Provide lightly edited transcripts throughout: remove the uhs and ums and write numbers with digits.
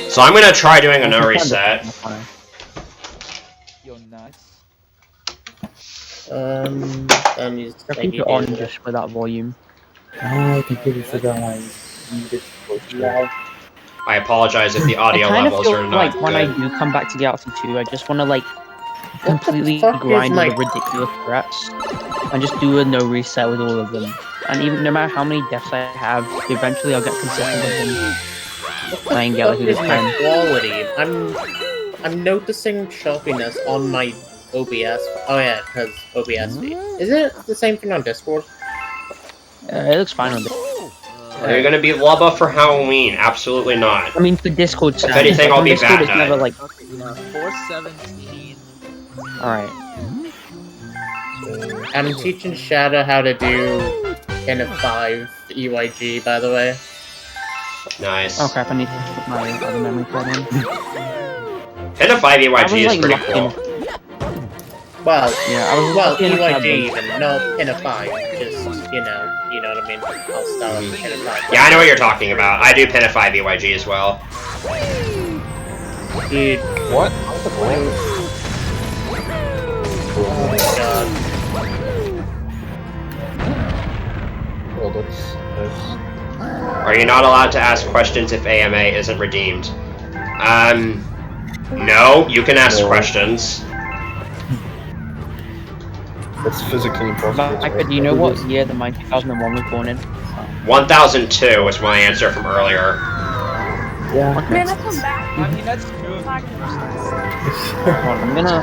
So I'm gonna try doing a no reset. You're nuts. Keep it on just for that volume. I completely forgot my muted voice. I apologize if the audio levels are not like when I good. do come back to Galaxy 2, I just want to like completely fuck is grind all my- the ridiculous threats and just do a no reset with all of them. And even no matter how many deaths I have, eventually I'll get consistent with them. Playing Galaxy What this is my time. quality? I'm noticing choppiness on my OBS. Oh yeah, because OBS feed. Isn't it the same thing on Discord? It looks fine on this. Are you gonna be Lubba for Halloween? Absolutely not. I mean, for Discord If anything, I'll be Discord, it's Batman. never like. Okay, 417. Alright. I'm teaching Shadow how to do N5 EYG, by the way. Nice. Oh crap, I need to put my other memory card in. Pin of 5 EYG is like, pretty locked cool. Well, Yeah, I was well, lucky enough to have EYG them. even, no N5. Just, you know what I mean? I'll start with N5. Yeah, I know what you're talking about. I do pin of 5 EYG as well. Dude, What? oh my god. Well, that's Are you not allowed to ask questions if AMA isn't redeemed? No, you can ask questions. that's physically impossible. Micah, do you know what year the Mine 2001 was born in? 1002 was my answer from earlier. Yeah. Man, I come back. I mean, that's true. Hold on, I'm gonna.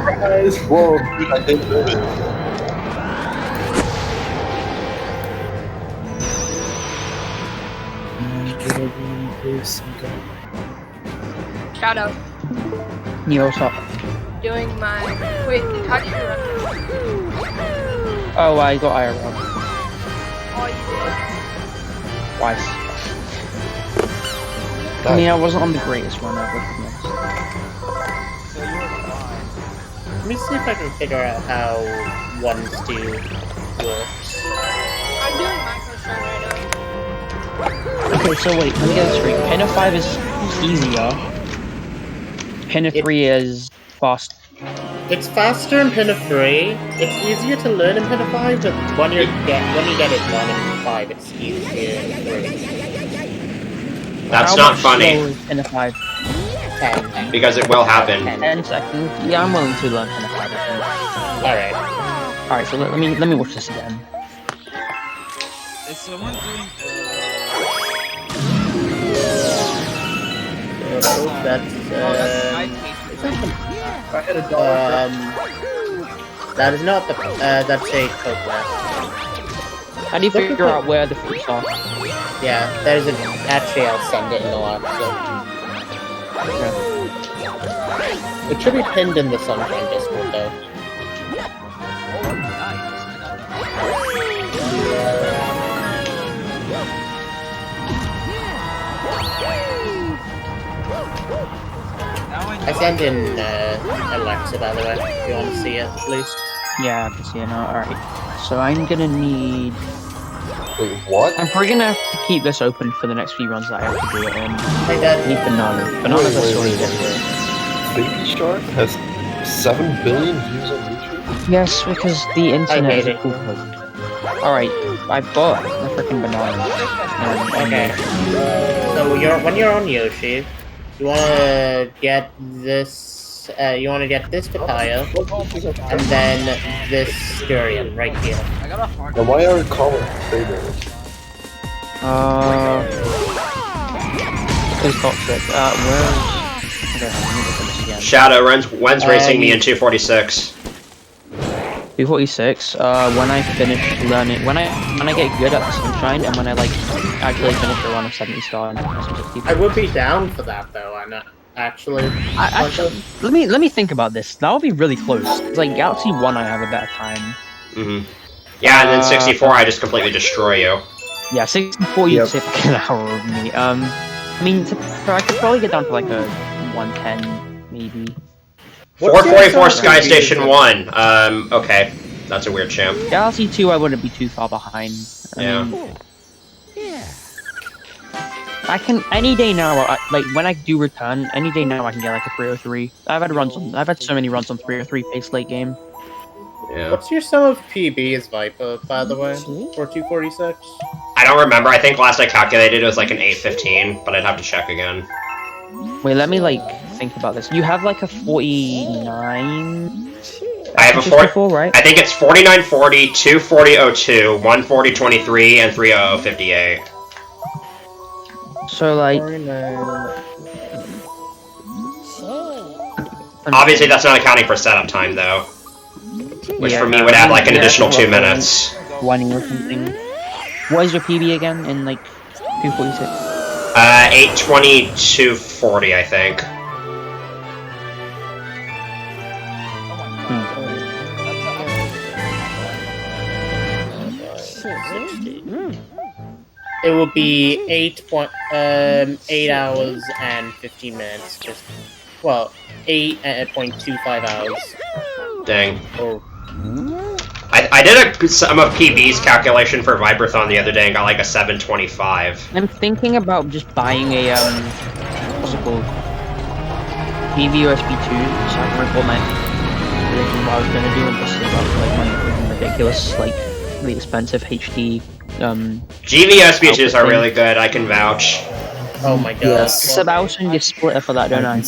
Whoa, dude, I did it. Shout out. Yo, what's up? Doing my. Wait, how do you run? Oh, I got IRL Oh, you twice. I mean, I wasn't on the greatest one ever. So you're fine. Let me see if I can figure out how 1-2 works. I'm doing micro right now. Okay, so wait, let me get this straight. Pin of 5 is easier. Pin of 3 is fast. It's faster in Pin of 3. It's easier to learn in Pin of 5, but when you get it done in 5, it's easier in 3. That's How not much funny, slower is Pin of 5? 10. because it will happen. 10 seconds. Yeah, I'm willing to learn Pin of 5. I think. Alright. Alright, so let me watch this again. Is someone doing That's, I hate that is not the, that's a Coke left. How do you figure out where the fruits are? Yeah, there's an, actually I'll send it in the lab, so. It should be pinned in the Sunshine Discord, though. I sent in Alexa, by the way, if you want to see it, at least. Yeah, I can see it now. Alright. So I'm gonna need. Wait, what? I'm probably gonna have to keep this open for the next few runs that I have to do it in. Hey, Dad. I need bananas. Bananas are so easy. Baby Shark has 7 billion views on YouTube? Yes, because the internet hate is a it. cool place. Alright, I've bought the freaking bananas. Okay. So when you're on Yoshi, you wanna get this. You wanna get this papaya, and then this durian right here. I got a hard And why are we calling favorites? It's toxic. Where? Okay, let me look at this again. Shadow, when's racing me in 246? 246. When I finish learning, when I get good at the Sunshine, and when I like actually finish a run of 70 star and 60. I would be down for that though. I'm not actually. Actually, let me think about this. That would be really close. It's like Galaxy 1, I have a better time. Yeah, and then 64, I just completely destroy you. Yeah, 64 you'd say like an hour of me. I mean, I could probably get down to like a 110, maybe. 444 Sky Station 1. Okay. That's a weird champ. Galaxy 2, I wouldn't be too far behind. I Yeah. mean, I can any day now. Like when I do return, any day now I can get like a 303. I've had so many runs on 303 pace late game. Yeah. What's your sum of PBs, Viper, by the way, for 246? I don't remember. I think last I calculated it was like an 815, but I'd have to check again. Wait, let me like think about this. You have like a 49. I have a 54, right? I think it's 4940, 24002, 14023, and 30058. So like, 49. Obviously, that's not accounting for setup time, though. Which Yeah, for me no, would add like an yeah, additional 2 roughly. minutes. 20 or something. What is your PB again in like 246? 82240, I think. It would be 8 hours and 15 minutes. Just, well, 8.25 hours. Dang. Oh, I did a sum of PB's calculation for Vibrathon the other day and got like a 725. I'm thinking about just buying a what's it called? PV USB 2 so I can record my what I was gonna do and just save up like my freaking ridiculous, like really expensive HD GV-USB2s are really good, I can vouch. oh my god. Yes. So I also need a splitter for that, don't I?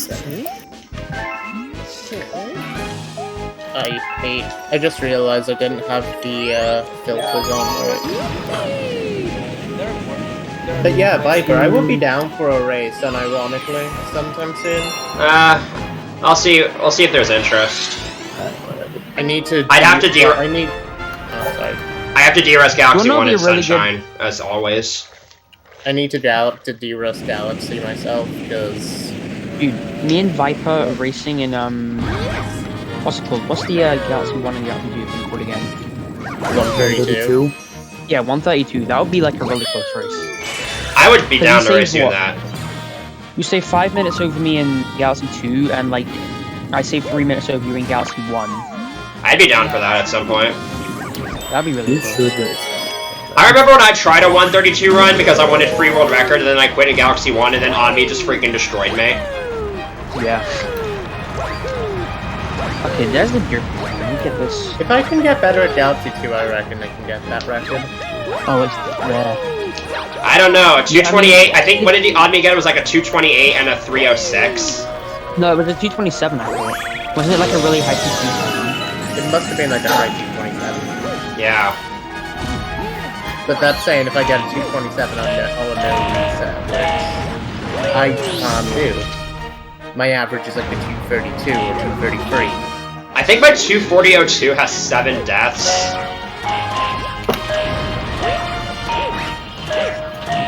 I just realized I didn't have the filters on right. But yeah, Viper, I would be down for a race, unironically, sometime soon. I'll see if there's interest. I need to. I'd have to do- I need. Oh, sorry. I have to DRS Galaxy Well, no, 1 in you're really Sunshine, as always. I need to de-rust Galaxy myself because Dude, me and Viper are racing in what's it called? What's the Galaxy 1 and Galaxy 2 thing called again? 132. Yeah, 132. That would be like a really close race. I would be Can down you to save race you in what? that. You save 5 minutes over me in Galaxy 2, and like I save 3 minutes over you in Galaxy 1. I'd be down for that at some point. That'd be really cool. I remember when I tried a 132 run because I wanted free world record, and then I quit in Galaxy 1, and then Onmi just freaking destroyed me. Yeah. Okay, there's the dirt. Let me get this. If I can get better at Galaxy 2, I reckon I can get that record. Oh, it's there. I don't know, a 228, I think, what did Onmi get? It was like a 228 and a 306. No, it was a 227, I thought. Wasn't it like a really high 227? It must have been like a high 227. Yeah. But that's saying if I get a 227 on the no reset, which I can't do. My average is like a 232 or 233. I think my 24002 has 7 deaths.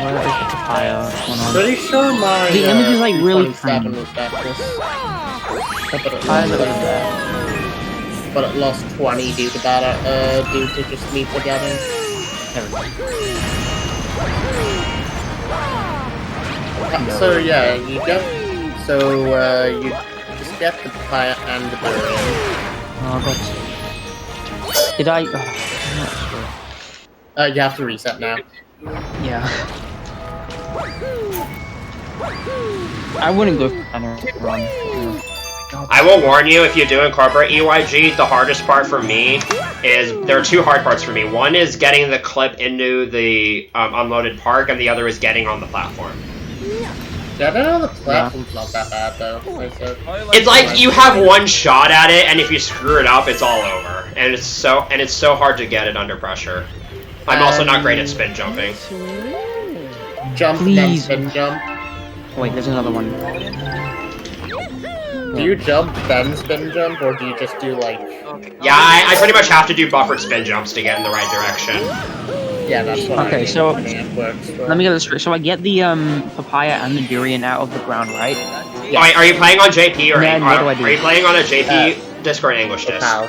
Where is the papaya? What's going on? Pretty sure my The image is, like, really 227 tiny. was fastest. Papaya's over there. But it lost 20 due to that, due to just me forgetting. There we go. So yeah, you get, you just get the papaya and the durian. Oh, God. Did I? Oh, I'm not sure. You have to reset now. Yeah. I wouldn't go for Tanner run. I will warn you, if you do incorporate EYG, the hardest part for me is, there are 2 hard parts for me. One is getting the clip into the unloaded park, and the other is getting on the platform. Yeah, I don't know, the platform's not that bad though. It's like you have one shot at it, and if you screw it up, it's all over. And it's so hard to get it under pressure. I'm also not great at spin jumping. Jump, then Please. spin jump. Wait, there's another one. Do you jump, then spin jump, or do you just do like... Yeah, I pretty much have to do buffered spin jumps to get in the right direction. Yeah, that's what I Okay, mean. so- I mean, it works for... Let me get this straight. So I get the papaya and the durian out of the ground, right? Yeah. Are you playing on JP or Then what do I do? are you playing on a JP disc or an English disc? How?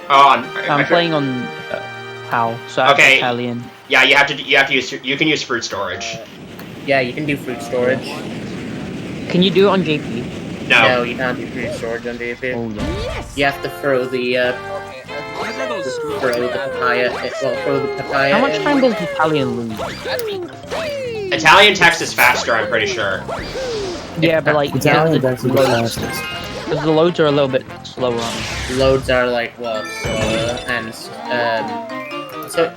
Oh, I'm playing on PAL, so I have Okay. Italian. Yeah, you have to use you can use fruit storage. Yeah, you can do fruit storage. Can you do it on JP? No, you can't do fruit storage on DP. Oh yeah. You have to throw the, throw the papaya, throw the papaya How much in. time does Italian lose? Italian text is faster, I'm pretty sure. Yeah, but like Italian the text is the loads, fastest. because the loads are a little bit slower on. Loads are like what, slower, and so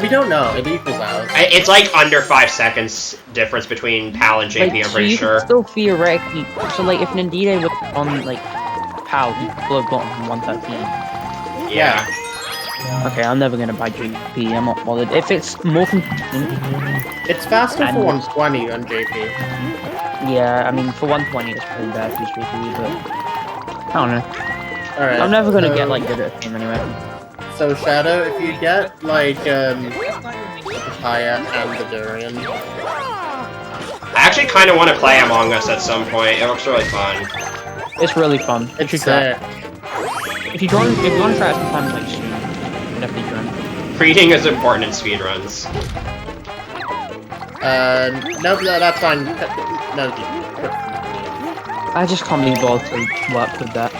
we don't know. It equals out. It's like under 5 seconds difference between PAL and JP, I'm so pretty you sure. could still theoretically, so like if Nandide was on like PAL, he could have gotten from 113. Yeah. Okay, I'm never gonna buy JP. I'm not bothered. If it's more It's faster And- for 120 on JP. yeah, I mean for 120 it's pretty bad for JP, but I don't know. Alright. I'm never gonna so, get like good at the game anyway. So Shadow, if you get like the papaya and the durian, I actually kind of want to play Among Us at some point. It looks really fun. It's really fun. You it's should try it. sick. If you want to try it sometime like soon, definitely join. Reading is important in speedruns. No, that's fine. No, I just can't be bothered to work with that.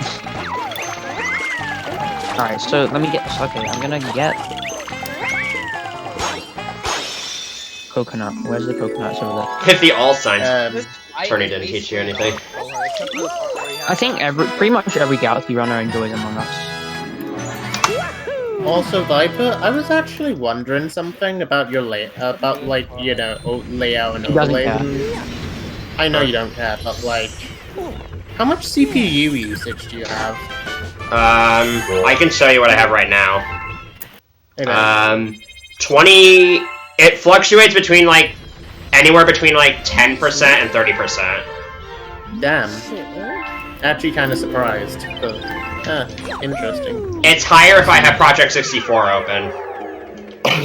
Alright, so let me get. Okay, I'm gonna get coconut. Where's the coconuts over there? Hit the all signs. Tony didn't Basically teach you anything. over, except for the part where you have I think pretty much every Galaxy runner enjoys Among Us. Also, Viper, I was actually wondering something about your about like layout and He doesn't overlays. care. I know you don't care, but like, how much CPU usage do you have? I can show you what I have right now. Hey, man. 20. It fluctuates between like anywhere between like 10% and 30%. Damn. Actually, kind of surprised, but interesting. It's higher if I have Project 64 open.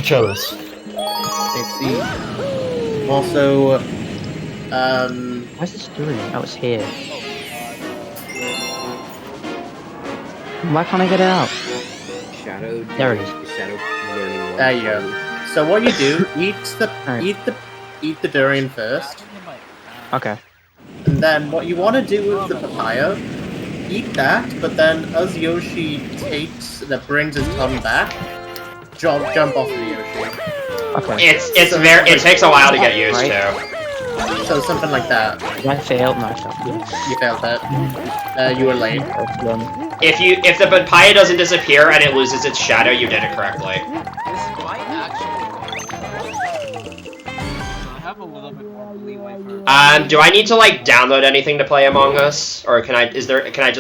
Jealous. Let's see. Also, Where's this doing? Oh, it's here. Why can't I get it out? Shadow. There it is. Shadow learning. there you go. So what you do? Alright. Eat the durian first, Okay. and then what you want to do with the papaya? Eat that, but then as Yoshi brings his tongue back, jump off of the Yoshi. Okay. It takes a while to get used Right. to. So something like that. Did I failed? No, stop. You failed that. You were late. If the papaya doesn't disappear and it loses its shadow, you did it correctly. this might actually. I have a little bit more leeway for. Do I need to like download anything to play Among Us, or can I just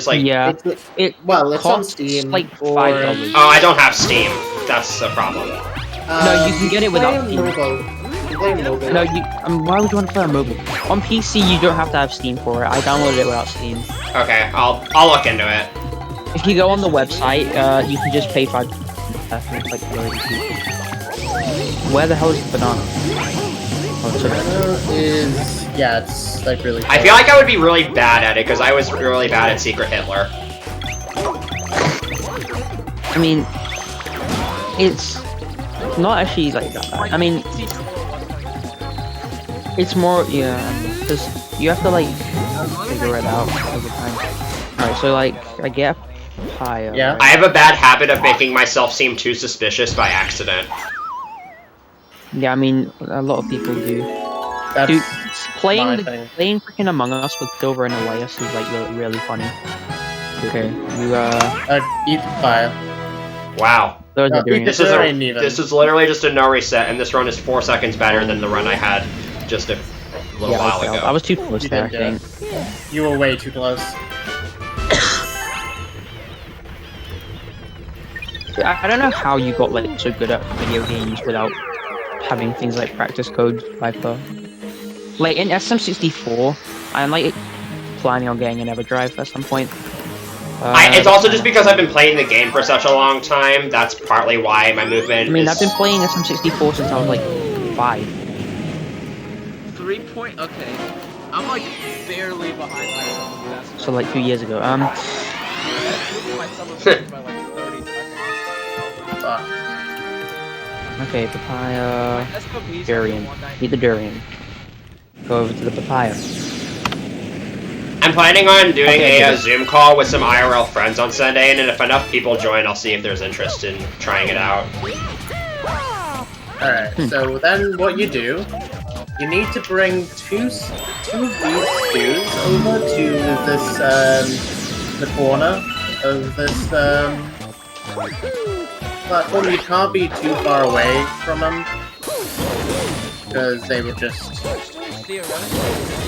like? Yeah. It It's on costs Steam. like or- $5. Oh, I don't have Steam. That's a problem. No, you can get it without Steam. No, why would you want to play on mobile? On PC, you don't have to have Steam for it. I downloaded it without Steam. Okay, I'll look into it. If you go on the website, you can just pay $5. It's like really cheap. Where the hell is the banana? Oh, it's over there. It's like really. I feel like I would be really bad at it because I was really bad at Secret Hitler. I mean, it's not actually like that bad. I mean, it's more, because you have to like figure it out over time. Alright, so like, I get a papaya. Yeah. I have a bad habit of making myself seem too suspicious by accident. Yeah, I mean, a lot of people do. That's Dude, my playing thing. freaking Among Us with Silver and Elias is like really funny. Okay, you Eat the papaya. Wow. those No, are doing eat it. This is literally just a no reset, and this run is 4 seconds better than the run I had just a little Yeah, while I failed. ago. I was too close You there, I did, think. You were way too close. I don't know how you got like so good at video games without having things like practice code, Viper. Like in SM64, I'm like planning on getting an EverDrive at some point. It's also just because I've been playing the game for such a long time. That's partly why my movement I mean, is... I've been playing SM64 since I was like 5. 3 point. Okay, I'm like barely behind myself. That's So like 2 years ago. myself by like 30 seconds. Fuck. Okay, papaya. SOBs Durian. Eat the durian. Go over to the papaya. I'm planning on doing Okay, a good. Zoom call with some IRL friends on Sunday, and if enough people join, I'll see if there's interest in trying it out. Alright, so then what you do you need to bring two of these stews over to this, the corner of this, platform. You can't be too far away from them, because they would just...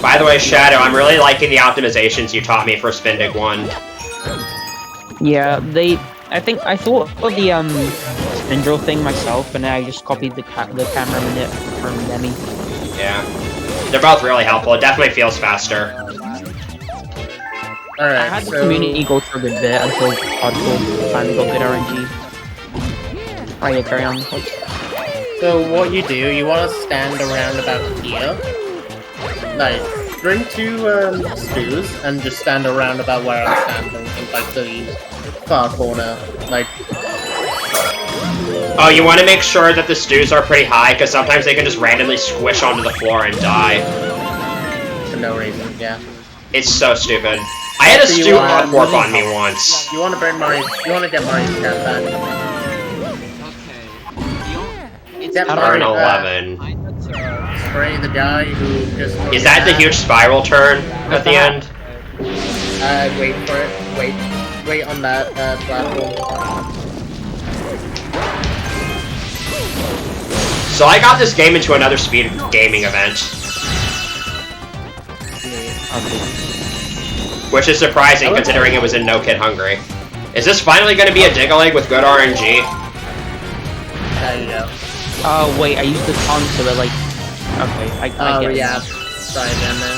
By the way, Shadow, I'm really liking the optimizations you taught me for Spindig 1. Yeah, I thought of the spindle thing myself, and I just copied the camera minute from Demi. Yeah. They're both really helpful. It definitely feels faster. Alright, I had the community go for a good bit until Hardcore finally got good RNG. Oh yeah, carry on. So what you do, you want to stand around about here. Like, bring two stews and just stand around about where I'm standing in like the far corner. Like, oh, you want to make sure that the stews are pretty high, because sometimes they can just randomly squish onto the floor and die. for no reason, yeah. It's so stupid. I had a stew warp on me once. You want to bring Mario? You want to get Mario's cat back? Okay. Get Turn Mario, 11. spray the guy who just... Is that the huge spiral turn at the end? Wait for it. Wait on that, platform. So I got this game into another speed gaming event. Which is surprising considering it was in No Kid Hungry. Is this finally going to be a Dig-a-Leg with good RNG? There you go. Oh wait, I used the tongue so that like... Okay, I get it. Yeah. Try again then.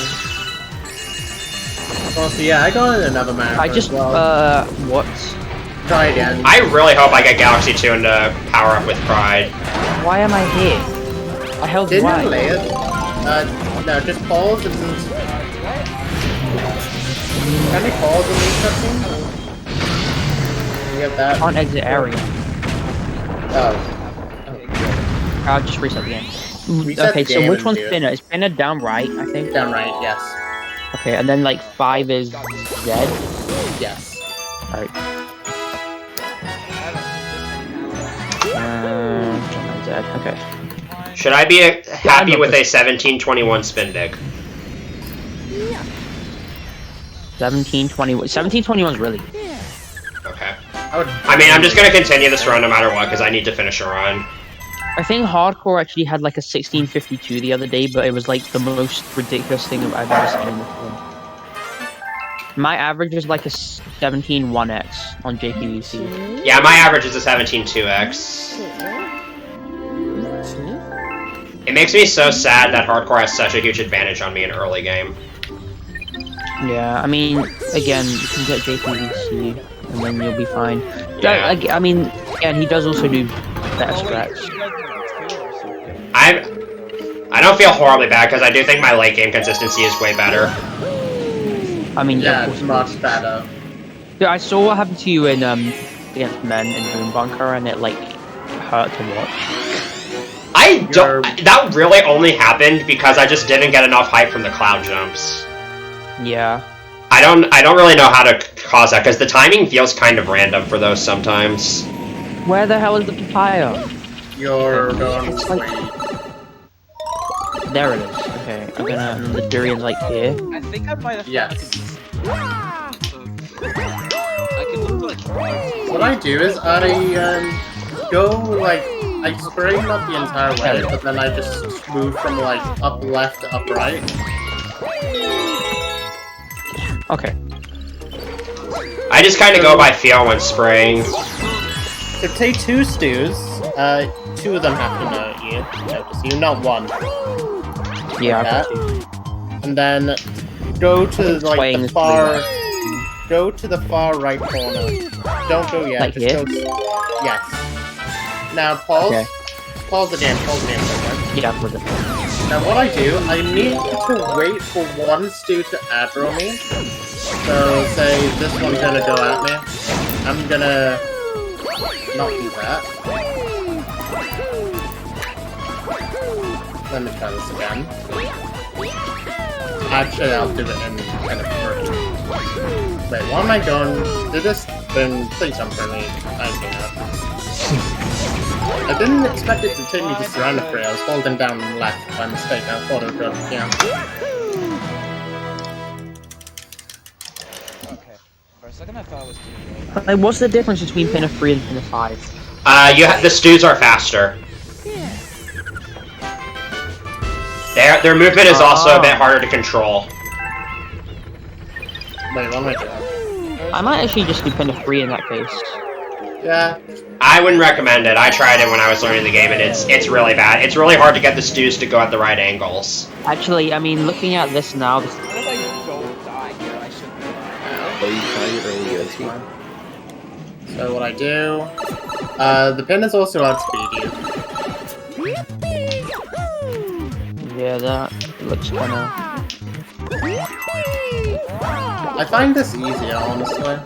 Also, yeah, I got in another map. I just, what? Try again. I really hope I get Galaxy 2 into Power Up with Pride. Why am I here? I held Didn't Y. delay it. No, just pause and... Can we pause and leave something? You get that? Can't exit area. Oh. I'll just reset the game. Reset Okay, the so game which and one's do it. spinner? Is spinner down right, I think? Down right, yes. Okay, and then like 5 is Z? Yes. Alright. Z, okay. Should I be happy with a 1721 spin dig? 1721. 1721 is really. Okay. I mean, I'm just gonna continue this run no matter what, because I need to finish a run. I think Hardcore actually had like a 1652 the other day, but it was like the most ridiculous thing I've ever seen in the film. My average is like a 17-1x on JQVC. Yeah, my average is a 17-2x. It makes me so sad that Hardcore has such a huge advantage on me in early game. Yeah, I mean, again, you can get JQVC, and then you'll be fine. Yeah. I mean, again, he does also do better strats. I don't feel horribly bad, because I do think my late game consistency is way better. I mean, Yeah, of it's course. much better. Yeah, I saw what happened to you in against Men in Boom Bunker, and it like hurt to watch. I don't. That really only happened because I just didn't get enough hype from the cloud jumps. Yeah. I don't really know how to cause that, because the timing feels kind of random for those sometimes. Where the hell is the papaya? You're going It's like- There it is. Okay, I'm gonna. And the durian's like here. I think I might have Yes. I can look like What I do is I go like I spray not the entire way, but then I just move from like up left to up right. Okay. I just kind of go by feel when spraying. So take 2 stews. 2 of them have to notice you, not one. Yeah, Like I've got that. you. And then go to like Swaying the is far. Go to the far right corner. Don't go yet. Like just here? go. Yes. Now pause. Okay. Pause the game. Pause the game. Yeah, with it. Now what I do, I need to wait for one stew to aggro me. So say this one's gonna go at me. I'm gonna not do that. Let me try this again. Actually, I'll do it in kind of hurry. Wait, what am I going? Do this? Then please don't burn me. I can't. I didn't expect it to take me to surrender free. I was holding down left by mistake. I thought it would go, yeah. Okay. For a second I thought it was too low. Like, what's the difference between Pinna 3 and Pinna 5? The stews are faster. Their movement is also a bit harder to control. Wait, one minute. I might actually just do Pinna 3 in that case. Yeah. I wouldn't recommend it. I tried it when I was learning the game, and it's really bad. It's really hard to get the stews to go at the right angles. Actually, I mean, looking at this now, What if I don't die here? I shouldn't die. Oh, you tried it early OT? So what I do... the pin is also outspeed you. yeah, that looks kinda... I find this easier, honestly.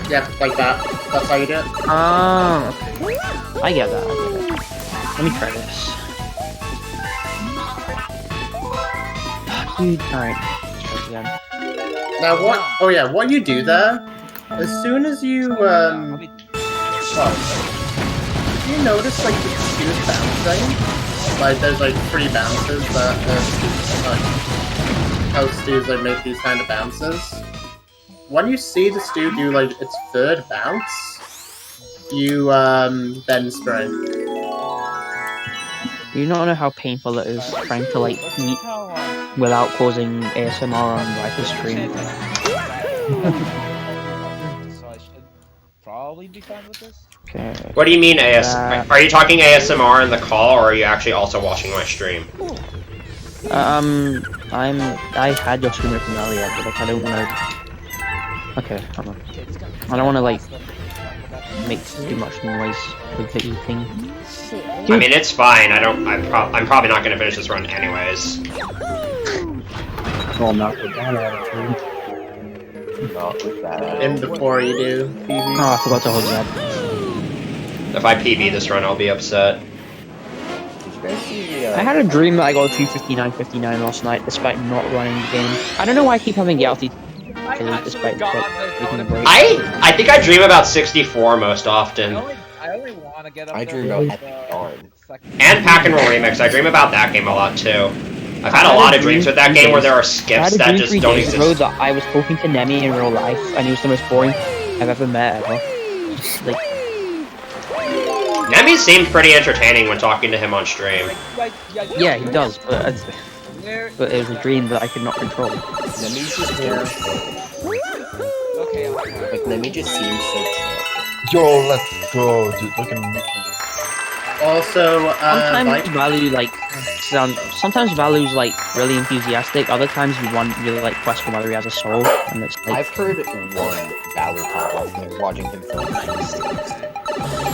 Yeah, like that. That's how you do it. Oh, okay. I get that, Let me try this. Dude, alright. Let's try it again. Now what? Oh yeah, what you do there? As soon as you well, you notice like the stews bouncing? Like there's like 3 bounces that like how stews like make these kind of bounces. When you see the stew do like its 3rd bounce, you then spray. You don't know how painful it is trying to like eat without causing ASMR on Viper's stream. So I should probably be fine with this. Okay. What do you mean ASMR? Are you talking ASMR in the call, or are you actually also watching my stream? I had your stream from earlier, but like I don't wanna. Okay, hold on. I don't wanna like make too much noise with the eating. I mean, it's fine. I'm probably not gonna finish this run anyways. Well, not with that attitude. Not with that. And before you do, PB. Oh, I forgot to hold that. If I PB this run, I'll be upset. Did you guys see I had a dream that I got 259.59 last night, despite not running the game. I don't know why I keep having Yalty despite taking a break. I think I dream about 64 most often. I only want to get up I there dream about with, Epic Darn. And Pack and Roll Remix, I dream about that game a lot too. I've had a lot of dreams with that game where there are I skips had a that dream just 3 don't days ago exist. that I was talking to Nemi in real life, and he was the most boring I've ever met ever. Like, Nemi seemed pretty entertaining when talking to him on stream. yeah, he does, but it was a dream that I could not control. Nemi just seems Okay, like Nemi just seems so chill. Yo, let's go, dude. Look at Mickey. Also, Sometimes Valu like sometimes Valu's like really enthusiastic. Other times you like question whether he has a soul, and it's like I've heard one Valor pop off watching him film.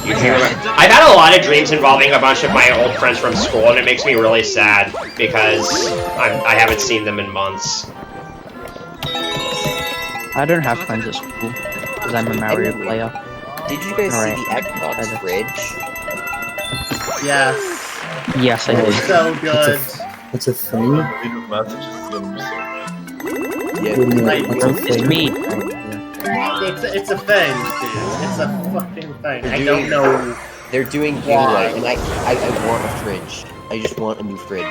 I've had a lot of dreams involving a bunch of my old friends from school, and it makes me really sad because I haven't seen them in months. I don't have friends at school because I'm a Mario player. Did you guys Alright. see the Xbox fridge? yes, Yes, I did. so good. It's a thing. Yeah. Like, It's a It's thing. me. it's a thing, dude. It's a fucking thing. I don't know. They're doing Why? giveaway, and I want a fridge. I just want a new fridge.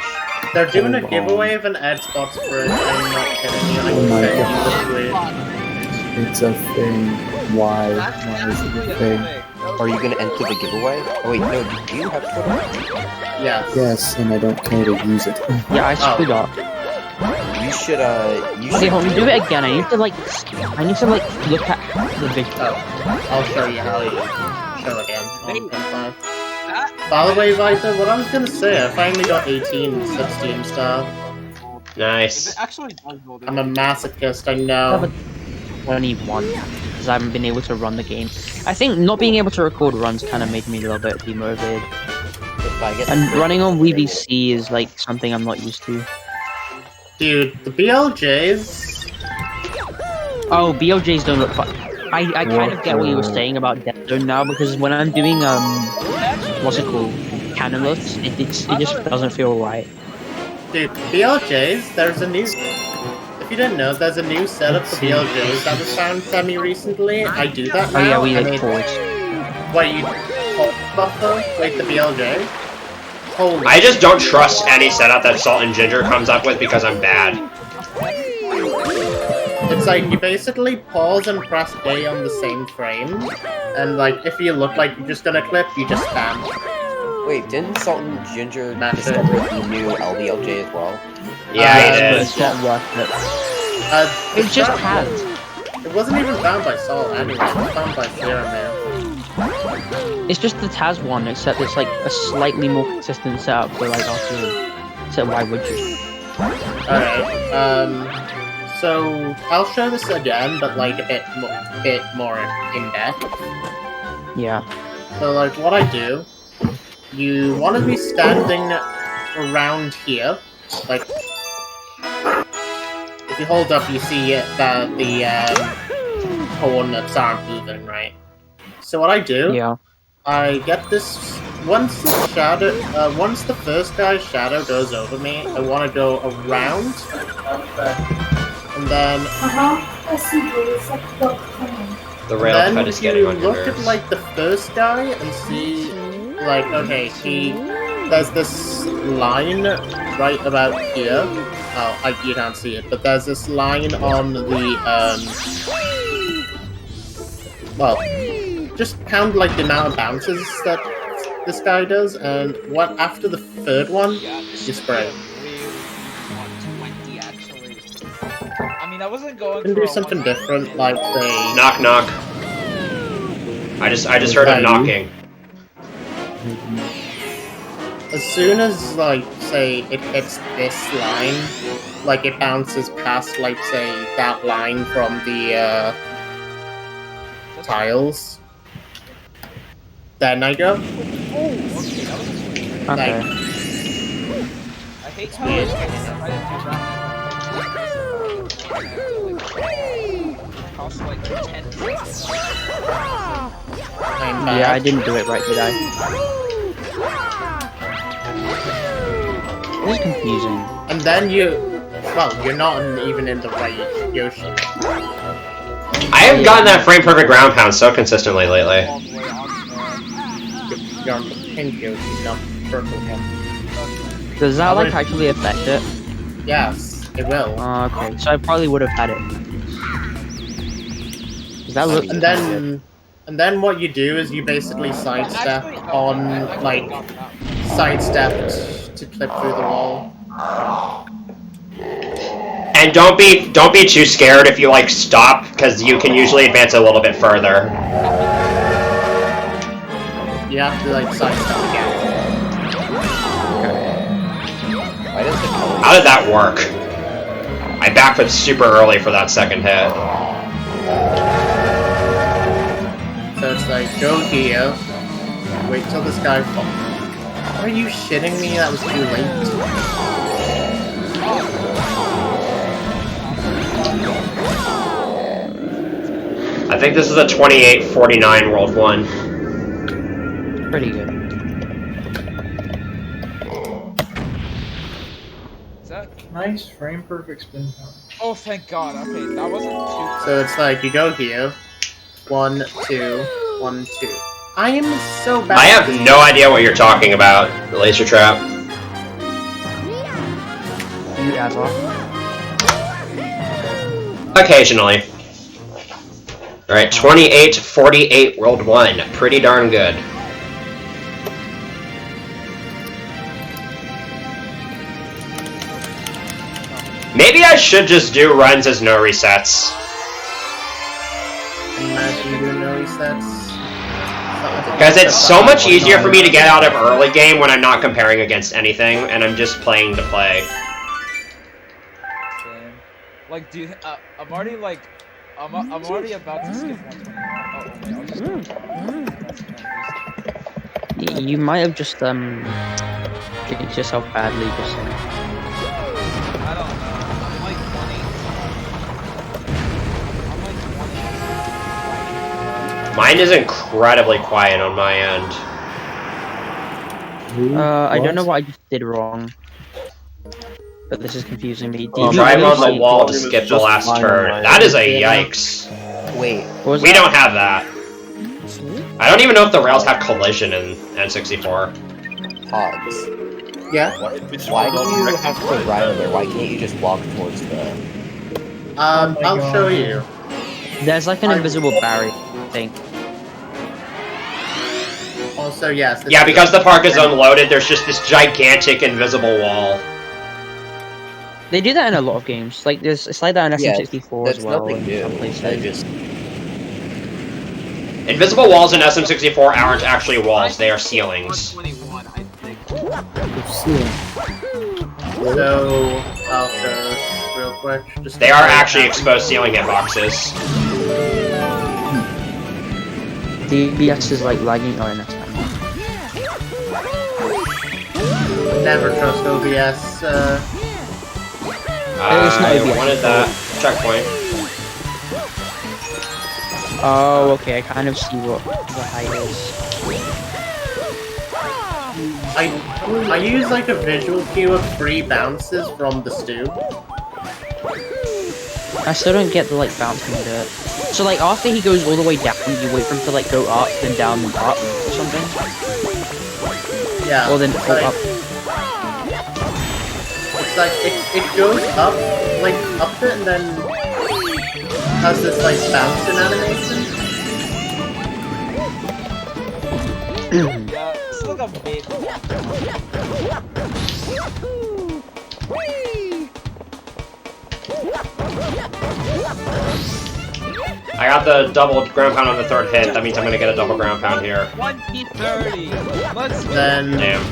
They're doing a giveaway of an Xbox fridge. I'm not kidding you. I Oh can my send you God. the tweet. It's a thing. Why? Why is it a thing? Are you gonna enter the giveaway? Oh wait, no, do you have Twitter? Yes. Yes, and I don't care to use it. Yeah, I screwed up. You should, Okay, hold on, do it again. I need to like look at the video. Oh, I'll show you how you show it again. On Pen 5. By the way, Viper, what I was gonna say, I finally got 18 16 star. Nice. actually does hold it. I'm a masochist, I know. 21 because I haven't been able to run the game. I think not being able to record runs kind of made me a little bit demotivated. if I get And running on WeBC is like something I'm not used to. Dude, the BLJs. Oh, BOJs don't look fun. I kind of get what you were saying about Death Zone now because when I'm doing what's it called, Canonless, it just doesn't feel right. Dude, BLJs, there's a new. If you didn't know, there's a new setup for BLJs that was found semi-recently. I do that now. Oh yeah, we and like it- pause. Wait, you hold buffer? Wait, the BLJ? Holy I just don't trust any setup that Salt and Ginger comes up with because I'm bad. It's like you basically pause and press A on the same frame, and like if you look like you're just gonna clip, you just spam. Wait, didn't Salt and Ginger Mash it. discover the new LBLJ as well? Yeah, Uh, he But did. it's not worth it. The It's just start has. one- It wasn't even found by Salt anyway, it was found by Zero Man. It's just the Taz one, except it's like a slightly more consistent setup for like after. So why would you? Alright, so I'll show this again, but like a bit more in depth. Yeah. So like what I do, you want to be standing around here, like if you hold up, you see that the coordinates aren't moving, right? So what I do, Yeah. I get this. Once the first guy's shadow goes over me, I want to go around, and then The rail then cut is if getting you on your look at nerves. like the first guy and see, like, okay, there's this line right about here. Oh, you can't see it, but there's this line on the well, just count like the amount of bounces that this guy does, and what after the third one, you spray. 120 actually. I mean, I wasn't going You can for do a something 120. different, like say, Knock knock. I just heard him knocking. as soon as like say it hits this line, like it bounces past like say that line from the tiles, then I go. Oh, okay, that was a Okay. I hate how I cost like 10 I'm Yeah, I back. didn't do it right, did I? This is confusing. And then you're not even in the right Yoshi. I haven't gotten that frame perfect ground pound so consistently lately. all the way onto You're on the pink Yoshi, not the purple one. Does that like actually affect it? Yes, it will. Okay, so I probably would have had it. Does that look? And then what you do is you basically sidestep on like sidestep to clip through the wall. And don't be too scared if you like stop, because you can usually advance a little bit further. You have to like sidestep again. Why does the color... How did that work? I backflipped super early for that second hit. So it's like go here, wait till this guy falls. Are you shitting me? That was too late. I think this is a 28-49 World 1. Pretty good. Is that? Nice frame perfect spin power. Oh, thank God. Okay, that wasn't too. So it's like you go here, 1, 2, 1, 2. I am so bad. I have no idea what you're talking about, the laser trap. You asshole. Occasionally. Alright, 28-48 World 1. Pretty darn good. Maybe I should just do runs as no resets. Imagine doing no resets. Because it's so much easier for me to get out of early game when I'm not comparing against anything, and I'm just playing to play. Same. Like, dude, I'm already like, I'm already about to skip 120. Oh, wait, I'll just. You might have just jinxed yourself badly just then. I don't know. I'm like 20. Mine is incredibly quiet on my end. I don't know what I just did wrong. but this is confusing me. Do you Drive on the see- wall to skip the last turn. That is a yikes. Wait, What was We that? don't have that. I don't even know if the rails have collision in N64. Pods. Yeah. Why do you have to ride on there? Why can't you just walk towards the... I'll show you. There's like an invisible barrier thing. Also, yes. Yeah, because the park is unloaded, there's just this gigantic invisible wall. They do that in a lot of games. Like there's it's like that in Yeah, SM64 that's as well. nothing in new. some They places. just... Invisible walls in SM64 aren't actually walls, they are ceilings. 121, I think. So, I'll show real quick. Just They are actually exposed ceiling hitboxes. DBS is like lagging. Oh, no, Never trust OBS. It's not I OBS. wanted that checkpoint. Oh, okay. I kind of see what the height is. I use like a visual cue of 3 bounces from the stew. I still don't get the like bouncing bit. So like after he goes all the way down, you wait for him to like go up, then down, then up, or something. Yeah. Or then go up. It's like it goes up, like up it, and then has this like bouncing animation. Yeah, it's like a bit. I got the double ground pound on the 3rd hit, that means I'm gonna get a double ground pound here. 130. Let's go. Then Damn.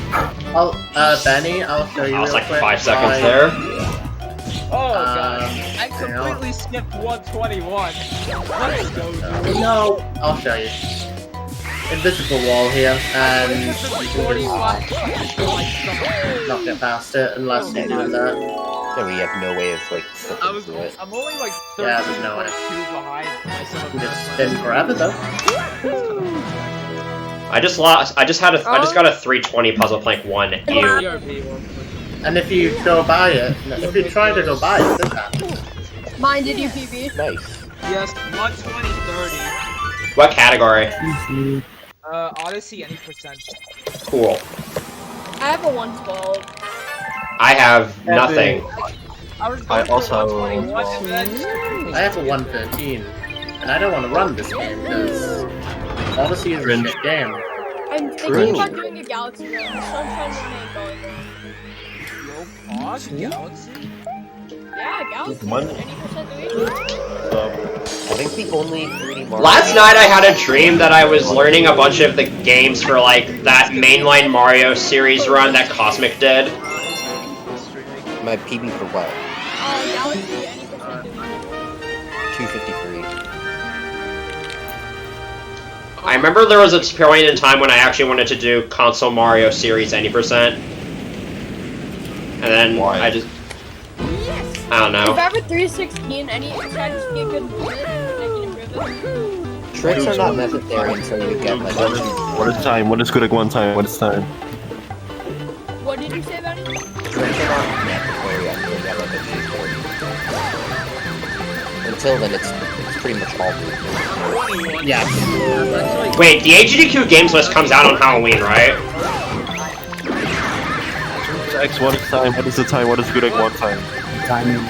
Benny, I'll show you. I was real like quick 5 seconds why- there. Oh god. I hang on. completely skipped 121. Let's go, dude. No, I'll show you. Invisible wall here, and you can just not get past it unless you do that. So we have no way of, like, flipping through it. I'm only like Yeah, 30 there's no way. behind myself. You just spin forever though. I just got a 320 puzzle plank 1. Ew. And if you go by it, if you try to go by it, this happens. Mine did you, PB? Nice. Yes, 120, 30. What category? Odyssey, any percent. Cool. I have a 112. I have nothing. I was I going for also- 121 and then... I have a 113, and I don't want to run this game because Odyssey is a shit game. I'm thinking about doing a galaxy run, so I'm trying to make going there. Yo, pause, Galaxy? Yeah, galaxy. One- 80% to each. I think the only 3D Mario... Last night I had a dream that I was learning a bunch of the games for like that mainline Mario series run that Cosmic did. My PB for what? Galaxy, any percent to each. 253. I remember there was a point in time when I actually wanted to do console Mario series any percent. And then Why? I just... I don't If know. I ever 316, any try to just be a good limit, I can improve it. Tricks are not necessary until you get, like, What is time? What is good at one time? What is time? What did you say about it? tricks are not necessary until you get, like, a cheat code. Until then, it's pretty much all movement. Yeah. Wait, the AGDQ games list comes out on Halloween, right? X, what is time? What is the time? What is good at one time? Timing.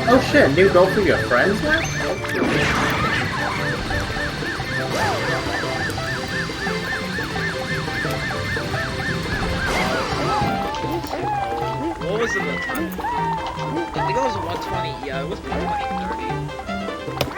Oh shit, new goal for your friends now? What was it? I think it was 120. Yeah, it was 120, 30.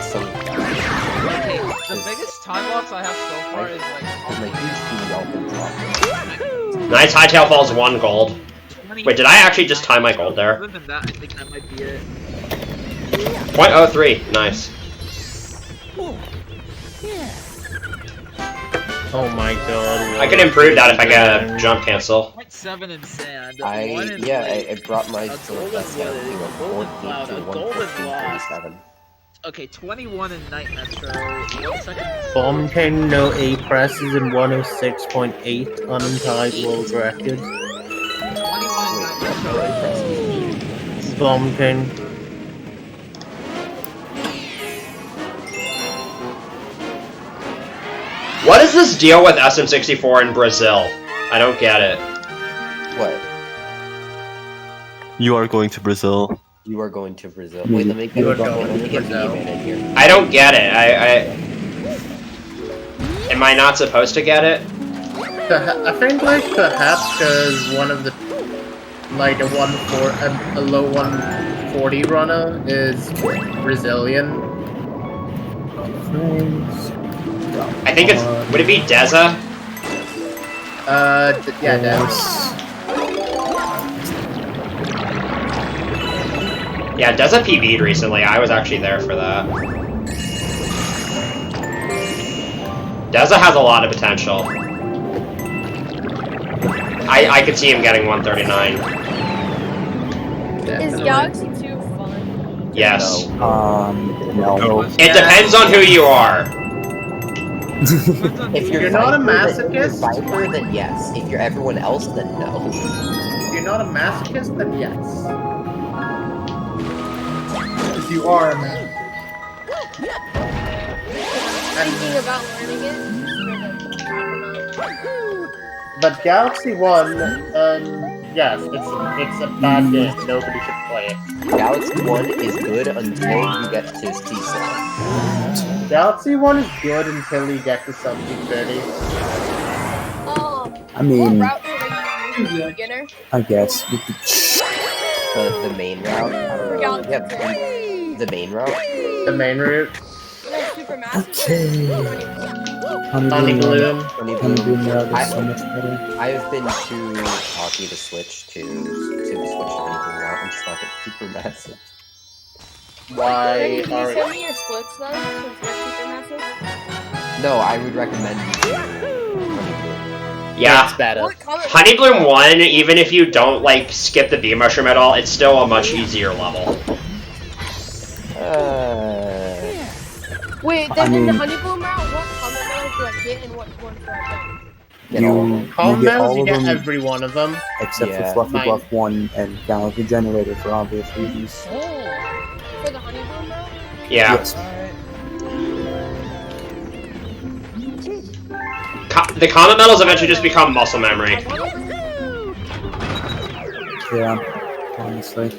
So, Okay, the biggest time loss I have so far is and, like like, each PB also dropped. Nice Hightail Falls 1 gold. 20. Wait, did I actually just time my gold there? Other than that, I think that might be it. .03, nice. Oh my god. I can improve that if I get a jump cancel. 0.7 in sand. I brought my a sword golden best down wood, to a golden cloud, 14 a to golden lost. 115.37. Okay, 21 in Night Metro. 1 second. Bomb King, no A presses in 106.8 untied world record. 21 in Night Metro. Bomb King. What is this deal with SM64 in Brazil? I don't get it. What? You are going to Brazil. You are going to Brazil. Wait, let me get You are let going me to get Brazil. Miniman in here. I don't get it. Am I not supposed to get it? I think like perhaps because one of the like a low 140 runner is Brazilian. I think it's. Would it be Deza? Yeah, that's Yeah, Deza PB'd recently. I was actually there for that. Deza has a lot of potential. I could see him getting 139. Is Galaxy 2 fun? Yes. No. It depends on who you are. If You're not a Viper, then- masochist? If you're Viper, then yes. If you're everyone else, then no. if you're not a masochist, then yes. If you are a man. Thinking about learning it. But Galaxy 1, yes, it's a bad game. Nobody should play it. Galaxy 1 is good until you get to Seaside. Galaxy 1 is good until you get to something 30. I mean, What route should I use for beginner? I guess you could. The main route. I don't know. Galaxy Yeah, 2. the main route. The main route. Super massive. Okay. Honey Bloom. Honey Honey Bloom. Bloom route is so much better. I have been too cocky to switch to Honey Bloom route. I'm just not super massive. Why Can you are send me your splits though? Since they're super massive? No, I would recommend you to Honey Yeah. it's better? What color? Honey Bloom 1, even if you don't, like, skip the bee mushroom at all, it's still a much easier level. Bloom. Wait, I then in the mean- honey bloom route, what color medals do I get and what ones do I Get all of them. You Home get medals, all you of get them every one of them. except Yeah. for Fluffy Mine. Bluff 1 and Galaxy Generator for obvious reasons. get? For the honey bloom route? Yeah. Yes. The common medals eventually just become muscle memory. Yeah. Honestly.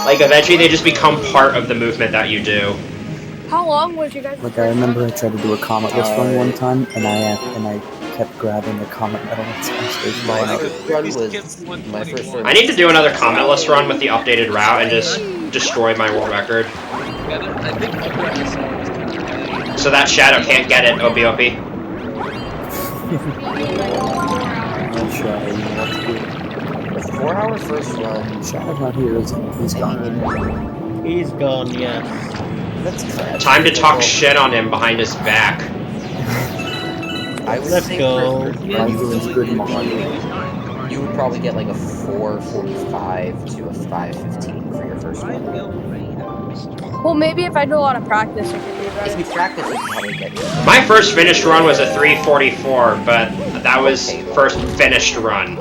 Like, eventually they just become part of the movement that you do. How long was you guys? Like I remember I tried to do a comet list run one time, and I kept grabbing the comet medal at some stage. My Like, first run was my first run. I need to do another comet list run with the updated route and just destroy my world record. I think everyone saw this. So that Shadow can't get it, OP. I'm sure you know what to do. A 4-hour first run. Shadow's not here, is he? He's gone. He's gone, yes. That's trash. Time to talk shit on him behind his back. I would Let's say go. Rifle's good Mario. you would probably get like a 4:45 to a 5:15 for your first run. Well, maybe if I do a lot of practice, I could be If you right. practice, you can probably get it. My first finished run was a 3:44, but that was first finished run.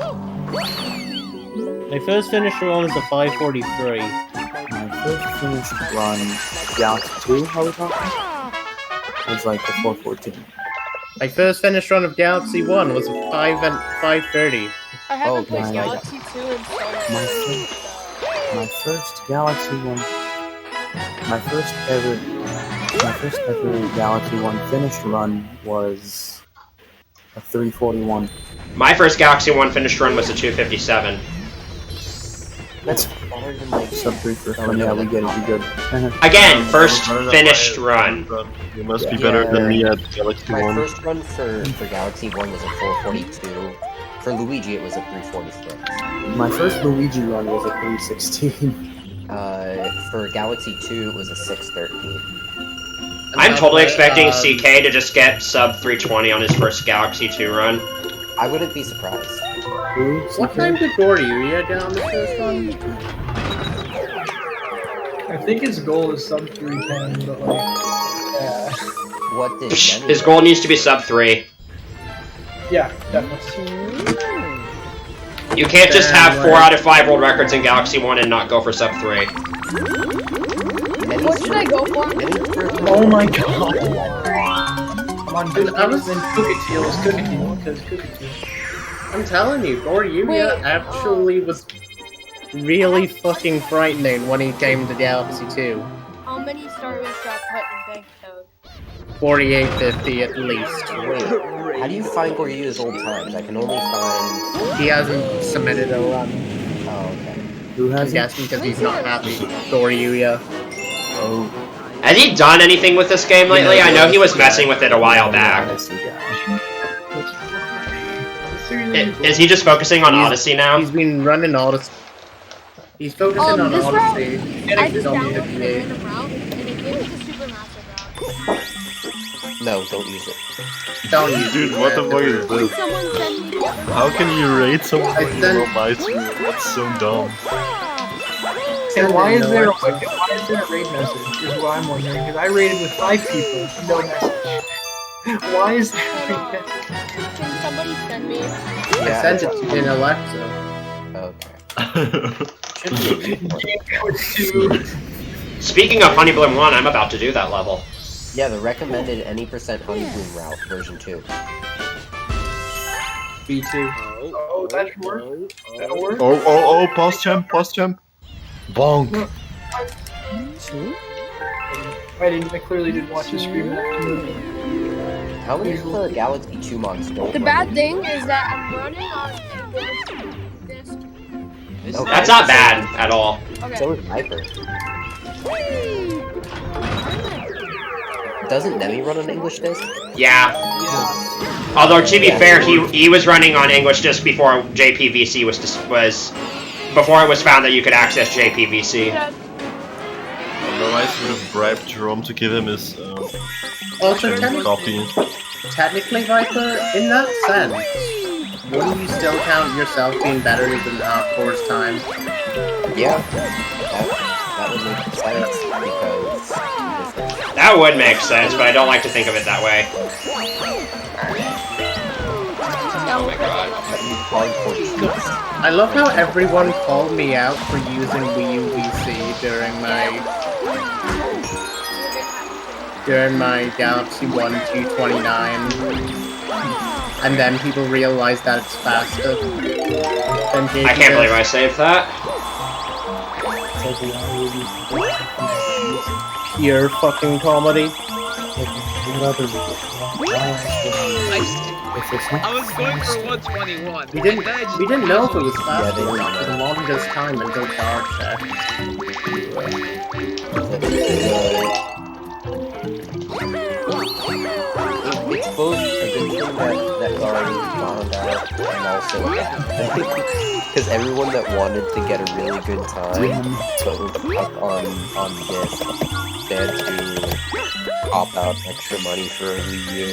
My first finished run was a 5:43. My first finished run, Galaxy 2, how we talking? Was like a 4:14. My first finished run of Galaxy 1 was a 5:30. I haven't played my Galaxy 2 in so long. My first Galaxy 1, my first ever Galaxy 1 finished run was a 3:41. My first Galaxy 1 finished run was a 2:57. That's better than like Sub 3 first run, yeah, we get it, we good. Again, first finished run. You must be Yeah. better than me at Galaxy my 1. first run for Galaxy 1 was a 4:42. For Luigi, it was a 3:46. My first Luigi run was a 3:16. For Galaxy 2, it was a 6:13. I'm totally expecting CK to just get sub 320 on his first Galaxy 2 run. I wouldn't be surprised. What time did Goryu get on the first run? I think his goal is sub 310, but like, yeah. What did His goal needs to be sub 3. Yeah, definitely. You can't just have 4 out of 5 world records in Galaxy 1 and not go for sub 3. What should I go for? Oh my god. Come on, dude, I was in Cookateel, because Cookateel. I'm telling you, Goryu actually was really fucking frightening when he came to Galaxy 2. How many stars got put in bank code? 4850 at least. Wait, how do you find Goryu's old times? I can only find... He hasn't submitted a run. Oh, okay. Who I'm has guessing because he's not happy. Goryu. Oh, Has he done anything with this game lately? I know he was messing with it a while back. Is he just focusing on Odyssey now? He's been running Odyssey. He's focusing on this Odyssey. I just Getting downloaded a WPA. random route, and it gave me the super massive route. No, don't use it. Don't use Dude, what the fuck is this? Someone send me the other How can you rate someone I with sent- no lights? That's so dumb. And why is there a raid message? Is what I'm wondering. Because I raided with 5 people, no message. Why is there a raid message? Can somebody send me? I sent it in Alexa. Okay. Speaking of Honey Bloom 1, I'm about to do that level. Yeah, the recommended any percent honey bloom route, version 2. B2. Oh, that should work. That'll work. Oh, pause champ. Bonk. I clearly didn't watch the stream of that movie. How many of the Galaxy 2 mods don't The run bad it? thing is that I'm running on this. Okay. That's not bad at all. Okay. So is Viper. Doesn't Nemi run on English disc? Yeah. Although to be fair, he was running on English just before JPVC was before it was found that you could access JPVC. Otherwise, we would have bribed Jerome to give him his Also, copy. technically, Viper, in that sense, wouldn't you still count yourself being better than Hardcore's time? Yeah. That would make sense because... That would make sense, but I don't like to think of it that way. Oh my god. I love how everyone called me out for using Wii U VC during my Galaxy 1 229, and then people realized that it's faster than I can't believe I saved that. Pure fucking comedy. I was going for 121. We didn't know if it was faster Yeah, or not for the longest time until charge check. It's both a good thing that already found out and also a bad thing. Because everyone that wanted to get a really good time but was up on disc, they had to pop out extra money for a Wii U.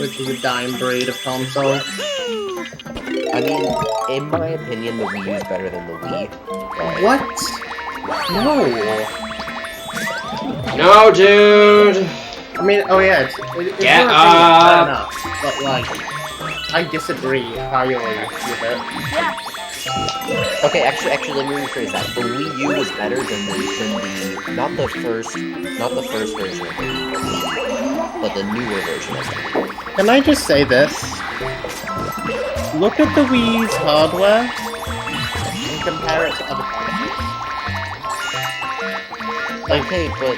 Which is a dying breed of console. I mean, in my opinion, the Wii U is better than the Wii. But What? No! No, dude. I mean, oh yeah, it's Get your opinion, up. fair enough, but like, I disagree entirely with it. Okay, actually, let me rephrase that. The Wii U was better than the not the first version of the Wii, but the newer version of it. Can I just say this? Look at the Wii's hardware and compare it to other consoles. Okay, but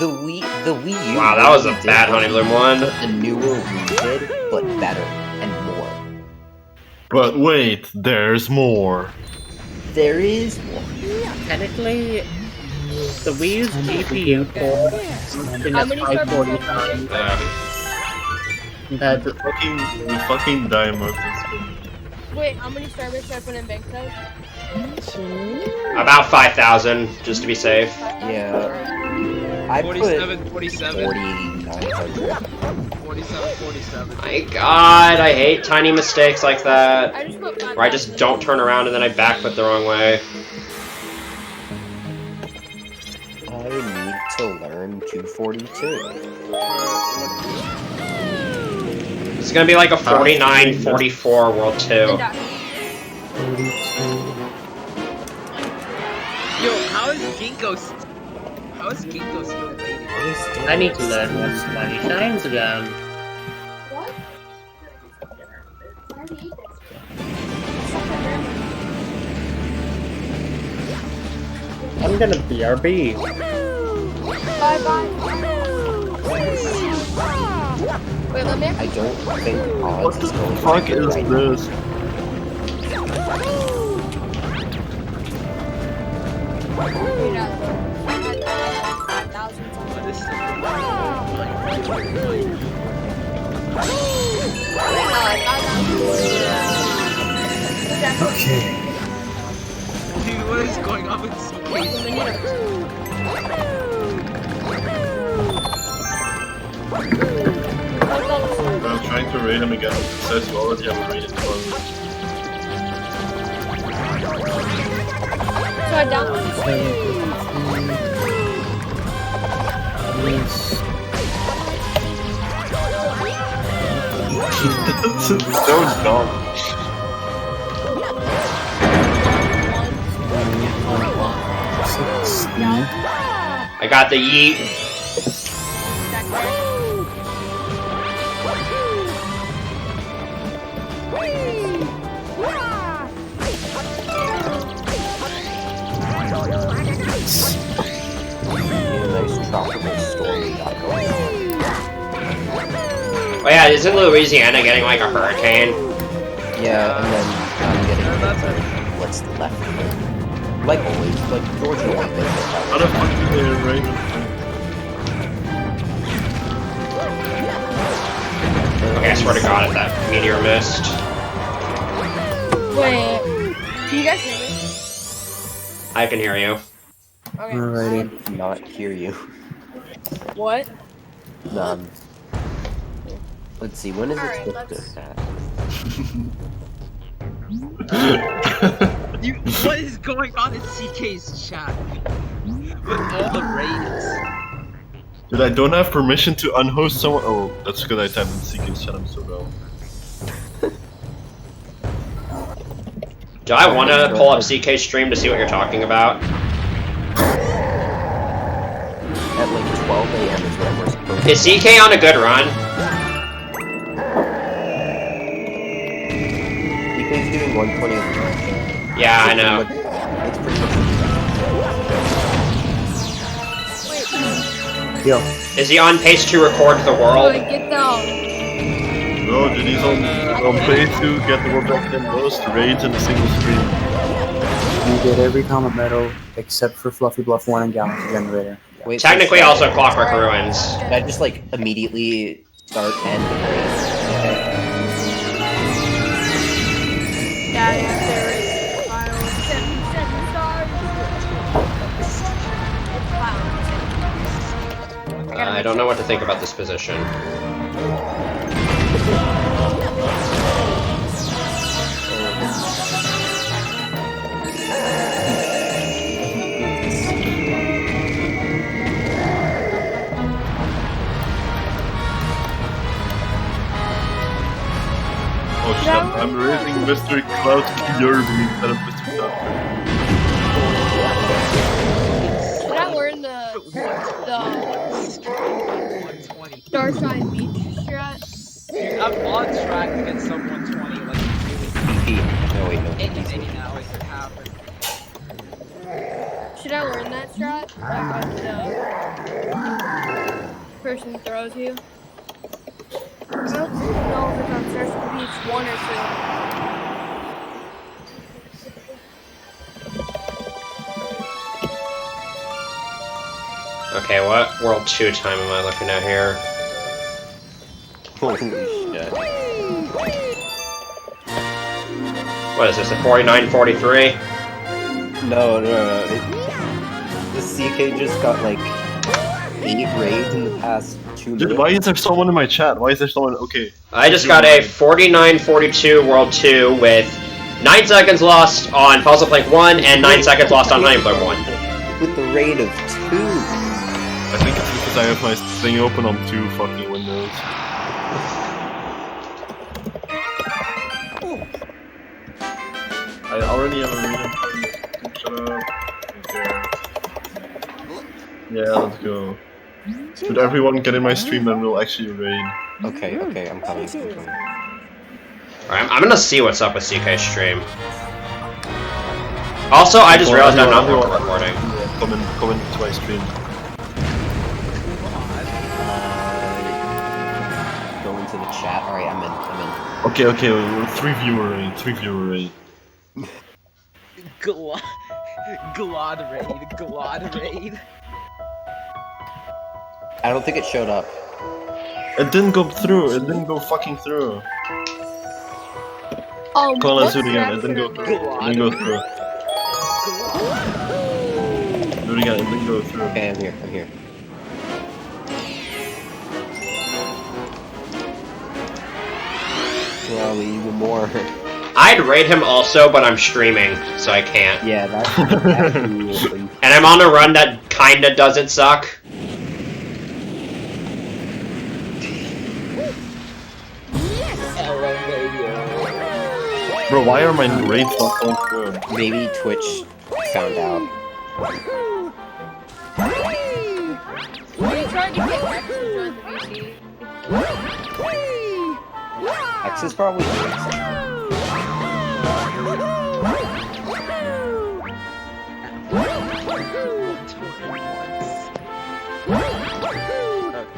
the Wii U. Wow, that was a did bad Honey Bloom one. what the newer Wii did, but better and more. But wait, there's more. There is more. Technically, the Wii's GPU core in How its many 540 times compared to Fucking diamond. Wait, how many Starbucks I put in bank code? About 5,000, just to be safe. Yeah. I put 47, 47. 4,900. 47, 47. My god, I hate tiny mistakes like that. I just put 5. Where I just don't turn around and then I backflip the wrong way. I need to learn 242. It's gonna be like a 49-44 World 2. And die. 42. Yo, how is Ginkgo still waiting? I need to learn what's money shines again. What? I'm gonna BRB. Bye bye. Wait, let me. I don't think What odds the is going fuck to is right this? What is Okay. Dude, what is going on with CK? I'm trying to raid him again. It says you already have a raided clone. So I down. This is so dumb. I got the yeet. Nice tropical storm we got going on. Oh yeah, isn't Louisiana getting like a hurricane? Yeah, and then I'm getting what's left of it. Like always, like Georgia won't make it. How the fuck did they raid him? Okay, I swear to god if that meteor missed. Wait. Can you guys hear me? I can hear you. Okay. Alrighty. I cannot hear you. What? Let's see, when is it Alright, supposed to happen? What is going on in CK's chat? With all the raids. Dude, I don't have permission to unhost someone. Oh, that's because I typed in CK's chat. I'm so dumb. Do I want to pull up CK stream to see what you're talking about? At like 12 a.m. is when we're supposed to. Is CK on a good run? CK's doing 120. Yeah, I know. It's pretty much. Yo. Is he on pace to record the world? Wait, get down. No, dude, he's on pace to get the world record in most raids in a single stream. You get every comet medal except for Fluffy Bluff 1 and Galaxy Generator. Wait, Technically so also Clockwork Ruins. should I just like immediately start and raid? Yeah, there is file 7 stars. I don't know what to think about this position. Oh shit, I'm raising Mr. Cloud Kirby instead of Mr. Cloud. Should I learn the Starshine Beach strat? Dude, I'm on track to get some 120, like really. No, wait, no. Any now, it could happen. Should I learn that strat? Like when the person throws you? I don't know if it's on Starshine Beach 1 or 2. Okay, what World 2 time am I looking at here? Holy shit. What is this, a 49-43? No. The CK just got like 8 raids in the past 2 minutes. Dude, why is there someone in my chat? Why is there someone? Okay. I just got a 49-42 World 2 with 9 seconds lost on Puzzle Plank 1 and 9 seconds lost on Honey Plank 1. With the raid of 2. I think it's because I have my thing open on 2 fucking windows. I already have a reason. Shut up. Okay. Yeah, let's go. Should everyone get in my stream and we'll actually raid? Okay, I'm coming. Alright, I'm gonna see what's up with CK's stream. Also, I just realized I'm not recording. Come into my stream. Go into the chat. Alright, I'm in. Okay, 3 viewer raid. Glad raid. I don't think it showed up. It didn't go through. It didn't go fucking through. Oh, Come on, let's do it again. It didn't go through. Do it again. It didn't go through. Okay, I'm here. Well, even more. I'd raid him also, but I'm streaming, so I can't. Yeah, that's And I'm on a run that kinda doesn't suck. Bro, why are my raids not going through? Maybe Twitch found out. We tried to get X to join the VC. X is probably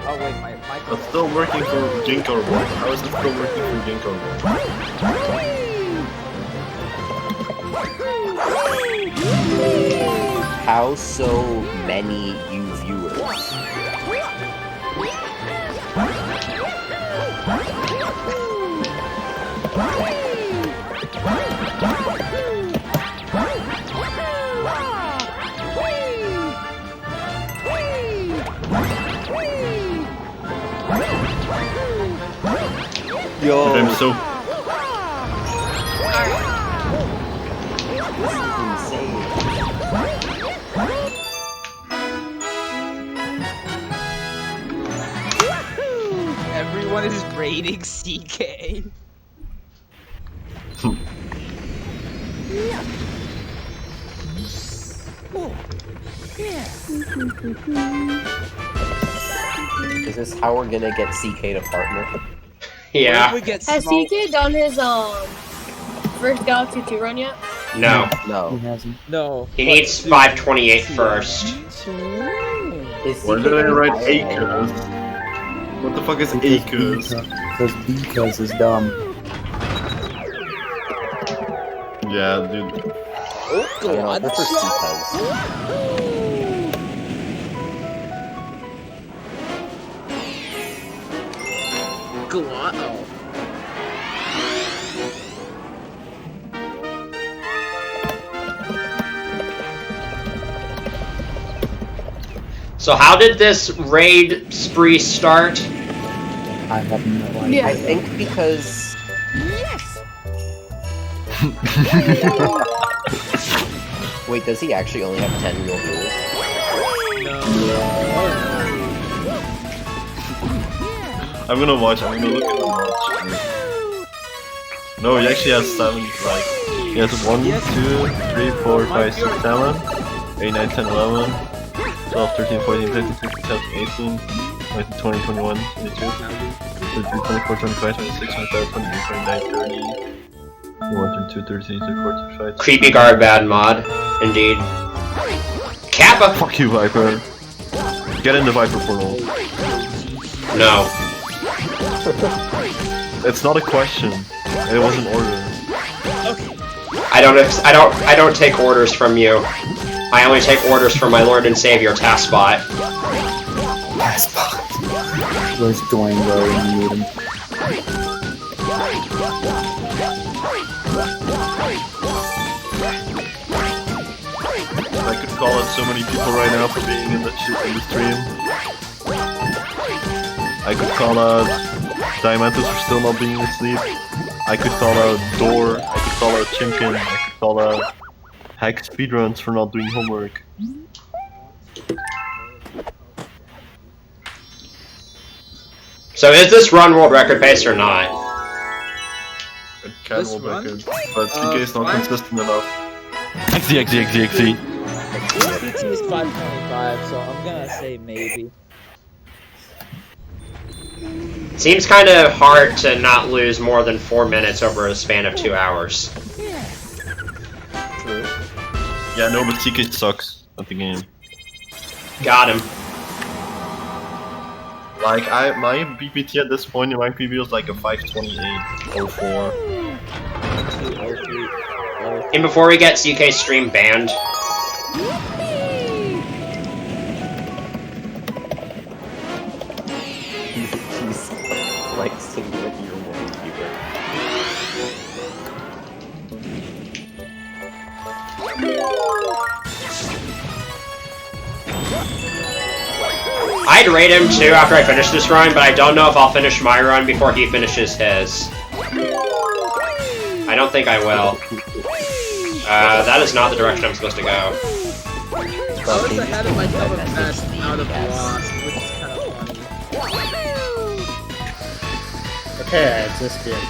Oh wait, my It's still working for Ginkgo. How is it still working for Ginkgo? How so many you viewers? Yo, I'm so. This is insane. Everyone is raiding CK. Is this how we're gonna get CK to partner? Yeah. Has CK done his first Galaxy 2 run yet? No. No. No. He needs 528 first. Why did I write acres? What the fuck is acres? Because is dumb. Yeah, dude. I prefer CKs. So how did this raid spree start? I have no idea. Yeah. I think because wait, does he actually only have 10 real viewers? I'm gonna watch. I'm gonna look at the watch. No, he actually has 7. Like he has 1, 2, 3, 4, 5, 6, 7, 8, 9, 10, 11, 12, 13, 14, 15, 16, 17, 18, 19, 20, 21, 22, 23, 24, 25, 26, 27, 28, 29, 30, 31, 32, 33, 34, 35. Creepy guard bad mod. Indeed. Kappa! Fuck you, Viper. Get in the Viper portal. No. It's not a question. It was an order. I don't take orders from you. I only take orders from my Lord and Savior, Taskbot. Where's Dwayne go and mute him? I could call out so many people right now for being in the stream. I could call out Diamantus for still not being asleep. I could call out Door. I could call out Chimkin. I could call out Hack Speedruns for not doing homework. So is this run world record pace or not? It can This world run? record, but TK is not fine. consistent enough. XZ. BPT is 525, so I'm gonna say maybe. Seems kind of hard to not lose more than 4 minutes over a span of 2 hours. True. Yeah, no, but TK sucks at the game. Got him. Like, my BPT at this point in my PB was like a 528.04. And before we get CK stream banned, He's like sitting with your wallpaper. I'd rate him too after I finish this run, but I don't know if I'll finish my run before he finishes his. I don't think I will. That is not the direction I'm supposed to go. I was ahead of myself a best out of Lost, which is kind of funny. Okay, it's this good.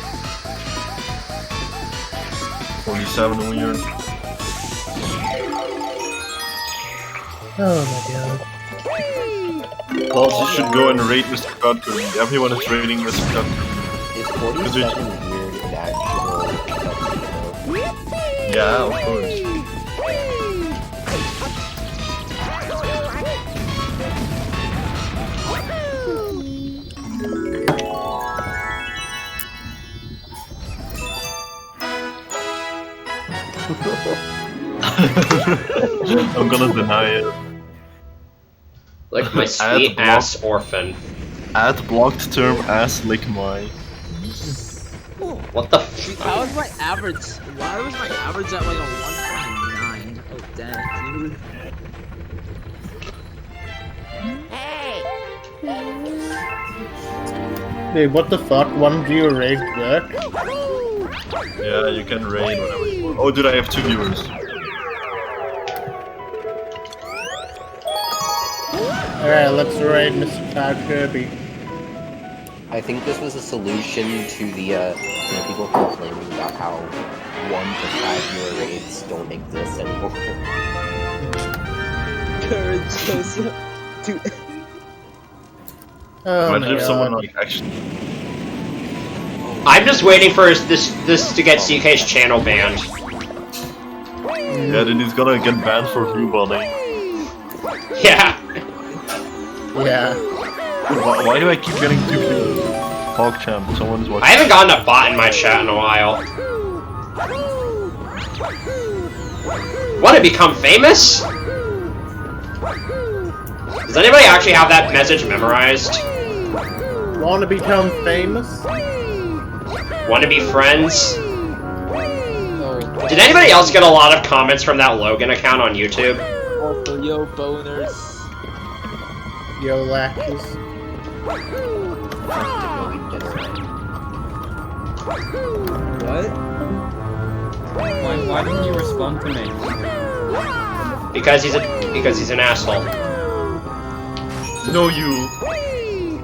47 weird. Oh my god. Klaus, you should go and rate Mr. Codcoon. Everyone is rating Mr. Codcoon. Is 47 weird an actual effect, Yeah, of course. I'm gonna deny it. Like my sweet ass orphan. Add blocked term ass lick my. What the How was my average? Why was my average at like a 1.9? Oh damn, dude. Hey, what the fuck? One viewer raid that? Yeah, you can raid whatever you want. Oh, dude, I have 2 viewers. Alright, let's raid Mr. Todd Kirby. I think this was a solution to the people complaining about how 1 to 5 viewer raids don't exist anymore. Courage, Joseph. Dude. Oh Imagine my if someone god. like actually. I'm just waiting for this to get CK's channel banned. Yeah, then he's gonna get banned for view botting. Yeah. Yeah. Why do I keep getting 2 views? PogChamp, someone's watching. I haven't gotten a bot in my chat in a while. Want to become famous? Does anybody actually have that message memorized? Want to become famous? Want to be friends? Did anybody else get a lot of comments from that Logan account on YouTube? Also, yo, boners. Yo, latches. What? Why didn't you respond to me? Because he's an asshole. No, you.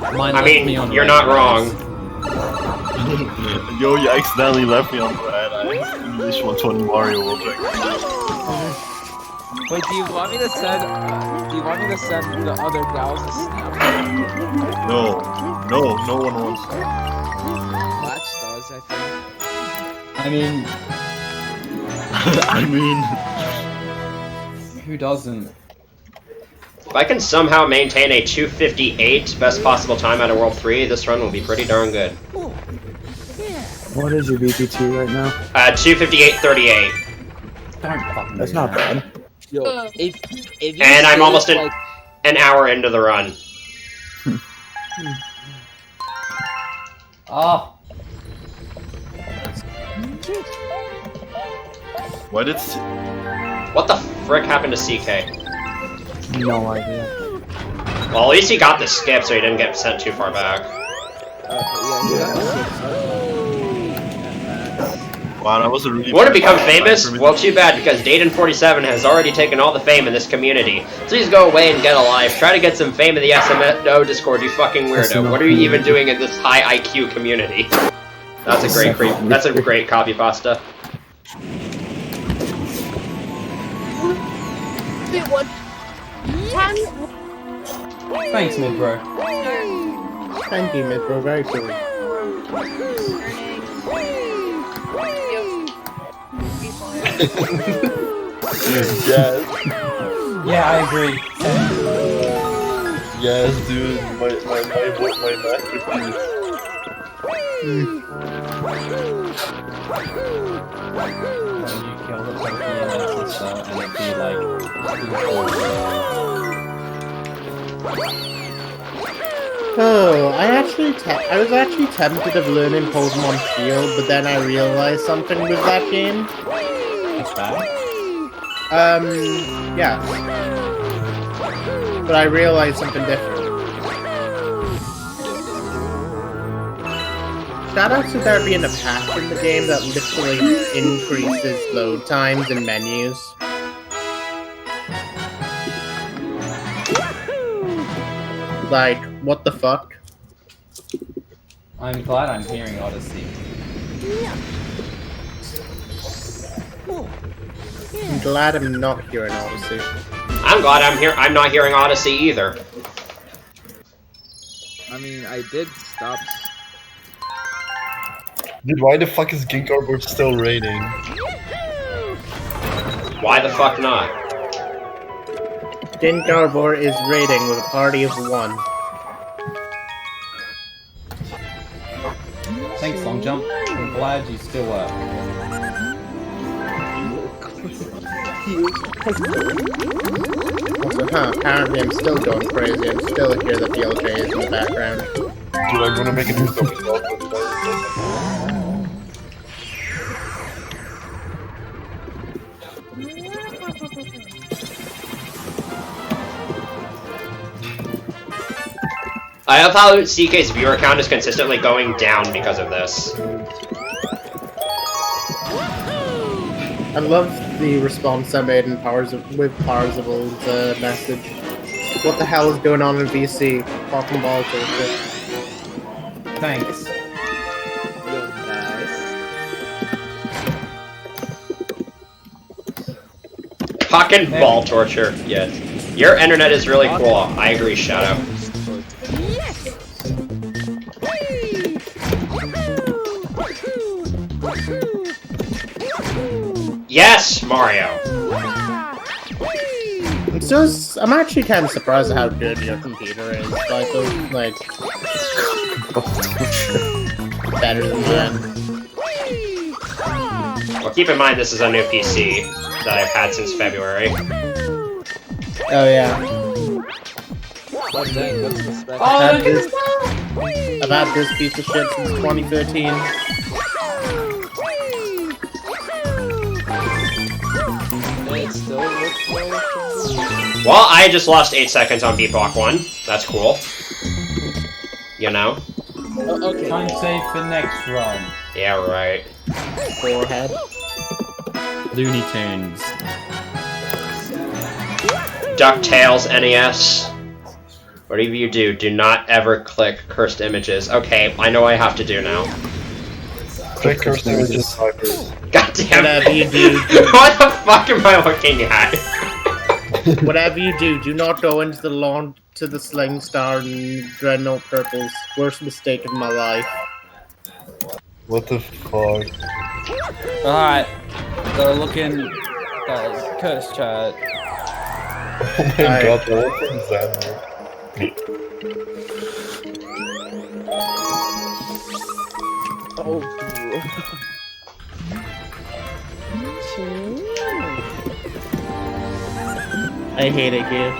I mean, you're not wrong. Yo, you accidentally left me on red. I English 120 Mario World Record. Wait, do you want me to send the other gals a snap? No, no one wants that. Latch does, I think. I mean, Who doesn't? If I can somehow maintain a 2:58 best possible time out of World 3, this run will be pretty darn good. What is your BPT right now? 2:58.38. That's not bad. Yo, if you And I'm say almost it, like, an hour into the run. oh. why did What the frick happened to CK? No idea. Well, at least he got the skip, so he didn't get sent too far back. Wow, that was a really. Want to become famous? Well, too bad, because Dayton47 has already taken all the fame in this community. Please go away and get a life. Try to get some fame in the SMO Discord, you fucking weirdo. What are you even doing in this high IQ community? That's a great that's a great copy pasta. Wait, what? Thanks, mid bro. Thank you, Metro. Very cool. Yes. Yeah, I agree. Yes, dude. My masterpiece. When you kill the Pokemon and stuff, and it'd be like. Oh, I was actually tempted of learning Pokemon Field, but then I realized something with that game. It's bad. Yeah. But I realized something different. Shoutouts to there being a patch in the game that literally increases load times and menus. Like, what the fuck? I'm glad I'm hearing Odyssey. I'm glad I'm not hearing Odyssey. I'm glad I'm not hearing Odyssey either. I mean, I did stop. Dude, why the fuck is Ginkarbor still raining? Why the fuck not? Ginkarbor is raiding with a party of 1. Thanks, Long Jump. I'm glad you still work. Also, apparently I'm still going crazy. I'm still hear the BLJs in the background. Dude, I'm gonna make a new stuff. I love how CK's viewer count is consistently going down because of this. I love the response I made in with Parsifal's message. What the hell is going on in VC? Fucking ball torture. Thanks. Fucking ball torture, yes. Your internet is really cool. I agree, Shadow. Yes, Mario. I'm actually kind of surprised at how good your computer is. Like, better than mine. Well, keep in mind this is a new PC that I've had since February. Oh yeah. I've had this piece of shit since 2013. Well, I just lost 8 seconds on beat block 1. That's cool. You know? Okay. Time save for next run. Yeah, right. Forehead. Looney Tunes. DuckTales NES. Whatever you do, do not ever click cursed images. Okay, I know what I have to do now. Click cursed images, Cyphers. God damn Whatever you do. What the fuck am I looking at? Whatever you do not go into the lawn to the Sling Star and Dreadnought Purples. Worst mistake of my life. What the fuck? Alright, so looking curse chat. Oh my god, the one from Xander. Oh, I hate it here.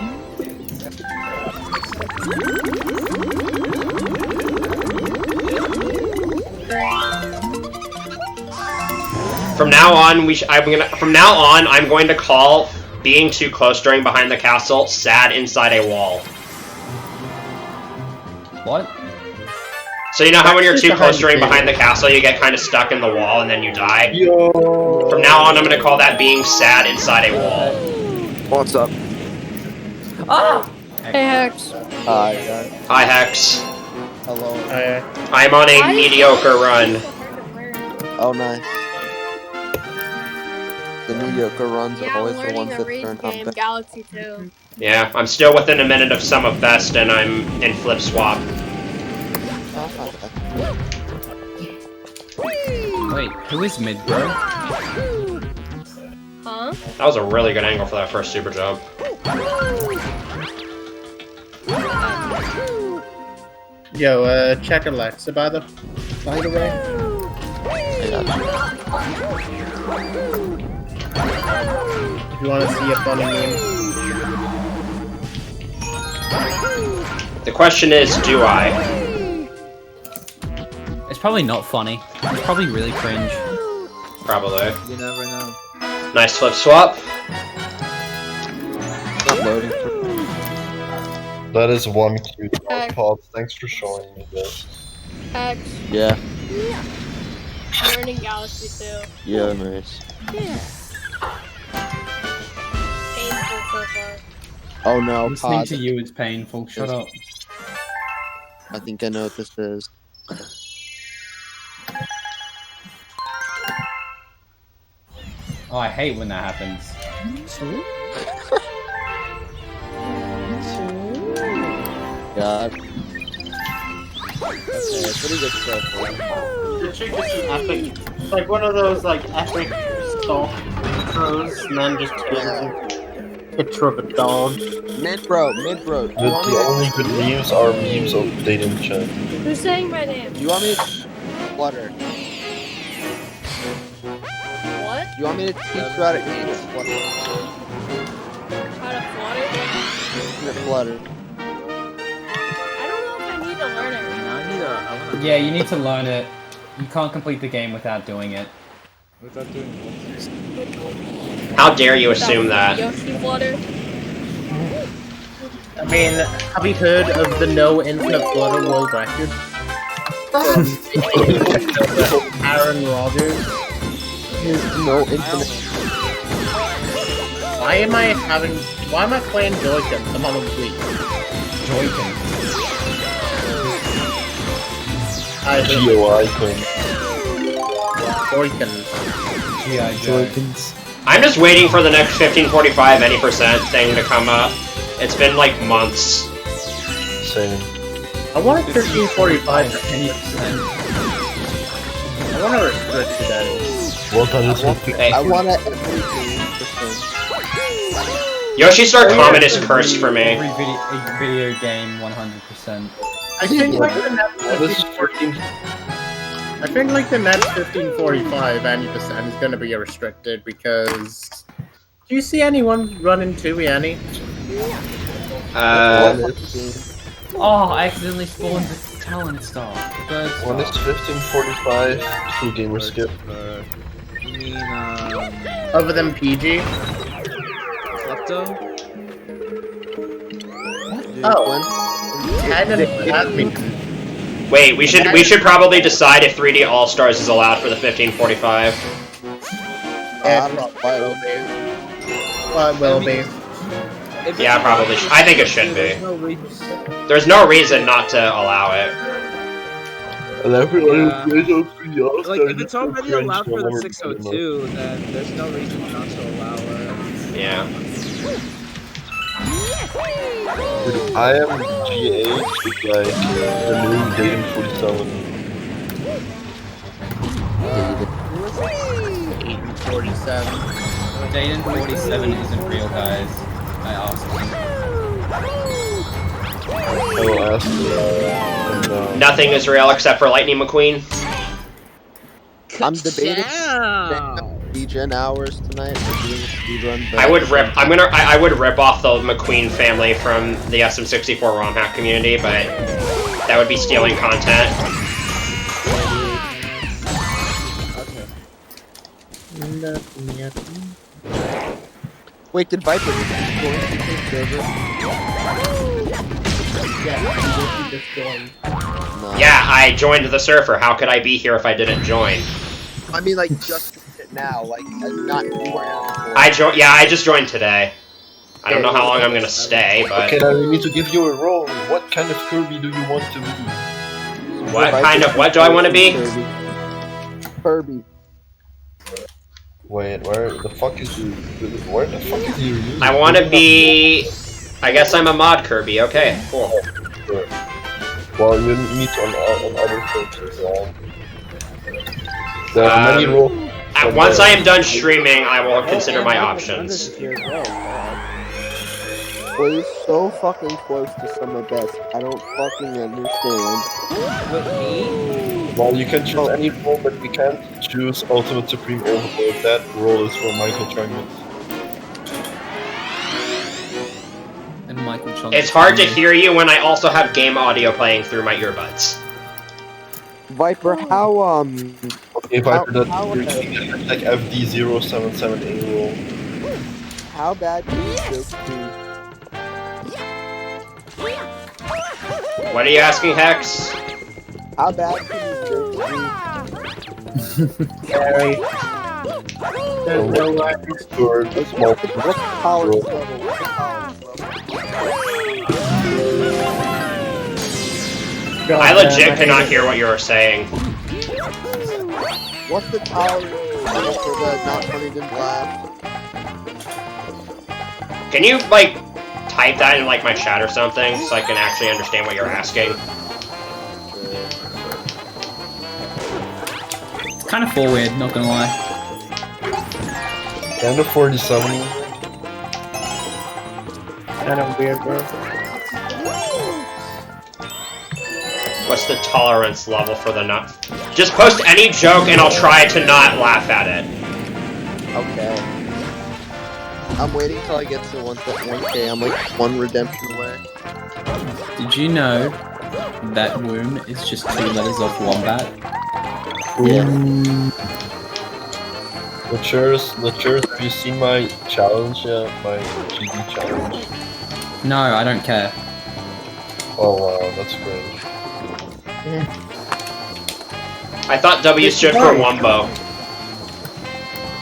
From now on, I'm going to call being too close during behind the castle sad inside a wall. What? So you know how when you're too close during behind the castle, you get kind of stuck in the wall and then you die? Yo. From now on, I'm going to call that being sad inside a wall. What's up? Ah! Hey, Hex. Hi, guys. Hi, Hex. Hello. I'm on a mediocre run. Oh, nice. The mediocre runs are Yeah, always I'm the ones learning a that turn raid out game, best. Galaxy 2. Yeah, I'm still within a minute of Sum of Best, and I'm in Flip Swap. Wait, who is mid, bro? Huh? That was a really good angle for that first super jump. Yo, check Alexa by the way. If you want to see a funny meme. The question is, do I? It's probably not funny. It's probably really cringe. Probably. You never know. Nice flip swap. Not loading. That is one cute pod. Thanks for showing me this. Hex. Yeah. I'm learning Galaxy 2. Yeah, nice. Painful so far. Oh no, Listening pod. to you is painful. Shut up. I think I know what this is. Oh, I hate when that happens. God. Okay, pretty good stuff. The trick is an epic. It's like one of those like epic stalk throws, and then just turns into a picture of a dog. Mid bro. The only good memes are memes of dating chat. Who's saying my name? Do you want me to flutter? What? Do you want me to teach you how to eat or flutter? How to flutter? Flutter. I don't know if I need to learn it. Yeah, you need to learn it. You can't complete the game without doing it. Without doing what? How dare you assume that? Yoshi flutter? I mean, have you heard of the no infinite flutter world record? Aaron Rodgers. There's no infinite. Why am I playing Joy-Con? I'm on a Wii. Joy-Con. G-O-I-Con. Joy-Cons. G.I. Joy-Cons. I'm just waiting for the next 1545 any percent thing to come up. It's been like months. Same. I want a 1545. 10%. I want to restrict to that. Hey. I want to. Yoshi Star Comet is cursed for me. Every video game, 100%. I think like the next 1545. I think like the next 1545 any percent is gonna be restricted because. Do you see anyone running 2 Annie? Oh, I accidentally spawned the talent star. One is 1545, true gamer skip. You mean, Other than PG? Klepto? Oh. Admin. Wait, we should probably decide if 3D All Stars is allowed for the 1545. Well, it will be. Yeah, probably. I think it should be. There's no reason not to allow it. Like, if it's already allowed for the 602, then there's no reason not to allow it. Yeah. Dude, I am GA with like the new Dayton 47. 47. Dayton 47 isn't real, guys. I asked him. I will ask Nothing is real except for Lightning McQueen. I'm debating regen hours tonight for doing a speedrun. I would rip off the McQueen family from the SM64 ROM hack community, but that would be stealing content. Wait, did Viper join the server? Yeah, you just joined. No. Yeah, I joined the server. How could I be here if I didn't join? I mean, like, just now, like, not before. Yeah, I just joined today. I don't know how long I'm gonna stay, but... Okay, now we need to give you a role. What kind of Kirby do you want to be? What do I want to be? Kirby. Wait, where the fuck is your username? I want to be... I guess I'm a mod Kirby. Okay, cool. Sure. Well, you need to on other searches. There are many roles. Once I am done streaming, I will consider my options. Well, you're so fucking close to summer best. I don't fucking understand. With me? Well, you can choose any role, but we can't choose Ultimate Supreme Overlord. That role is for Michael Chungus. And Michael Chungus. It's hard to hear you when I also have game audio playing through my earbuds. Viper, how Okay, Viper, that's like FD077A role. how bad can you joke to? What are you asking, Hex? How bad can you joke to? Gary. There's no way. What's the tolerance level? What's the tolerance level? I legit cannot hear what you were saying. What's the tolerance level for the not running in blast? Can you, like, type that in, like, my chat or something, so I can actually understand what you're asking? It's kind of forward, not gonna lie. Kind of 47. Kind of weird, bro. What's the tolerance level for the not... Just post any joke and I'll try to not laugh at it. Okay. I'm waiting till I get to 1K. I'm like one redemption away. Did you know that womb is just 2 letters off wombat? Yeah. Lectures, have you seen my challenge yet? My GD challenge? No, I don't care. Oh wow, that's great. I thought W stood for Wumbo.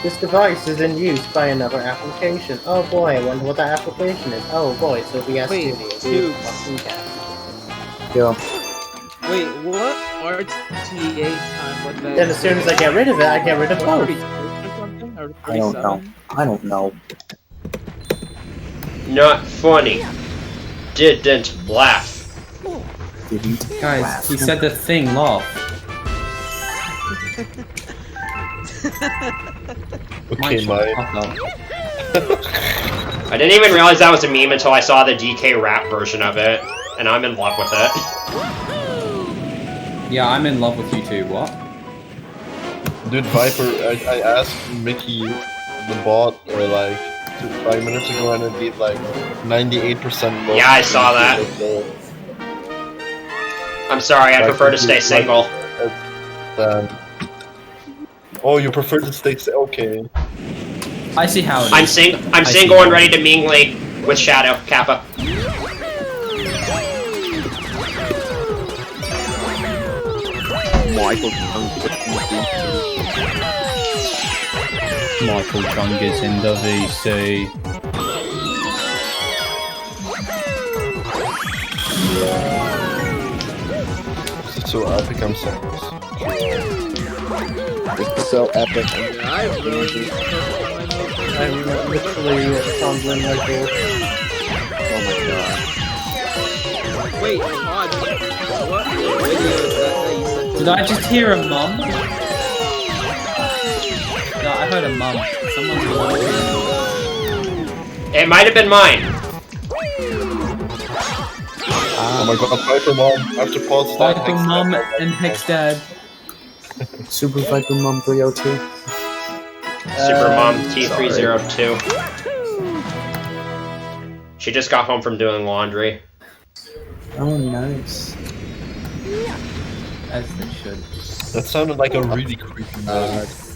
This device is in use by another application. Oh boy, I wonder what that application is. Oh boy, so we Wait, Studio. Yeah. Wait, what RTA time was that? Then as soon as I get rid of it, I get rid of both. I don't know. I don't know. Not funny. Didn't laugh. Guys, he said the thing laugh. Okay, mate. I didn't even realize that was a meme until I saw the DK rap version of it, and I'm in love with it. Yeah, I'm in love with you too, what? Dude, Viper, I asked Mickey, the bot, like 5 minutes ago, and it beat like 98% low. Yeah, I saw that. I'm sorry, I prefer to stay single. Oh, you prefer to stay okay. I see how it is. I'm single and ready to mingle with Shadow, Kappa. Michael Chungus in the VC. This is so epic, I'm serious. It's so epic. I'm literally tumbling like this. Oh my god. Wait, Pod, what video is that you sent? Did I just hear a mum? No, I heard a mum. Someone's It might have been mine. Oh my god, Viper Mom, after pause that. Viper Mum and Hex Dad. Super Viper Mom 302. Super Mom T302. She just got home from doing laundry. Oh, nice. As they should. That sounded like a really creepy noise.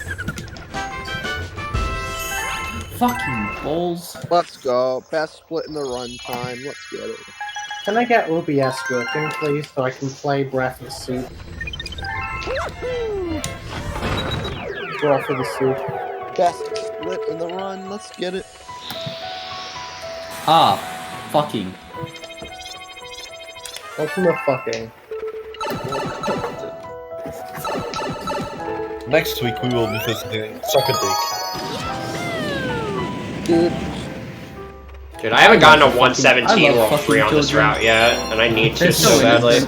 Fucking balls. Let's go. Best split in the run time. Let's get it. Can I get OBS working, please, so I can play Breath of Soup? Breath of the Soup. Best split in the run. Let's get it. Ah, fucking. Ultimate fucking. Next week we will be visiting Suck a Dick. Dude, I haven't gotten a 117 World 3 on this route yet, and I need to so badly.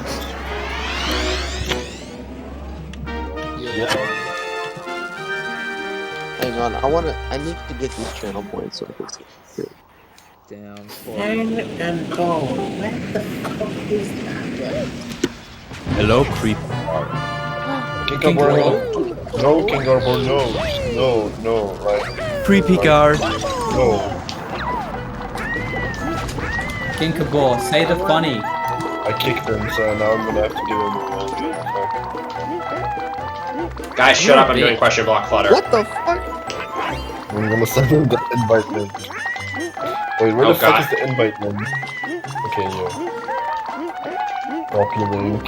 Hang on, I need to get these channel points so I can see. Damn. Hang and bone. Where the fuck is that? Hello, creep. King Arbor, no, King Arbor, no, like... Creepy guard. No. Ginkable, say the funny. I kicked him, so now I'm gonna have to give him a Guys, shut up, I'm doing question block flutter. What the fuck? I'm gonna send him the invite link. Wait, where the fuck is the invite link? Okay, yeah. Copy link.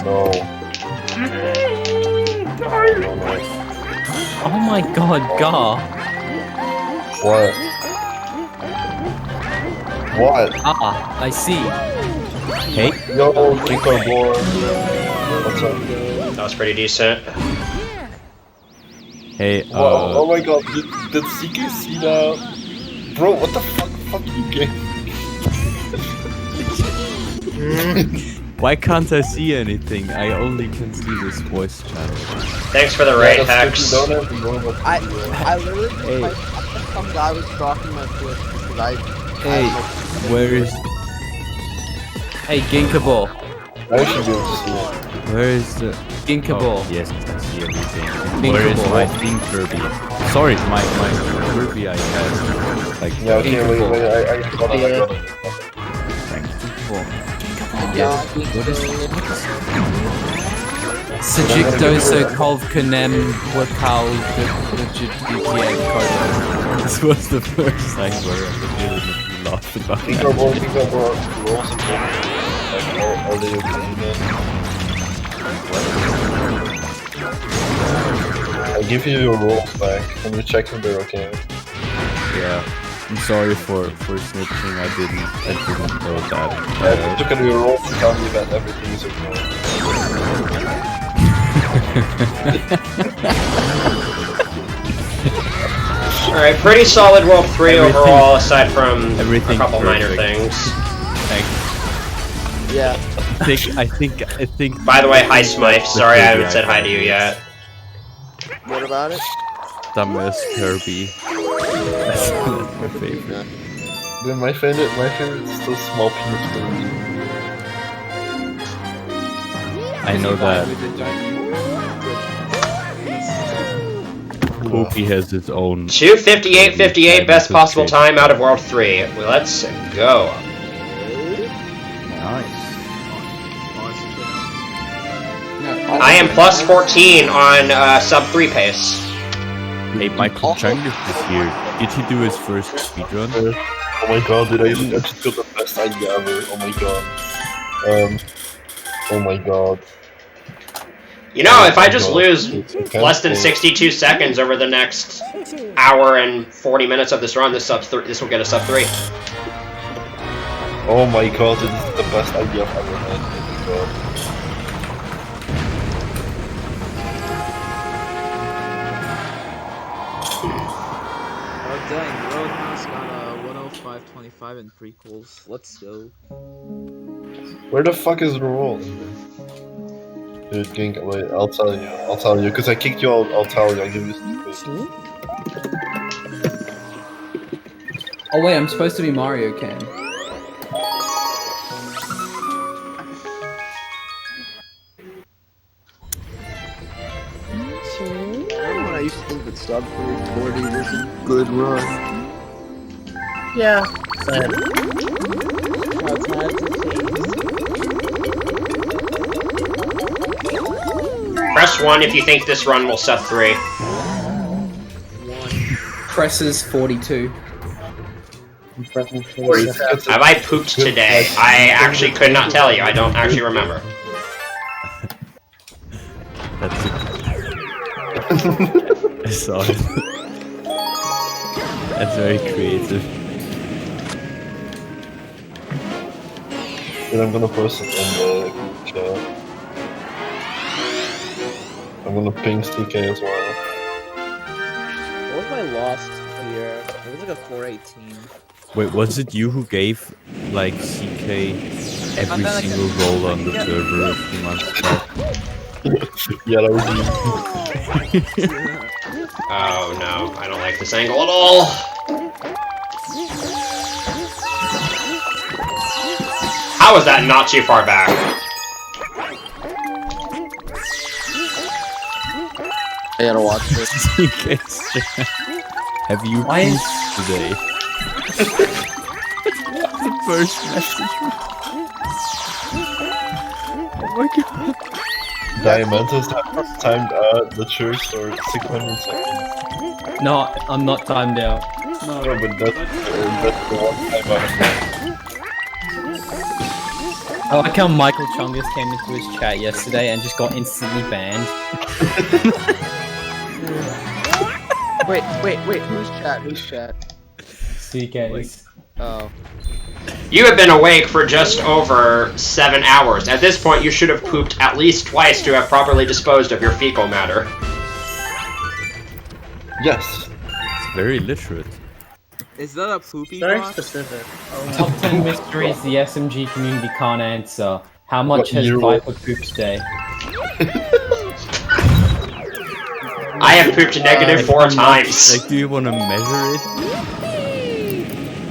No. Oh my god, Gar. What? What? Ah, I see. Hey. Yo, King Arbor. What's up? That was pretty decent. Hey, oh my god, did CK see that? Bro, what the fuck you get? Why can't I see anything? I only can see this voice channel. Thanks for the raid, Hex. I literally some guy was stalking my Twitch because Hey, where is... Hey, Ginkable. I should be able to see it. Where is the... Ginkable. Oh, yes, I see everything. Ginkable. Where is my theme Kirby? Sorry, my Kirby I had. Like, yeah, okay, wait, I got it. Thanks. What is Sajikdoso Kovkanem Wakal GTA card. This was the first time where I legitimately lost about that. King Arbor, rolls and like, are they okay then? I'll give you your rolls back. Can you check if they're okay? Yeah. I'm sorry for snitching. I didn't know that. Look at your rolls and tell me that everything is okay. Alright, pretty solid World 3 overall, aside from a couple perfect. minor things. Thanks. Yeah. I think. By the way, hi Smythe. Sorry I haven't said hi to you yet. What about it? Dumbass Kirby. That's my favorite. Dude, my favorite is still Small Penis Kirby. I know that. Kofi has his own. 2:58.58, best possible time out of World 3. Let's go. Nice. I am plus 14 on sub 3 pace. Hey, Michael Chung is here. Did he do his first speedrun? Oh my god, dude, I just got the best idea ever. Oh my god. Oh my god. You know, if I just lose less than 62 seconds over the next hour and 40 minutes of this run, this will get a sub 3. Oh my god, this is the best idea I've ever had. Oh my god. Oh dang, Roadhouse got a 105.25 in prequels. Let's go. Where the fuck is the roll? Dude, Gink, wait, I'll tell you, because I kicked you out, I'll tell you, I'll give you some. Oh wait, I'm supposed to be Mario Ken. Remember when I used to think that sub 340 was a good run? Yeah. Press 1 if you think this run will sub 3. presses 42. Have I pooped today? I actually could not tell you. I don't actually remember. That's it. I saw it. That's very creative. And I'm gonna post it in the group chat. I'm gonna ping CK as well. What was my lost here? It was like a 418. Wait, was it you who gave, like, CK every single role on the server a few months back? Yeah, that was you. Oh no, I don't like this angle at all. How is that not too far back? I gotta watch this. Have you pooped today? The first message. Oh my god. Diamantis timed out the church for 600 seconds. No, I'm not timed out. No, but that's the one time out. I like how Michael Chungus came into his chat yesterday and just got instantly banned. Wait, who's chat? Who's chat? CK's. Oh. You have been awake for just over 7 hours. At this point, you should have pooped at least twice to have properly disposed of your fecal matter. Yes. It's very literate. Is that a poopy Very box? specific. Top 10 mysteries the SMG community can't answer. How much has Viper pooped today? I have pooped negative 4 times. Like, do you want to measure it?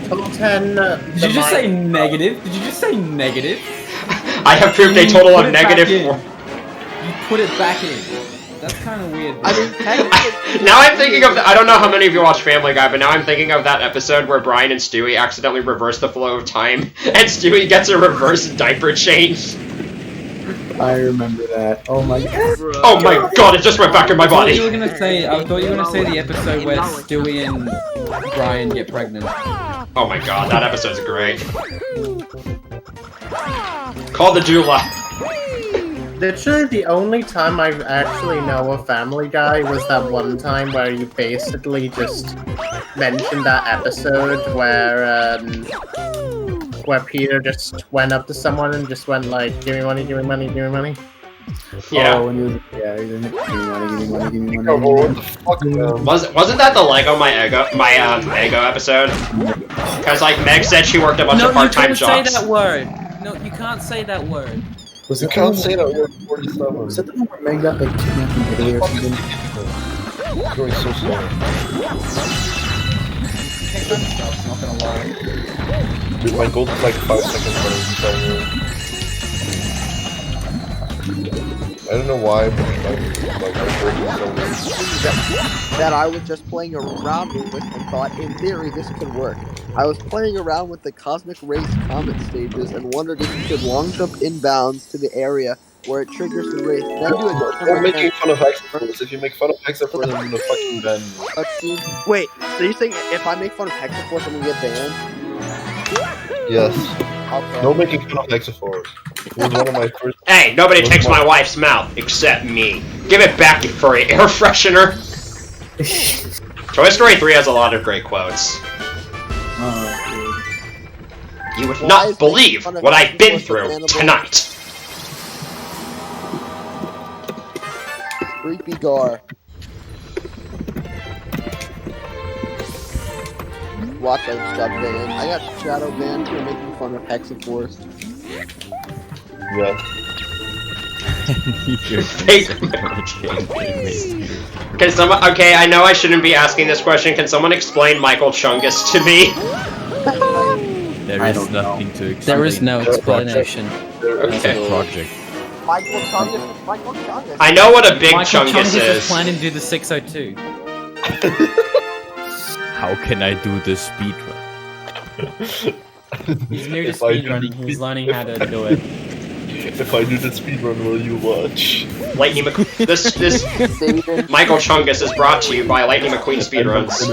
Top 10. Did you just say negative? Did you just say negative? I have pooped a total of negative 4. You put it back in. That's kind of weird. I mean, Now I'm thinking of I don't know how many of you watch Family Guy, but now I'm thinking of that episode where Brian and Stewie accidentally reverse the flow of time, and Stewie gets a reverse diaper change. I remember that. Oh my god. Oh my god, it just went back in my I thought body. you were gonna say the episode where Stewie and Brian get pregnant. Oh my god, that episode's great. Call the doula. Literally, the only time I actually know a Family Guy was that one time where you basically just mentioned that episode where Peter just went up to someone and just went like, "Give me money, give me money, give me money." Yeah. Oh, and he was, yeah, he was like, give me money, give me money, give me money. Oh, what the fuck? Wasn't that the Lego my Ego episode? Because like Meg said she worked a bunch of part-time jobs. No, you can't say that word. No, you can't say that word. You can't say that word 47. Was that the one where Meg got like kidnapped and hit or something? It's going so slow. Not gonna lie. Dude, my gold is like 5 seconds I don't know why, but like my break is so weird. that I was just playing around with and thought, in theory, this could work. I was playing around with the Cosmic Race Comet stages and wondered if you could long jump inbounds to the area where it triggers the race, then do a We're making fun of Hexaforce. If you make fun of Hexaforce, I'm gonna fucking ban you. Wait, so you're saying if I make fun of Hexaforce, I'm gonna get banned? Yes. Okay. No making fun of Hexaforce. It was one of my first... Hey, nobody takes my wife's mouth except me. Give it back, you furry air freshener. Toy Story 3 has a lot of great quotes. You would not believe what I've been through tonight. Creepy Gar. Watch, I just got banned. I got shadow banned for making fun of Hexaforce. Yes. Can someone? Okay, I know I shouldn't be asking this question. Can someone explain Michael Chungus to me? There is nothing to explain. There is no explanation. It's a project. Michael Chungus. Michael Chungus. I know what a big Michael Chungus is. planning to do the 602. How can I do this speedrun? He's new to speedrunning. He's learning how to do it. If I do the speedrun, will you watch? Lightning McQueen. This Michael Chungus is brought to you by Lightning McQueen Speedruns.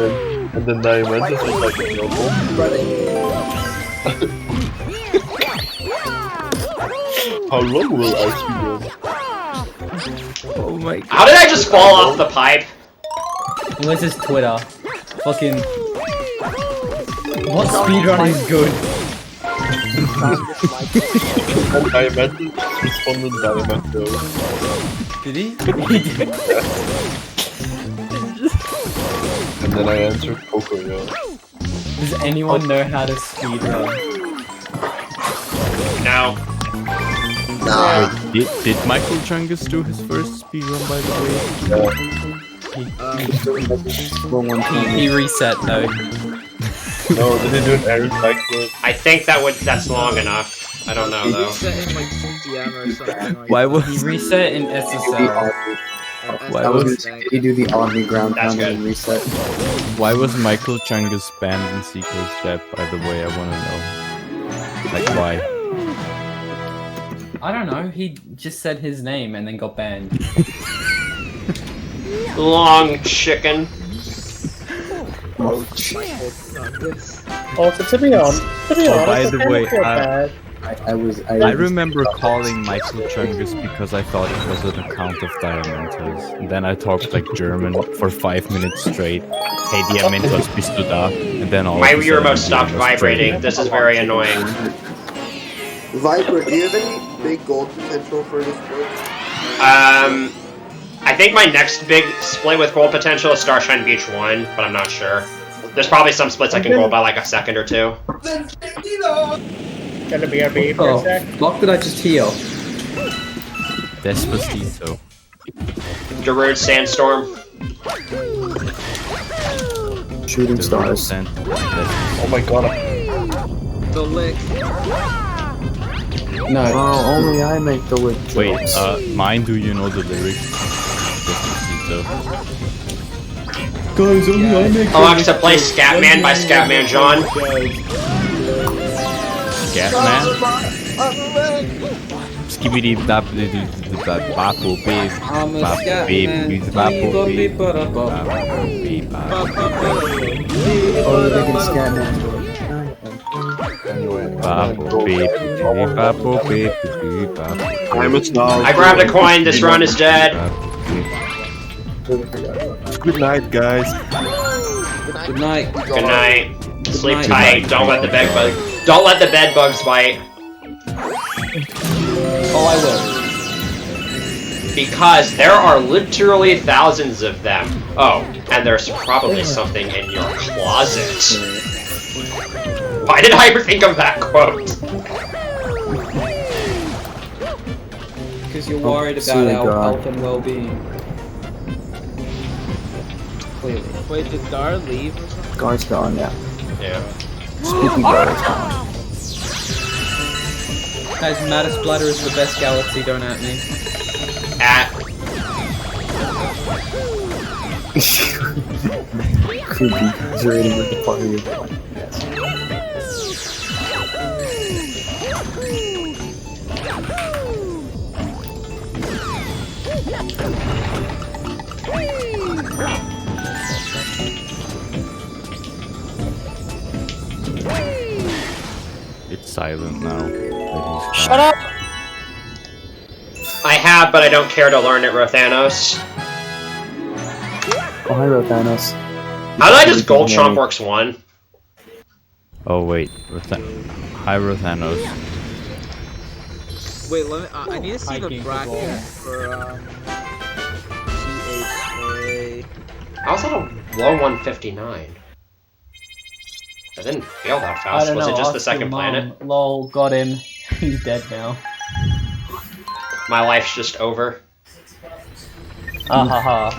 And then Diamantis was like normal. How long will I speedrun? Oh my god. How did I just fall off the pipe? What's his Twitter? Fucking. What speedrun is good? Diamantis responded Diamanto. Did he? And then I answered Pocoyo. Does anyone know how to speedrun? No. Wait, did Michael Chungus do his first speedrun, by the way? He reset though. No, did he do an air backflip? I think that's long enough. I don't know though. Reset in like CM or something. Like Why was he reset in SSL? Why I was was gonna say, did he do the Omni ground pound and reset? why was Michael Chungus banned in Seeker's chat? By the way, I want to know. Like why? I don't know. He just said his name and then got banned. Long chicken. Also, to be honest, Oh, by the way, I remember calling Michael Chungus because I thought it was an account of Diamantos. And then I talked like German for 5 minutes straight. Hey, Diamantos, bist du da? And then all My of a Wii sudden, remote stopped vibrating. straight. This is very annoying. Viper, do you have any big gold potential for this split? I think my next big split with gold potential is Starshine Beach 1, but I'm not sure. There's probably some splits I can go by like a second or two. Gonna BRB for a sec. Fuck did I just heal? Despacito. Darude Sandstorm. Shooting stars. Oh my god. the lick. No, only I make the lick jokes. Wait, mine, do you know the lyrics? Despacito. Guys, only I make Alexa, play Scatman by Scatman John. Scatman? Skibidi dap bapo beef. I'm a Scatman. Oh, they're gonna scan that. I'm a star. I grabbed a coin, this run is dead. Good night, guys. Good night. Good night. Sleep night. tight. Don't let the bed bugs bite. Oh, I will. Because there are literally thousands of them. Oh, and there's probably something in your closet. Why did I ever think of that quote? Because you're worried about our health and well-being. Clearly. Wait, did Gar leave or something? Gar's gone, yeah. Yeah. Spooky Gar is gone. Guys, Mattis Bladder is the best galaxy, don't at me. Creepy. Zerating with the party. Yes. It's silent now. Shut up! I have, but I don't care to learn it, Rothanos. Oh, hi, Rothanos. How did I just Gold Chomp Works 1? Oh wait, hi Rothanos. Wait, let me. I need to see the bracket for CHA. I was at a low 159. I didn't fail that I fast. don't Was know, it just the ask your second mom. planet? Lol, got him. He's dead now. My life's just over. Ah ha ha.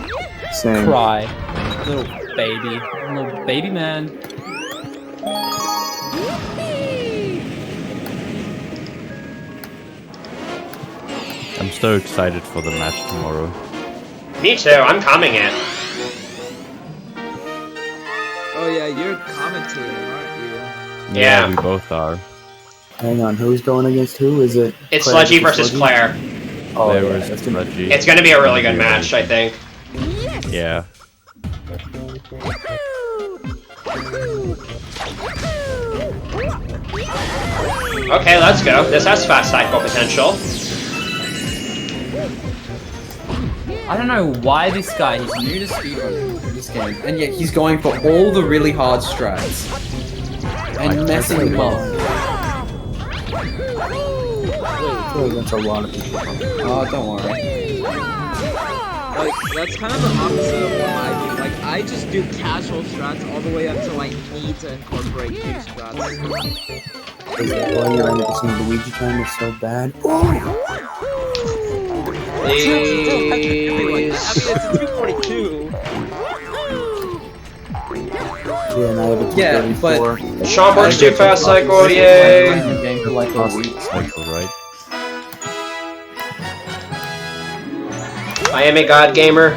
Same. Cry. Little baby. Little baby man. I'm so excited for the match tomorrow. Me too, I'm coming in. Oh yeah, you're commentating, aren't you? Yeah. We both are. Hang on, who's going against who? Is it? It's Claire Sludgy versus Claire. Oh, Claire yeah, versus that's gonna Sludgy. It's gonna be a really good match, I think. Yeah. Okay, let's go. This has fast cycle potential. I don't know why this guy, he's new to speedrunning in this game, and yet he's going for all the really hard strats. And messing them up. That's a lot of people. Oh, don't worry. Like, that's kind of the opposite of what I do. Like, I just do casual strats all the way until I need to incorporate huge strats. Is that why you're into some Luigi time is so bad? Please. I mean, it's a 242. Yeah, and I have a 234. Sean works too fast cycle, yay! Cycle, right? I am a god gamer.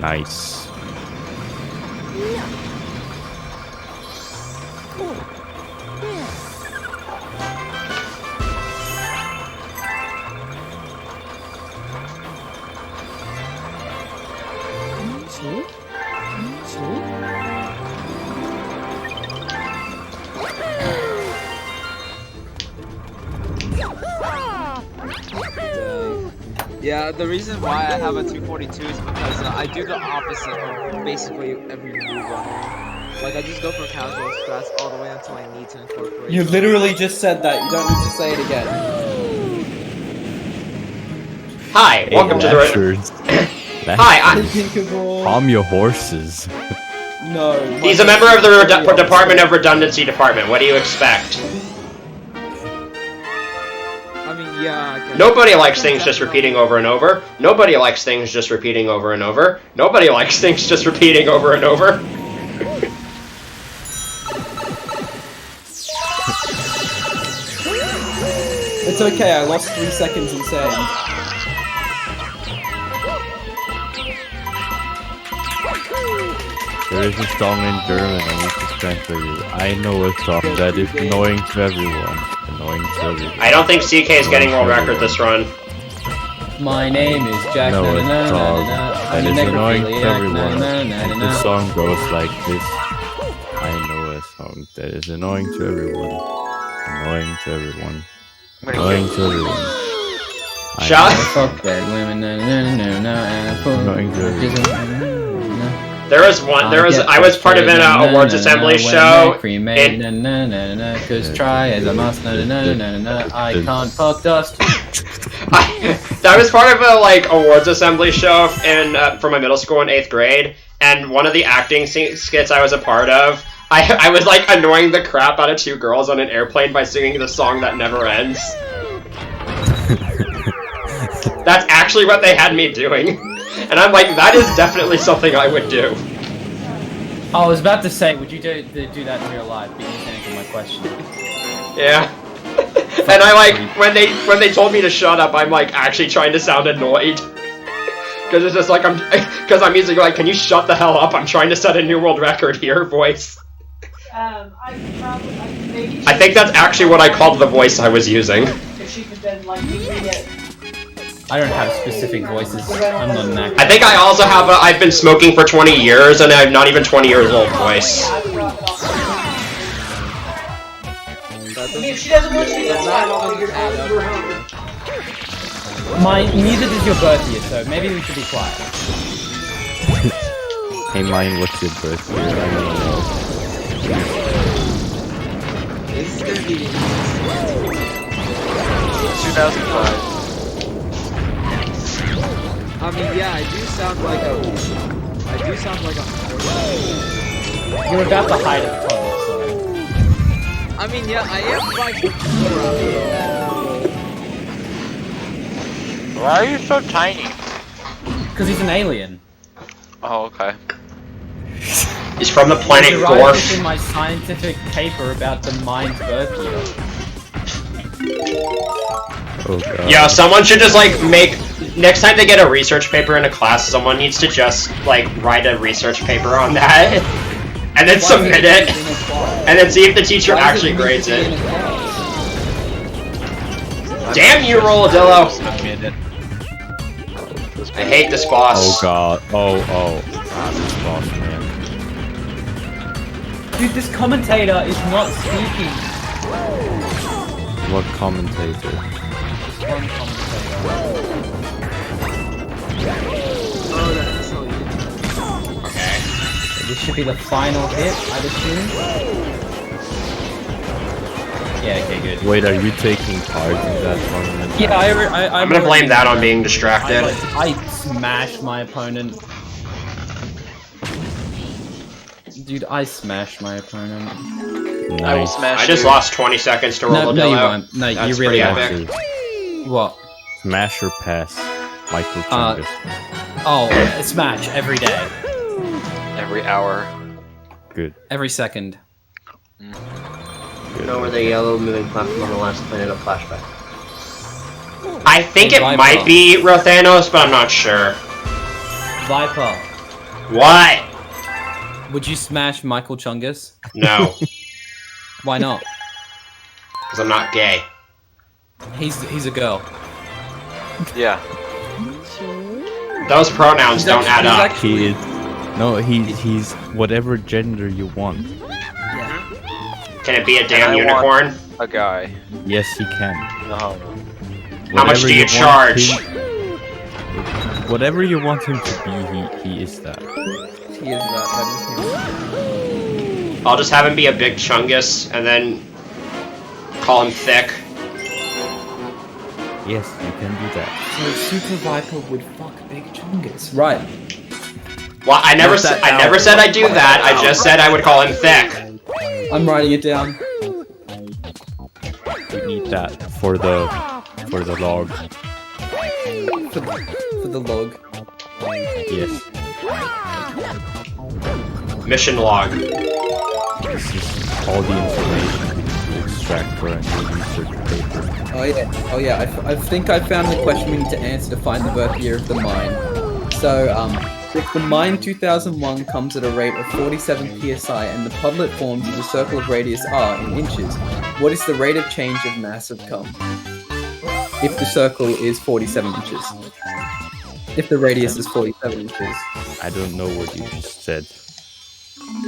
Nice. Yeah, the reason why I have a 242 is because I do the opposite of basically every move on it. Like, I just go for casual strats all the way until I need to incorporate. You literally just said that, you don't need to say it again. Hi, welcome to the... Hi, Calm your horses. No. He's a member of the Department of Redundancy Department. What do you expect? I mean, yeah. I guess. Nobody likes things just repeating over and over. Nobody likes things just repeating over and over. Nobody likes things just repeating over and over. It's okay, I lost 3 seconds in saying. There is a song in German I need to translate it. I know a song that is annoying to everyone. Annoying to everyone. I don't think CK is getting world record this run. My name is Jack. No, it's a song that is annoying to everyone. And the song goes like this. I know a song that is annoying to everyone. Annoying to everyone. Annoying to everyone. Shot. Fuck that women. Annoying to everyone. There was one. I was part of an awards assembly show. Cause try as I must. I can't fuck dust. I was part of a awards assembly show for my middle school in 8th grade, and one of the acting skits I was a part of, I was annoying the crap out of 2 girls on an airplane by singing the song that never ends. That's actually what they had me doing. And I'm like, that is definitely something I would do. I was about to say, would you do that in real life? But you didn't answer my question. Yeah. And I when they told me to shut up, I'm actually trying to sound annoyed. Because it's just I'm using can you shut the hell up? I'm trying to set a new world record here, voice. I think that's actually what I called the voice I was using. If she could then read it. I don't have specific voices. I'm not an actor. I think I also have I've been smoking for 20 years and I'm not even 20 years old voice. I mean, if she doesn't want you, that's fine. I'll figure it out. Neither does your birth year, so maybe we should be quiet. Hey, mine, what's your birth year? I don't know. This is gonna be 2005. I mean, yeah, I do sound like a You're about the height of the toddler, so... I mean, yeah, I am 5'4". Why are you so tiny? Because he's an alien. Oh, okay. He's from the planet Gorf. Gorf. In my scientific paper about the mind's birth year. Oh god. Yeah, someone should just make next time they get a research paper in a class, someone needs to just write a research paper on that. And then submit it. And then see if the teacher actually grades it. Damn you, Rolladillo! I hate this boss. Oh god. Oh. This boss, man. Dude, this commentator is not speaking. What commentator? One commentator. Oh, that's so easy. Okay. This should be the final hit, I'd assume. Yeah, okay, good. Wait, are you taking part in that tournament? Yeah, I'm gonna blame that on being distracted. I smashed my opponent. Dude, I smashed my opponent. Nice. I will smash I just you. lost 20 seconds to Rolladillo. No, you won't. No, That's you really pretty won't. epic. What? Smash or pass? Michael Chungus. Oh, smash every day. Every hour. Good. Every second. You know where the yellow moving platform on the last planet of flashback? I think it Viper. might be Rothanos, but I'm not sure. Viper. What? Would you smash Michael Chungus? No. Why not? Because I'm not gay. He's a girl. Yeah. Those pronouns don't add up. He is. No, he's whatever gender you want. Can it be a And damn I unicorn? want a guy. Yes, he can. No. How much do you want charge? Whatever you want him to be, he is that. He is that is him. I'll just have him be a big chungus and then call him thick. Yes, you can do that. So Super Viper would fuck Big Chungus. Right. Well, I never said I'd do that. I just said I would call him thick. I'm writing it down. We need that for the log. For the log. Yes. Mission log. This is all the information we extract for a new research paper. Oh yeah. I think I found the question we need to answer to find the birth year of the mine. So if the mine 2001 comes at a rate of 47 psi and the podlet forms as a circle of radius r in inches, what is the rate of change of mass of cum? If the circle is 47 inches. If the radius is 47 inches. I don't know what you just said.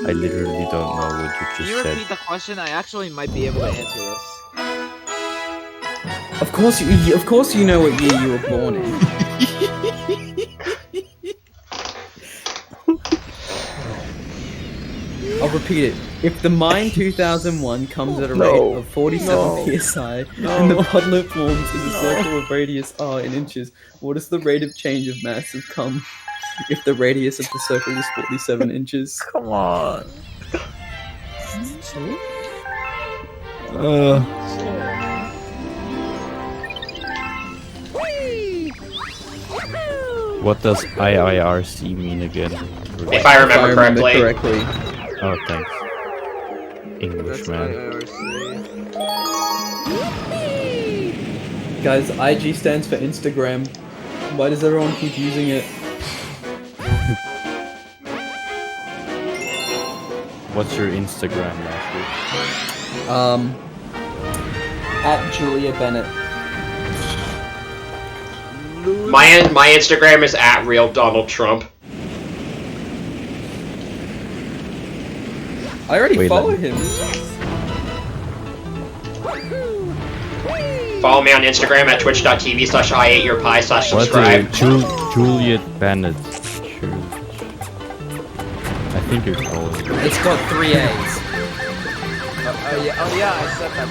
I literally don't know what you Can just you said. repeat the question? I actually might be able to answer this. Of course you know what year you were born in. I'll repeat it. If the mine 2001 comes at a rate of 47 psi and the podlet forms in a circle of radius r in inches, what is the rate of change of mass of cum if the radius of the circle is 47 inches? Come on. What does IIRC mean again? If I remember correctly. Oh, thanks. English, man. Guys, IG stands for Instagram. Why does everyone keep using it? What's your Instagram, Matthew? At Julia Bennett. My Instagram is at real Donald Trump. I already followed him. Follow me on Instagram at twitch.tv/I8yourpie/subscribe. Juliet Bennett. I think you're calling it. It's got 3 A's. Oh yeah, I said that.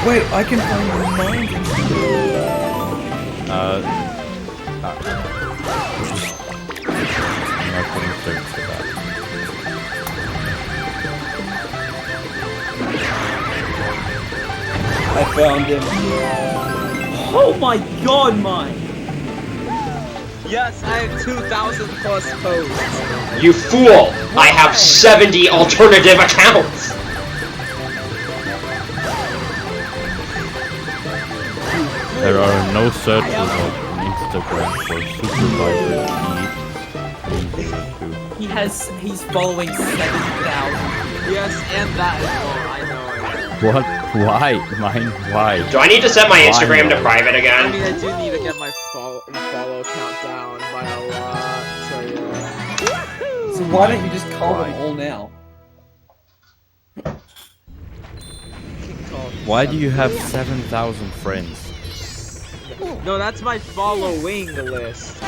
Wait, I can find mine. I'm not gonna search for that. I found him. Oh my god, mine! Yes, I have 2,000 plus posts. You fool! I have 70 alternative accounts! There are no search results on Instagram for Super Viper P302. he's following 7,000. Yes, and that as well. I know. What? Why? Mine? Why? Do I need to set my Why Instagram to though? private I again? mean, I do need to get my follow count down by a lot. So yeah. So why don't you just call them all now? Why do you have 7,000 friends? No, that's my following list.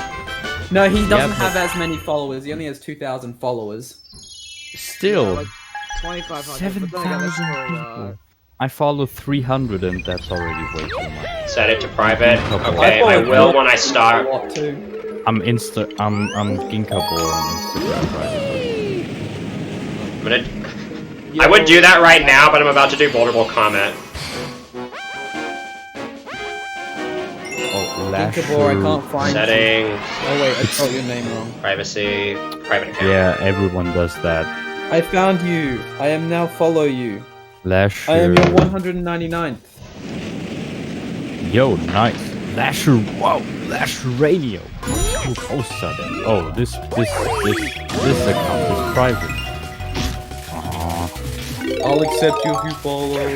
No, he doesn't but- have as many followers. He only has 2,000 followers. Still, Like 2,500. 7,000 people. I follow 300 and that's already way too much. Set it to private. Ginkgo Okay, Ball. I will when I start. I'm Ginkgo Ball on Instagram private. I would do that right now, but I'm about to do vulnerable comment. Oh, Ginkgo, I can't find Settings. Oh wait, I spelled your name wrong. Privacy. Private account. Yeah, everyone does that. I found you. I am now follow you. Lasher. I am your 199th. Yo, nice. Lasher, wow, Lasher Radio. Cool poster then. Oh, this account is private. Aww. I'll accept you if you follow.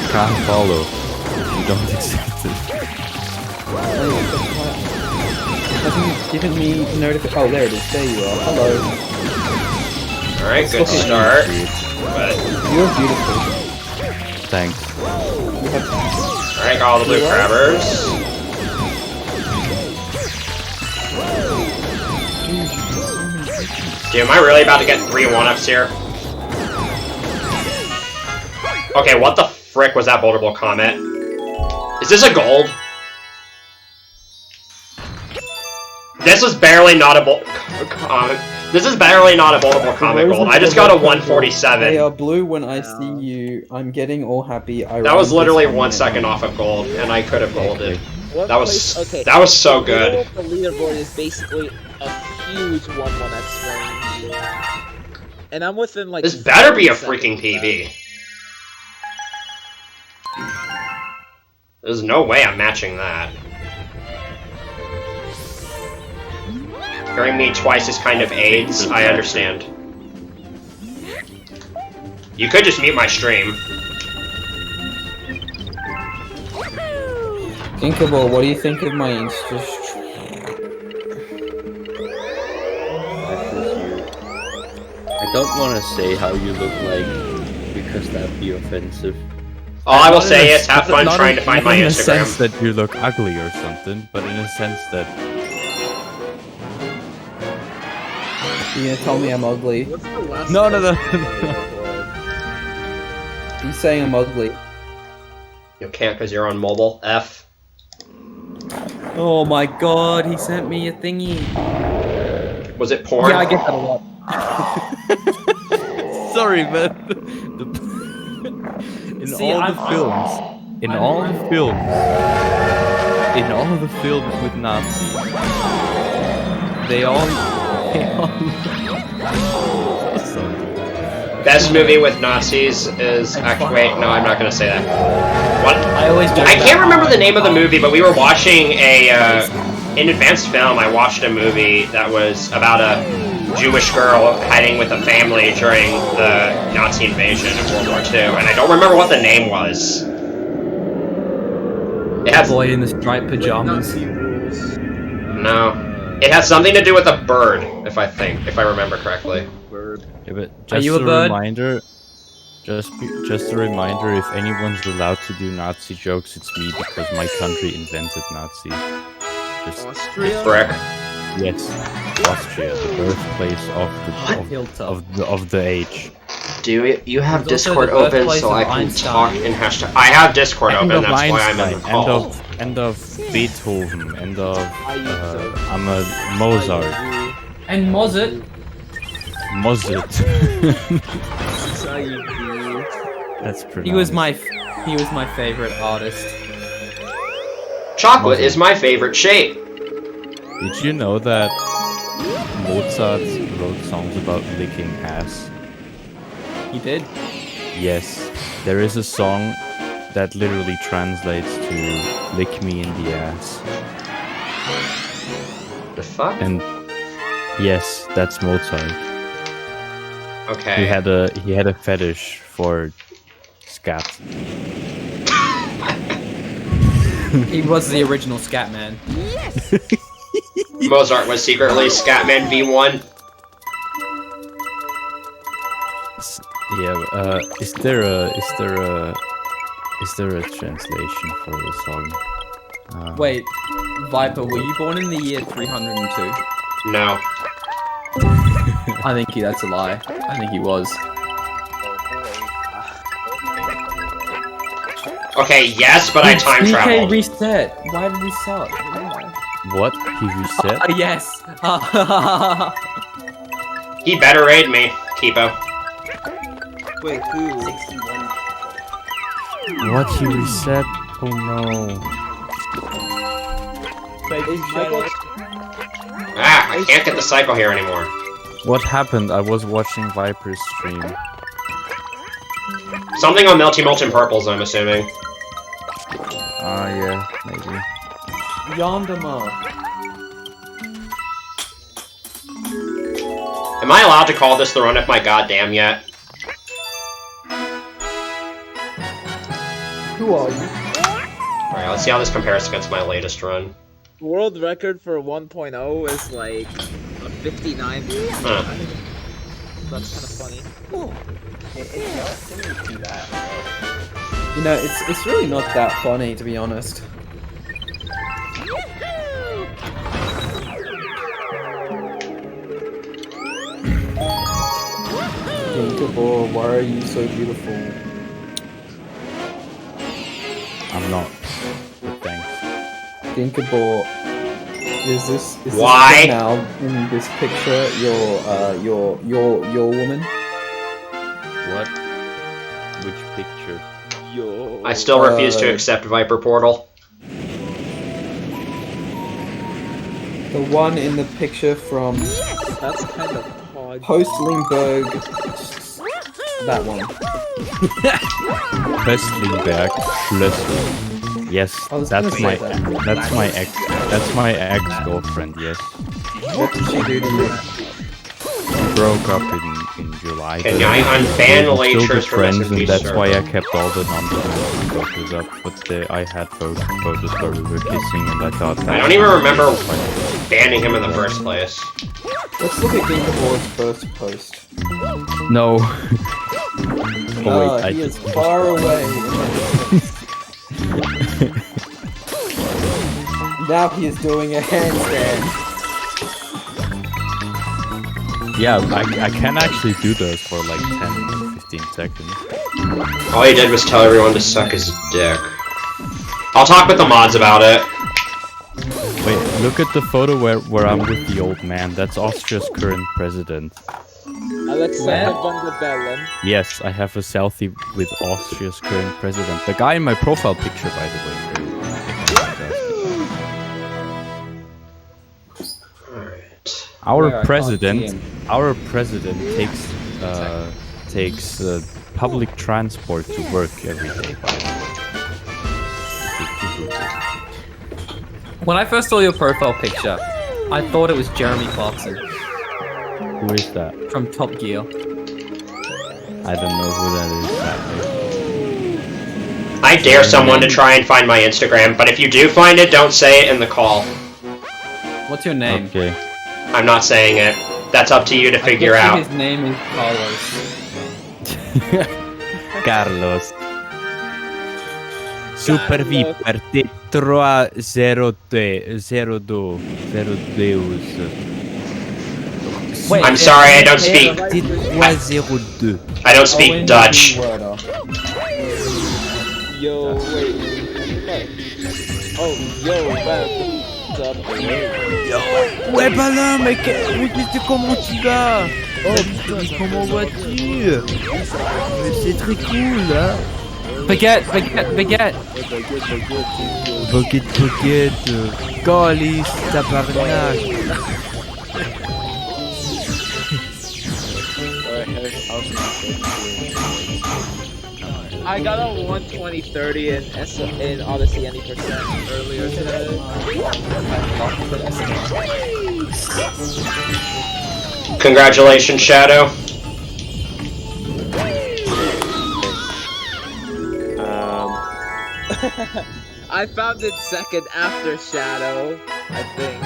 Can't follow. You don't accept it. Hasn't given me notification. Oh, there it is. There you are. Hello. Alright, good start. But You're beautiful. Thanks. alright, got all the blue crabbers. Dude, am I really about to get 3 1-ups here? Okay, what the frick was that vulnerable comment? Is this a gold? This is barely not a this is barely not a vulnerable comment gold. I just got a 147. They are blue when I see you. I'm getting all happy. That was literally 1 second off of gold, and I could have golded. That was so good. The leaderboard is basically a huge 1-1x range. And I'm within like. This better be a 30 freaking seconds. PB. There's no way I'm matching that. Hearing me twice is kind of AIDS, I understand. You could just mute my stream. Inkable, what do you think of my Insta? I don't want to say how you look like because that'd be offensive. All I will say is have fun trying to find my Not in a Instagram. sense that you look ugly or something, but in a sense that You gonna tell me I'm ugly? no. He's saying I'm ugly. You can't because you're on mobile. F. Oh my god, he sent me a thingy. Was it porn? Yeah, I get that a lot. Sorry, man. In all the films with Nazis, they all Best movie with Nazis is actually. Wait, no, I'm not gonna say that. What? I can't remember the name of the movie, but we were watching a in advanced film. I watched a movie that was about a Jewish girl hiding with a family during the Nazi invasion of World War II, and I don't remember what the name was. It has boy in the striped pajamas. no. It has something to do with a bird, if I remember correctly. Yeah, but Are just you a bird? reminder, just a reminder, if anyone's allowed to do Nazi jokes, it's me because my country invented Nazi. Just Austria? Frick. Yes, Austria, the birthplace of the age. Do you have It's also Discord the open birthplace so of I can Einstein. talk in hashtag? I have Discord End open, of that's why I'm in the Einstein, call. end of Beethoven, end of I'm a Mozart. And Mozart. Mozart. That's pronounced. He was my favorite artist. Chocolate is my favorite shape. Did you know that Mozart wrote songs about licking ass? He did? Yes. There is a song that literally translates to lick me in the ass. The fuck? And Yes, that's Mozart. Okay. He had a fetish for scat. He was the original scat man. Mozart was secretly Scatman V1. Yeah, is there a translation for the song? Wait, Viper, were you born in the year 302? No. I think that's a lie. I think he was. Okay, yes, but I time DK traveled. reset. Why did he suck? What? He reset? Yes. He better raid me, Kipo. Wait, who? What? He reset? Oh no. Ah, I can't get the cycle here anymore. What happened? I was watching Viper's stream. Something on Melty Molten Purples, I'm assuming. Ah, yeah, maybe. Yondama. Am I allowed to call this the run of my goddamn yet? Who are you? Alright, let's see how this compares against my latest run. World record for 1.0 is like a 59. Huh. That's kind of funny. It's not similar to that. You know, it's really not that funny, to be honest. Thinkable, why are you so beautiful? I'm not. But thanks. Thinkable, is this Why? now in this picture your woman? What? Which picture? Yo. I still refuse to accept Viper Portal. The one in the picture from That's kind of hard. Postlingberg. That one. Westlingberg Schlössl. Yes, I was that's gonna my say that. that's my ex-girlfriend. Yes, What did she do to you? we broke up in July. Can but I unban we're still Laters good from friends, SMB and that's why I server? kept all the numbers and photos up. But I had photos where we were kissing, and I thought that I don't even remember banning him in the first place. Let's look at Thinkable's first post. No. Oh wait, He is far away. Now he is doing a handstand. Yeah, I can actually do those for like 10 15 seconds. All he did was tell everyone to suck his dick. I'll talk with the mods about it. Wait, look at the photo where I'm with the old man. That's Austria's current president. Alexander von der Bellen. Yes, I have a selfie with Austria's current president. The guy in my profile picture, by the way. Our president takes public transport to work every day. When I first saw your profile picture, I thought it was Jeremy Clarkson. Who is that? From Top Gear. I don't know who that is. I dare someone to try and find my Instagram, but if you do find it, don't say it in the call. What's your name? Okay. I'm not saying it. That's up to you to figure I bet you out. his name is Carlos. Carlos. Super Viper T302 Wait, I'm sorry, I don't speak. T302. I don't speak Dutch. Yo, wait. Oh, yo, man. Ouais, bah là, mais comment tu vas? Oh putain, comment vas-tu? Mais c'est très cool, hein? Baguette. Baguette. Calice, tabarnak. I got a 120-30 in Odyssey any percent earlier today. Congratulations, Shadow. I found it second after Shadow, I think.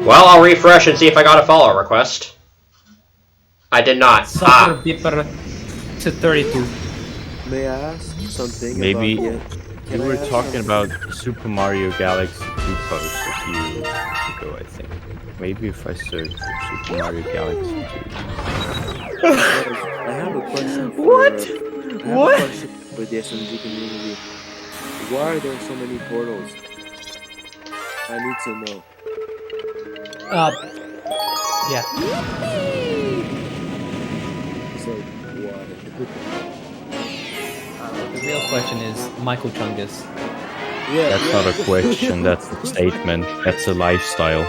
Well, I'll refresh and see if I got a follow request. I did not. Super Deeper to 32. May I ask something Maybe about we were talking about Super Mario Galaxy 2 post a few weeks ago, I think. Maybe if I search for Super Mario Galaxy 2. I have a question for What? I have What? a question for the SMG community. Why are there so many portals? I need to know. Yeah. It's like, why? The real question is Michael Chungus. That's not a question, that's a statement. That's a lifestyle.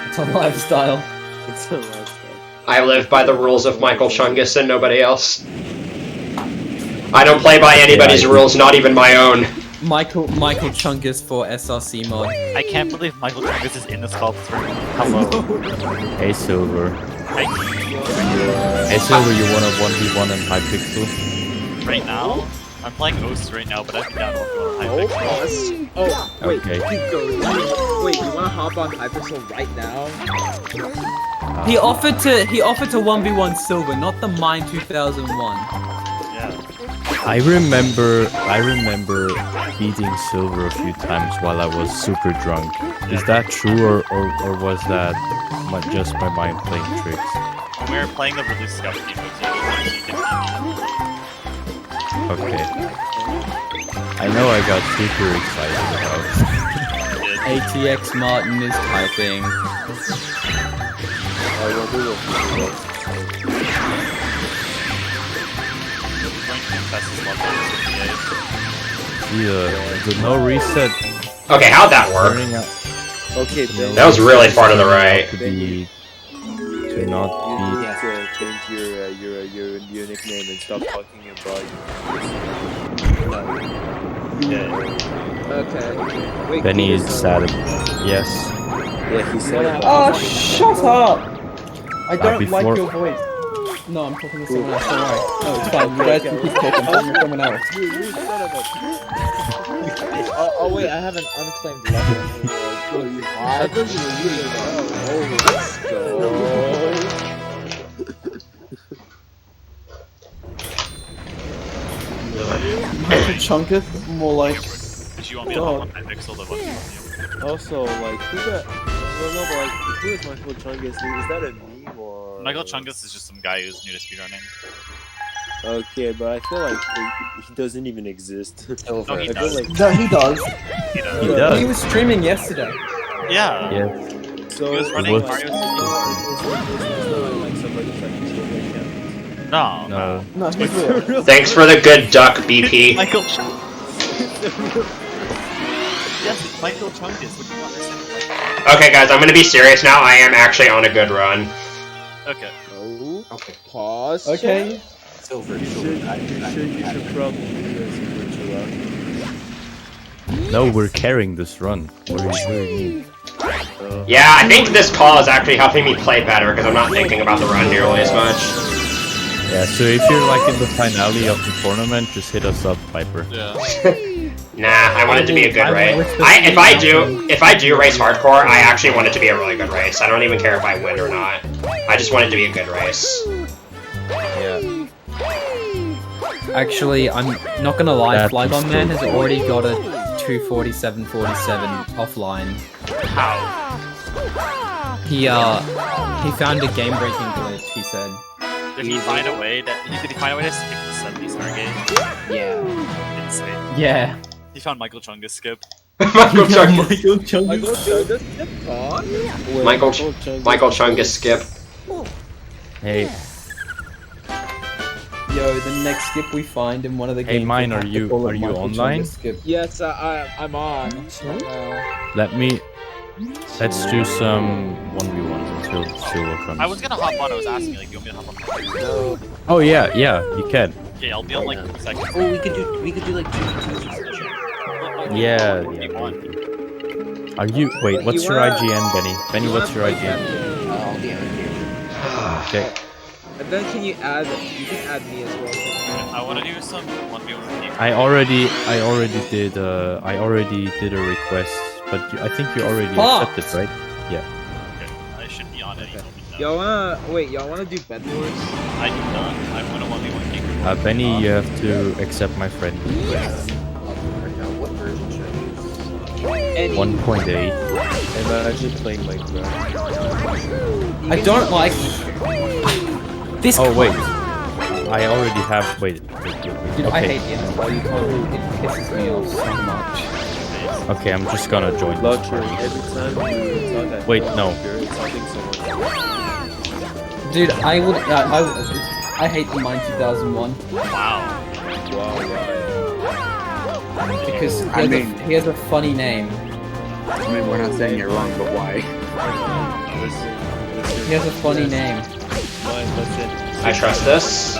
It's a lifestyle. It's a lifestyle. I live by the rules of Michael Chungus and nobody else. I don't play by anybody's rules, not even my own. Michael Chungus for SRC mod. I can't believe Michael Chungus is in this call through. Hello. Hey Silver. Hey. Hey Silver, you want a 1v1 in Hypixel? Right now? I'm playing Oast right now, but I've been down on Hypixel. Oh, wait. Okay. Wait, you wanna hop on Hypixel right now? He offered to 1v1 Silver, not the Mine 2001. Yeah. I remember beating Silver a few times while I was super drunk. Is that true, or was that just my mind playing tricks? When we were playing the release scout team, it was Okay. I know I got super excited about. ATX Martin is typing. The no reset. Okay, how'd that work? Okay, that was really far to the right. To not You need to change your nickname and stop talking about. Okay. Wait, Benny is sad. Yes. Yeah, he said. Oh, shut up! I don't like before- your voice. No, I'm talking to someone else. Alright. No, it's fine. You guys can keep talking. I'm talking to someone else. You son of a... oh wait, I have an unclaimed level. I thought you were using Michael Chungus? More like... Did you want me to hop on Hypixel to watch you? Also, like, who that? Well, no, but like, who is Michael Chungus? Is that a meme or? Michael Chungus is just some guy who's new to speedrunning. Okay, but I feel like he doesn't even exist. No, he does. No, he does. He does. He does. He was streaming yesterday. Yeah. Yes. So He was running was- Mario 64. like somebody like No. No, he's real. Thanks for the good duck, BP. Michael Chungus. Yes, it's Michael Chungus. What do you want to say? Okay, guys, I'm gonna be serious now. I am actually on a good run. Okay. Oh. Okay. Pause. Okay. Silver. You should probably do this. No, we're carrying this run. What do you mean? Yeah, I think this call is actually helping me play better because I'm not thinking about the run nearly as much. Yeah, so if you're like in the finale of the tournament, just hit us up, Piper. Yeah. Nah, I want it to be a good race. If I do race hardcore, I actually want it to be a really good race. I don't even care if I win or not. I just want it to be a good race. Yeah. Actually, I'm not gonna lie, That Flygon is Man true. has already got a 247.47 offline. How? He found a game-breaking glitch, he said. Did he find a way to skip the 70 star gate? Yeah. Insane. Yeah. He found Michael Chungus skip. Michael Chungus. Michael Chungus skip. Hey, Yo, the next skip we find in one of the games. hey, mine. we'll Are have to you call it Michael online? Chungus skip. Yes, I'm on. Let's do some 1v1s until Silver comes. I was gonna hop on, I was asking, like, you want me to hop on? No. Oh yeah, you can. Okay, I'll be on like 2 seconds. Oh, we could do like 2 Yeah. Are you? Wait, what's your IGN, Benny? Benny, what's your IGN? Okay. And then can you add? You can add me as well. I want to do some 1v1. I already did a request, but I think you already accepted, right? Yeah. Okay, I should be on any moment now. Y'all wanna do Bed Wars? I do not. I want a 1v1 game. Benny, you have to accept my friend request. What version should I use? 1.8. Imagine playing Minecraft. I don't like this. Oh wait, I already have. Wait. Dude, Okay. I hate the NFL. You can't. It pisses me off so much. Okay, I'm just gonna join this Luxury. party. Every time you talk at Wait, no. it's something someone. Dude, I hate the Mine 2001. Wow. Because I mean- he has a funny name. I mean, we're not saying you're wrong, but why? He has a funny name. I trust this.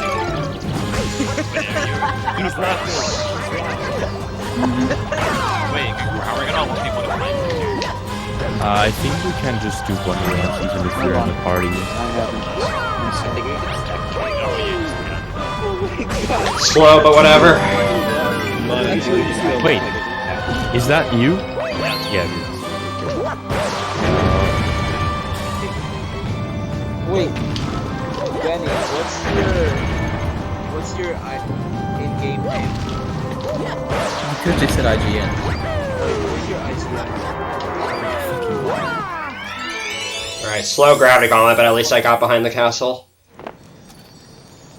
Wait, how are we gonna 1v1 I think we can just do 1 round even if you're in the party. Slow, but whatever. Wait, is that you? Yeah. Wait, Benny, what's your in-game name? I could just said IGN. Where's your IGN? Alright, slow gravity gauntlet, but at least I got behind the castle.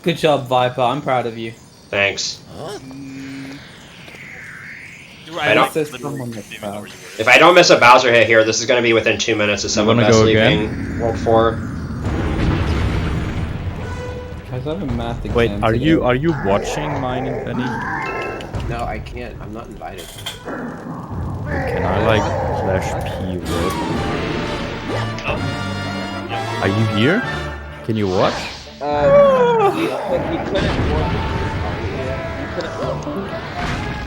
Good job, Viper. I'm proud of you. Thanks. If If I don't miss a Bowser hit here, this is going to be within 2 minutes of someone wanna best go leaving again? World 4. Guys, I have a math exam. Wait, are today. you watching mine and Benny? No, I can't. I'm not invited. Can I like /p work? Are you here? Can you watch? He couldn't work.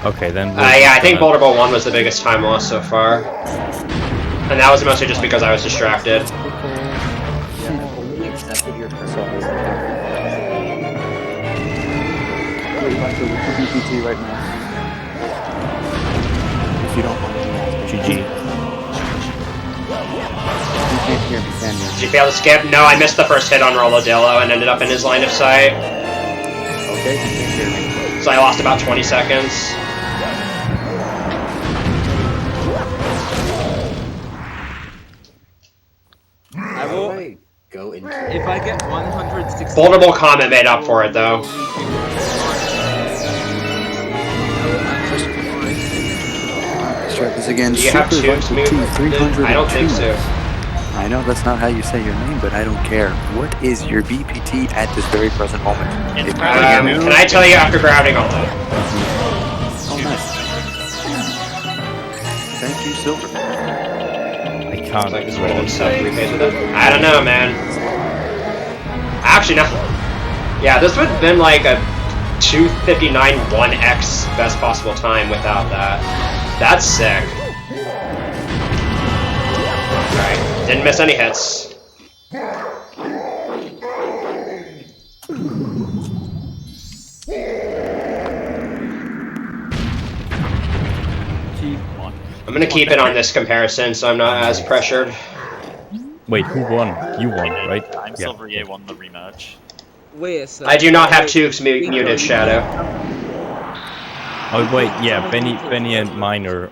Okay, then. Yeah, I think Boulder Bowl 1 was the biggest time loss so far. And that was mostly just because I was distracted. Only accepted your personal. Wait, Viper, what's your BPT right now? If you don't mind me asking. GG. You can't hear me, can you? Did you fail to skip? No, I missed the first hit on Rolodillo and ended up in his line of sight. Okay, you can't hear me. So I lost about 20 seconds. I will go into if I get 160. Boulder Bowl comment made up for it though. Let's try this again. Do you have Super tubes Viper 2, moved? 302. I don't think so. I know that's not how you say your name, but I don't care. What is your BPT at this very present moment? Can I tell you after gravity gauntlet? Oh, nice. Thank you, Silver. I can't. Like this random stuff we face with it. I don't know, man. Actually, no. Yeah, this would have been like a 2:59 1x best possible time without that. That's sick. Alright, didn't miss any hits. I'm gonna keep it on this comparison so I'm not as pressured. Wait, who won? You won, right? I'm Silver EA won the rematch. Wait a second. I do not have tubes muted, Shadow. Oh wait, yeah, Benny and mine are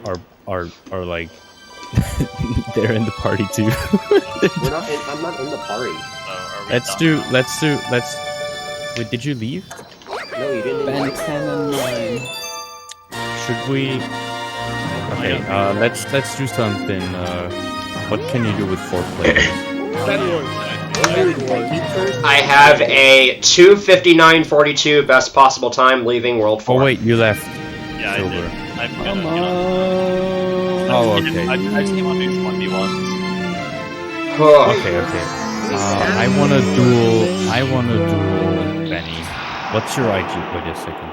like they're in the party too. We're not. I'm not in the party. Let's. Wait, did you leave? No, you didn't. Ben 10 and 9. Should we? Okay, let's do something. What can you do with 4 players? I have a 2:59.42 best possible time leaving World 4. Oh wait, you left. Yeah, Silver. I did. I'm gonna, Oh, okay. I just came on these 1v1s. Okay. I wanna duel Benny. What's your IG? Wait a second.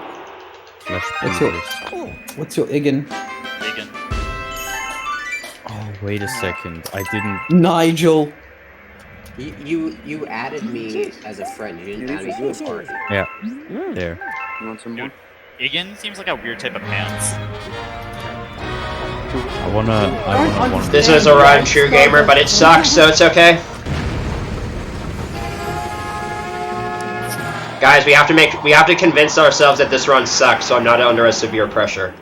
What's your Igen? Vegan. Oh, wait a second. I didn't. Nigel. You added me as a friend. You didn't add me to a party. Yeah. There. You want some more? Igen seems like a weird type of pants. I wanna. This is a run, True Gamer, but it sucks, so it's okay. Guys, we have to convince ourselves that this run sucks, so I'm not under a severe pressure.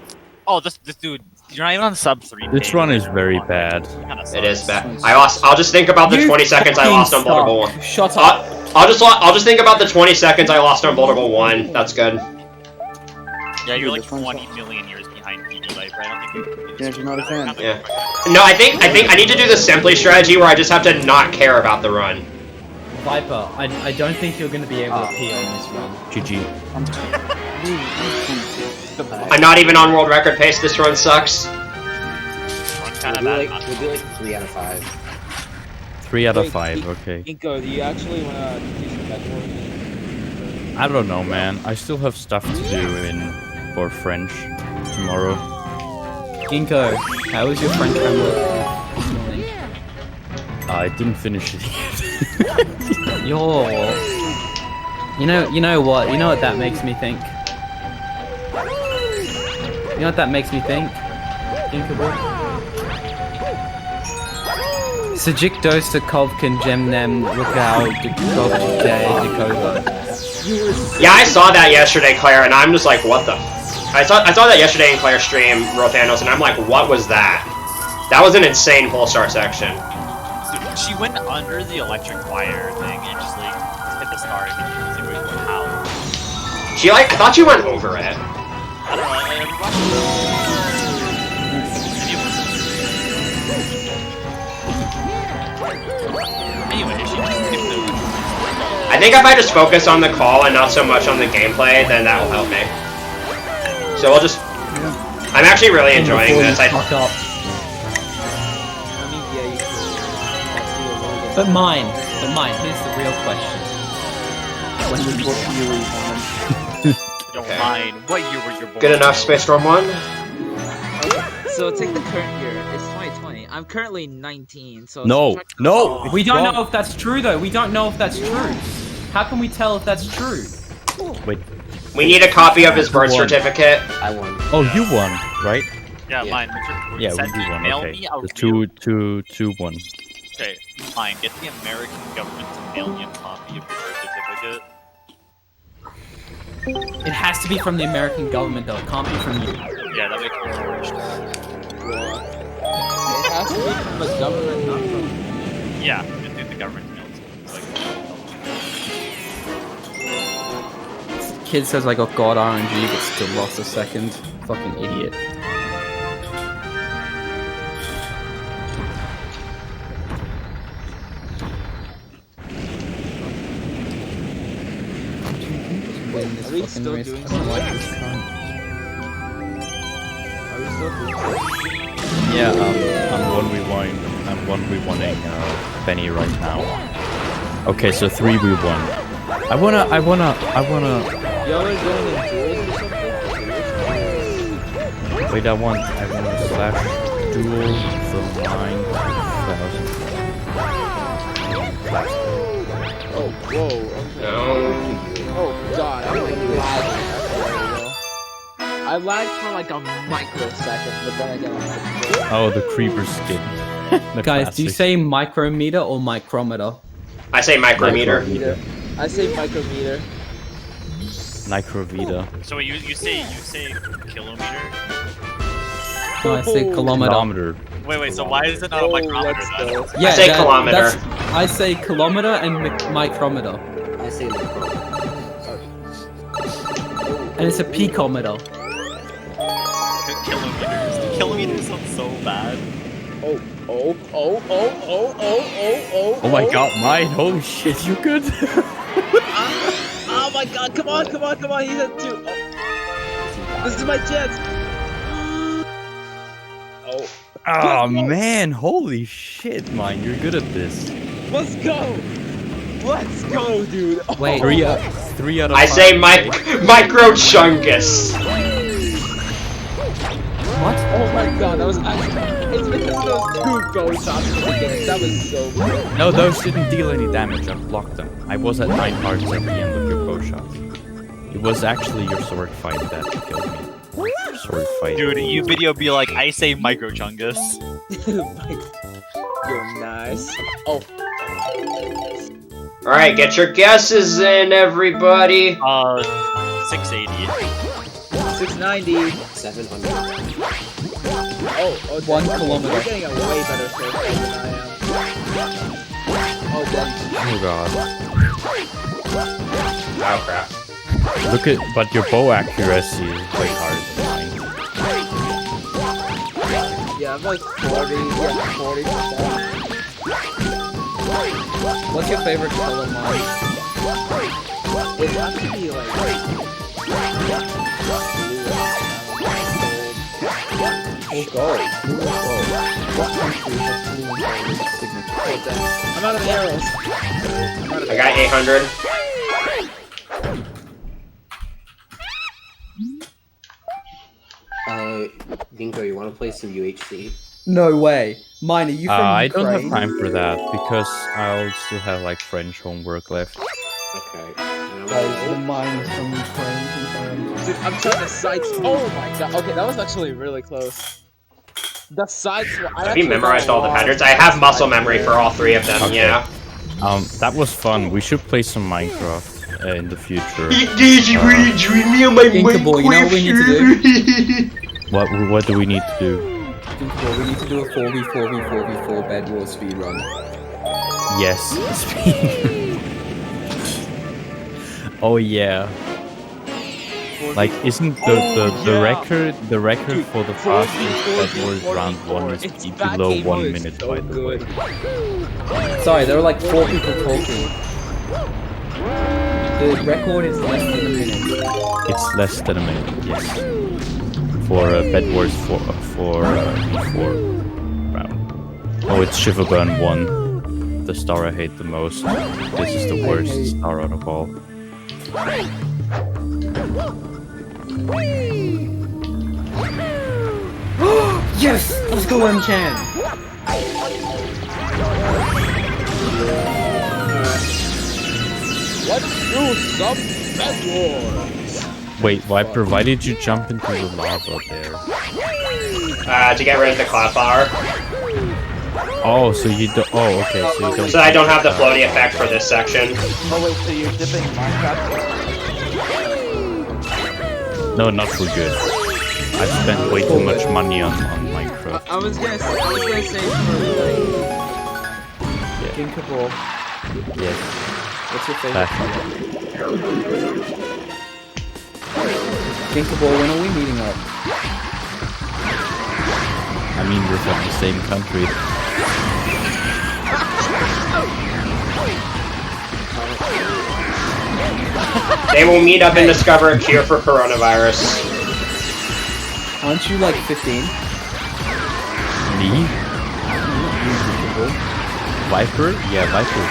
Oh, this dude, you're not even on sub 3. This run is very bad. It is bad. I'll just think about the 20 seconds I lost on Boulder 1. Shut up. I'll just think about the 20 seconds I lost on Boulder 1. That's good. Yeah, you're like 20 million years behind PB Life, right? I don't think you. Yeah, you're not a fan. Yeah. No, I think I need to do the Simply strategy where I just have to not care about the run. Viper, I don't think you're going to be able to pee on this run. GG. I'm not even on world record pace. This run sucks. We'll do like 3 out of 5. 3 out of 5. Okay. Inko, do you actually want to do some network? I don't know, man. I still have stuff to do for French tomorrow. Inko, how was your French homework this morning? I didn't finish it yet. You know what that makes me think? You know what that makes me think? Sajik dosa kovkin jemnem lukau dekova. Yeah, I saw that yesterday, Claire, and I'm just like, what the? I saw that yesterday in Claire's stream, Rothanos, and I'm like, what was that? That was an insane full start section. She went under the electric wire thing and just like hit the start and she was like, how? She I thought she went over it. I don't know. Anyway, she just skipped the. I think if I just focus on the call and not so much on the gameplay, then that will help me. So we'll just. I'm actually really enjoying this. But mine, here's the real question. When was what year were you born? Don't mind. What year were you born? Good enough, Space Storm 1? Okay, so take the current year. It's 2020. I'm currently 19, so... No! We don't know if that's true, though. We don't know if that's true. How can we tell if that's true? Wait. We need a copy of his birth certificate. I won. Oh, you won, right? Yeah, mine. Yeah, we do one. Okay. The 2-1. Okay, fine. Get the American government to mail me a copy of the birth certificate. It has to be from the American government, though. It can't be from you. Yeah, that makes me worse. It has to be from the government, not from... Yeah, the government mails it. Kid says I got God RNG, but still lost a second. Fucking idiot. Are we still doing something? Are we still doing something? Yeah, I'm 1v1ing Benny right now. Okay, so 3v1. I wanna... Y'all are going in duels or something? Wait, I want to slash duel for 9,000. Oh, whoa. Okay. No. Oh god, I'm like lagging. I lagged for like a microsecond, but then again I'm Oh, the creeper skin. Guys, do you say micrometer or micrometer? I say micrometer. I say micrometer. Microvita. So you say kilometer? No, I say kilometer. Wait, so why is it not a micrometer then? Yeah, I say kilometer. I say kilometer and micrometer. I say micrometer. And it's a picometer. Kilometers. Kilometers sound so bad. Oh my god, mine! Holy shit, you good? Oh my god, come on, he's at 2. Oh. This is my chance. Oh man, holy shit, mine, you're good at this. Let's go, dude. Wait, 3 out of 5. I say micro chungus. What? Oh my god, that was actually. It's because of those 2 ghost shots at the beginning. That was so good. No, those didn't deal any damage. I blocked them. I was at 9 hearts at the end of your bow shot. It was actually your sword fight that killed me. Sword fight. Dude, you video be like, I say Micro Chungus. You're nice. Oh. Alright, get your guesses in, everybody. 680. 690. 700. Oh, 1 kilometer. You're getting a way better sword fight than I am. Oh, damn. Oh god. Oh crap. Look at, but your bow accuracy is way harder than mine. Yeah, I'm like 40%. What's your favorite color, Mike? It has to be like... Oh, gold. Blue and gold. What country has blue and gold signature? Oh, damn. I'm out of arrows. I got 800. Dinko, you want to play some UHC? No way. Mine, are you from I don't have Ukraine? time for that because I'll still have like French homework left. Okay. Guys, the mine is from Ukraine. Dude, I'm trying to sides. Oh my god. Okay, that was actually really close. The sides. Have you memorized all the patterns? I have muscle memory for all 3 of them, Okay. yeah. That was fun. We should play some Minecraft in the future. Thinkable, you know what we need to do? What do we need to do? Thinkable, we need to do a 4v4v4v4 Bed Wars speedrun. Yes. Oh yeah. Like, isn't the record for the fastest Bed Wars round 1 is below 1 minute, by the way. Sorry, there were like 4 people talking. The record is less than a minute. It's less than a minute, yes. For Bed Wars for round. Oh, it's Shiverburn 1. The star I hate the most. This is the worst star out of all. Yes! Let's go, M-Chan! Let's do some Bed Wars. Wait, why did you jump into the lava there? To get rid of the cloud flower. Oh, so you do. Oh, okay. So you don't. So I don't have the floaty effect for this section. Oh wait, so you're dipping Minecraft? No, not for good. I spent way too much money on Minecraft. I was gonna say for like. Thinkable. Yes. What's your Back. favorite? Thinkable, when are we meeting up? I mean, we're from the same country. They will meet up and discover a cure for coronavirus. Aren't you like 15? Me? Viper? Yeah, Viper.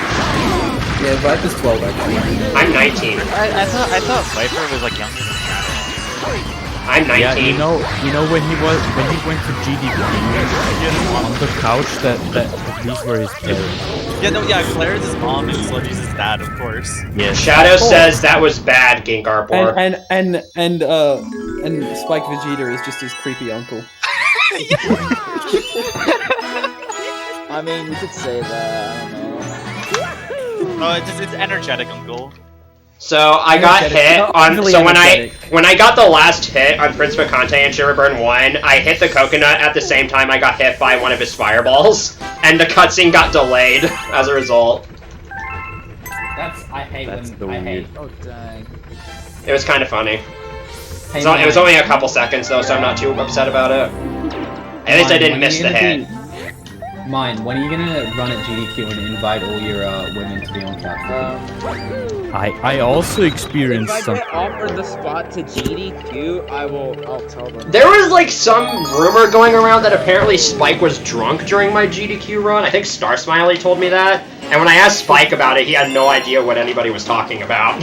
Yeah, Viper's 12 actually. I'm 19. I thought Viper was like younger than Shadow. I'm 19. Yeah, you know when he went to GDP on the couch that these were his parents. Yeah, no, yeah, Claire is his mom and Sludgy's his dad, of course. Yes. Shadow says that was bad, Ginkarbor. And Spike Vegeta is just his creepy uncle. I mean, you could say that. I don't know. Oh, it's energetic, uncle. So I got hit on. So when I got the last hit on Prince Bacante and Shiverburn 1, I hit the coconut at the same time I got hit by one of his fireballs, and the cutscene got delayed as a result. I hate when I hate. Oh dang. It was kind of funny. Hey, It was only a couple seconds though, so I'm not too upset about it. At least I didn't miss the hit. Mine, when are you gonna run at GDQ and invite all your women to be on cast? I also experienced If I something. get offered the spot to GDQ, I'll tell them. There was like some rumor going around that apparently Spike was drunk during my GDQ run. I think Star Smiley told me that. And when I asked Spike about it, he had no idea what anybody was talking about.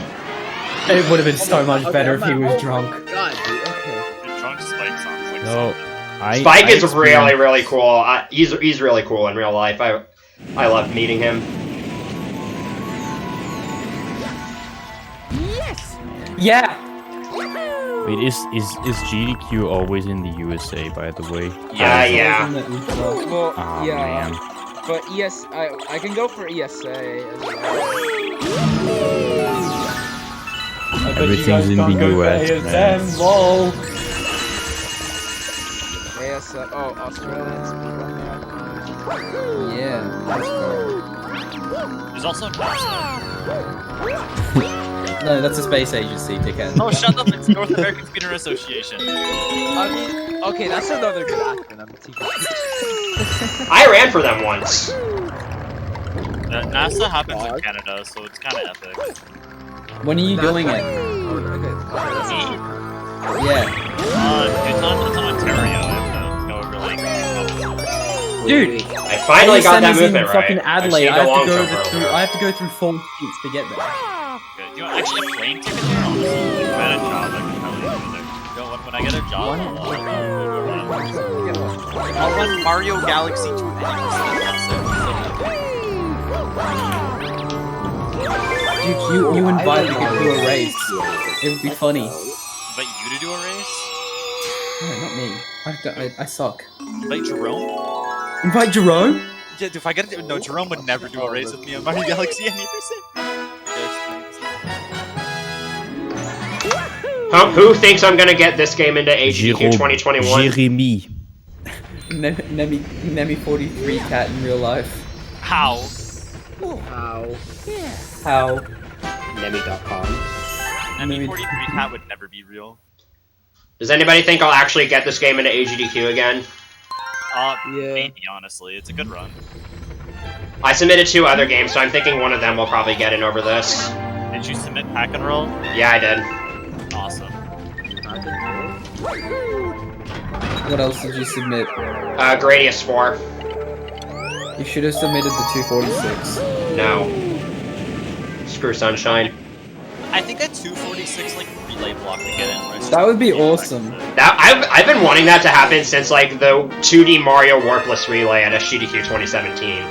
It would have been so much better if he was drunk. God, dude, okay. Dude, drunk Spike sounds like No, Spike is really, really cool. He's really cool in real life. I love meeting him. Yes. Yeah. Wait, is GDQ always in the USA, by the way? Yeah. Well, Oh, yeah. man. But I can go for ESA as well. Everything's in the US, man. Lol. ASA. Oh, Australian speedrun. Yeah, that's cool. There's also NASA. No, that's a space agency, dickhead. Oh, shut up! It's North American Speedrun Association. I mean, okay, that's another good acronym. I ran for them once. NASA happens in Canada, so it's kind of epic. When are you doing it? Yeah. It's on Ontario. I have to go over like. Dude, I finally got that movement right. Fucking Adelaide. I I have to go through 4 feet to get there. Good. You know, actually, a plane ticket there. Honestly, if I had a job, I could probably go there. You know, when I get a job, I'll run Mario Galaxy 2 Dude, you invite me to do a race. It would be funny. Invite you to do a race? No, not me. I suck. Invite Jerome? Invite Jerome? Yeah, if I get it, no, Jerome would never do a race with me on Mario Galaxy any percent. Who thinks I'm gonna get this game into AGDQ 2021? Jeremy. Nemi 43 cat in real life. How? How? Nemi.com. Nemi 43 cat would never be real. Does anybody think I'll actually get this game into AGDQ again? Maybe, honestly. It's a good run. I submitted 2 other games, so I'm thinking one of them will probably get in over this. Did you submit Pack and Roll? Yeah, I did. Awesome. What else did you submit? Gradius 4. You should have submitted the 246. No. Screw Sunshine. I think that 246 like relay block to get in. That would be awesome. That I've been wanting that to happen since like the 2D Mario Warpless relay at SGDQ 2017.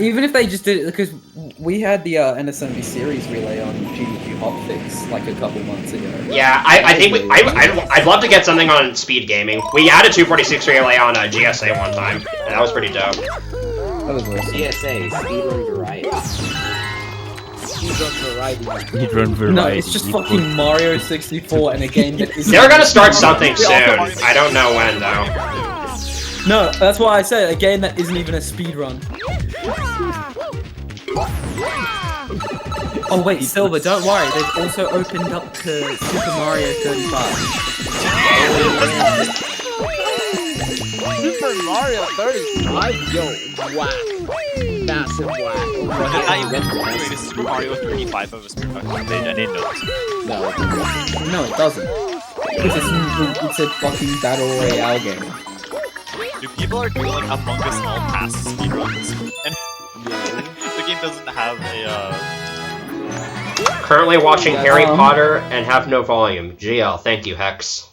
Even if they just did it, because we had the NSMV series relay on GDQ Hotfix like a couple months ago. Yeah, I think I'd love to get something on Speed Gaming. We had a 246 relay on GSA one time, and that was pretty dope. That was awesome. GSA, Speedrun Variety. Speedrun Variety. No, it's just fucking Mario 64 and a game that is. They're gonna start something soon. I don't know when though. No, that's why I said a game that isn't even a speedrun. Oh wait, Silver, don't worry. They've also opened up to Super Mario 35. Super Mario 35? Yo, whack. Massive whack. Wait, is Super Mario 35 of a speedrun page? I didn't know this. No, it doesn't. Because it's a fucking battle royale game. Dude, people are doing like Among Us all past speedruns, and the game doesn't have a. Currently watching Harry Potter and have no volume. GL, thank you, Hex.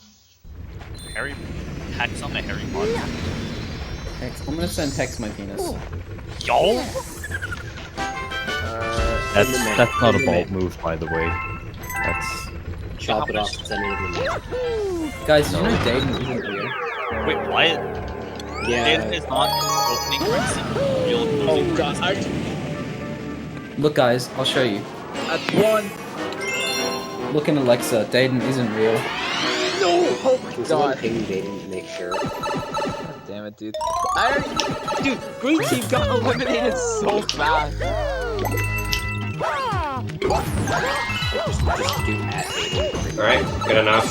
Hex on the Harry Potter. Hex, I'm gonna send Hex my penis. Yo. That's not a bold move, by the way. That's. Chop it off, send it in the mail. Guys, did you know Dayton isn't real? Wait, what? Yeah. Dayton is not opening bricks in real closing bricks. Look, guys, I'll show you. That's one. Look in Alexa, Dayton isn't real. No! Oh my god. Ping Dayton to make sure. God damn it, dude. Dude, Green Team got eliminated so fast. Alright, good enough.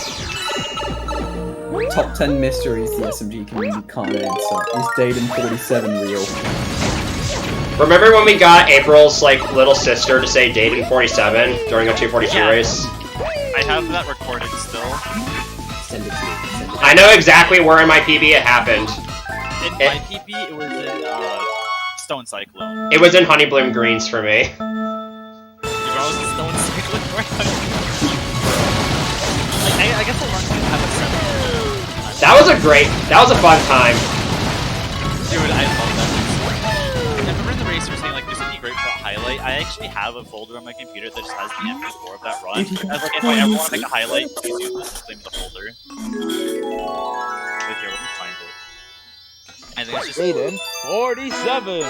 Top 10 mysteries the SMG community can't answer. Is Dayton 47 real? Remember when we got April's like little sister to say Dayton 47 during a 242 race? I have that recorded still. Send it to me. I know exactly where in my PB it happened. In my PP, it was in Stone Cyclone. It was in Honey Bloom Greens for me. If I was in Stone Cyclone, I guess I'll run to have a 7. That was a fun time. Dude, I love that. I remember the racer saying like this would be great for a highlight. I actually have a folder on my computer that just has the MP4 of that run. I was like, if I ever want to make a highlight, please use this as the name of the folder. Wait here, let me find it. I think it's just Aiden, 47.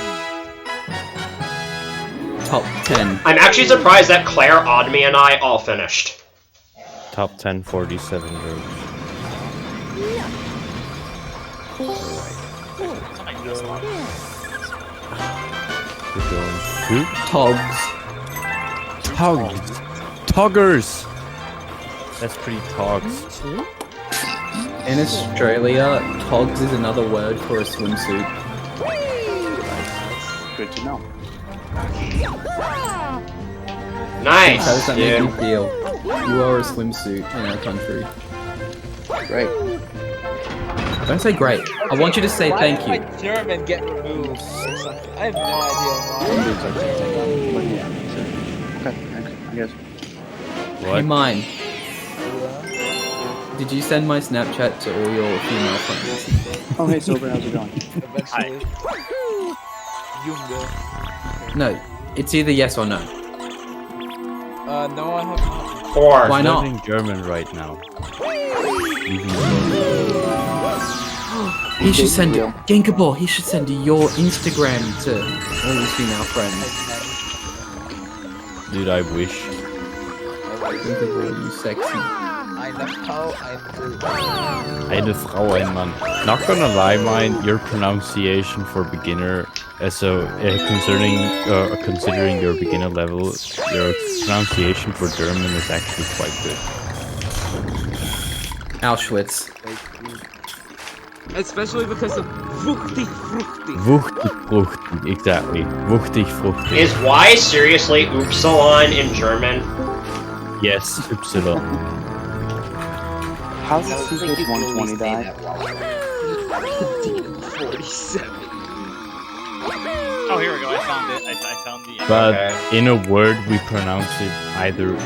Top 10. I'm actually surprised that Claire, Oddme, and I all finished. Top 10, 47 rows. We're going to Togs. Toggers. That's pretty togs. In Australia, togs is another word for a swimsuit. Good to know. Nice. How does that make dude. you feel? You are a swimsuit in our country. Great. Don't say great. I want you to say thank Why you. did my German get removed or something? I have no idea why. Okay, I guess. Hey, mine. Did you send my Snapchat to all your female friends? Oh, hey, Silver, how's it going? Eventually. Junge. No, it's either yes or no. No, I have not. Four. Why not? Learning German right now. He should send Ginkable. He should send your Instagram to all his female friends. Dude, I wish. Ginkable, you sexy. Eine Frau, ein Bild. Eine Frau, ein Mann. Not gonna lie, mine, your pronunciation for beginner, considering your beginner level, your pronunciation for German is actually quite good. Auschwitz. Especially because of Wuchtig Fruchtig. Wuchtig, fruchtig, exactly. Wuchtig, fruchtig. Is Y seriously Upsilon in German? Yes, Upsilon. How does Secret 120 die? 47. Oh, here we go. I found it. I found the. But in a word, we pronounce it either U, I,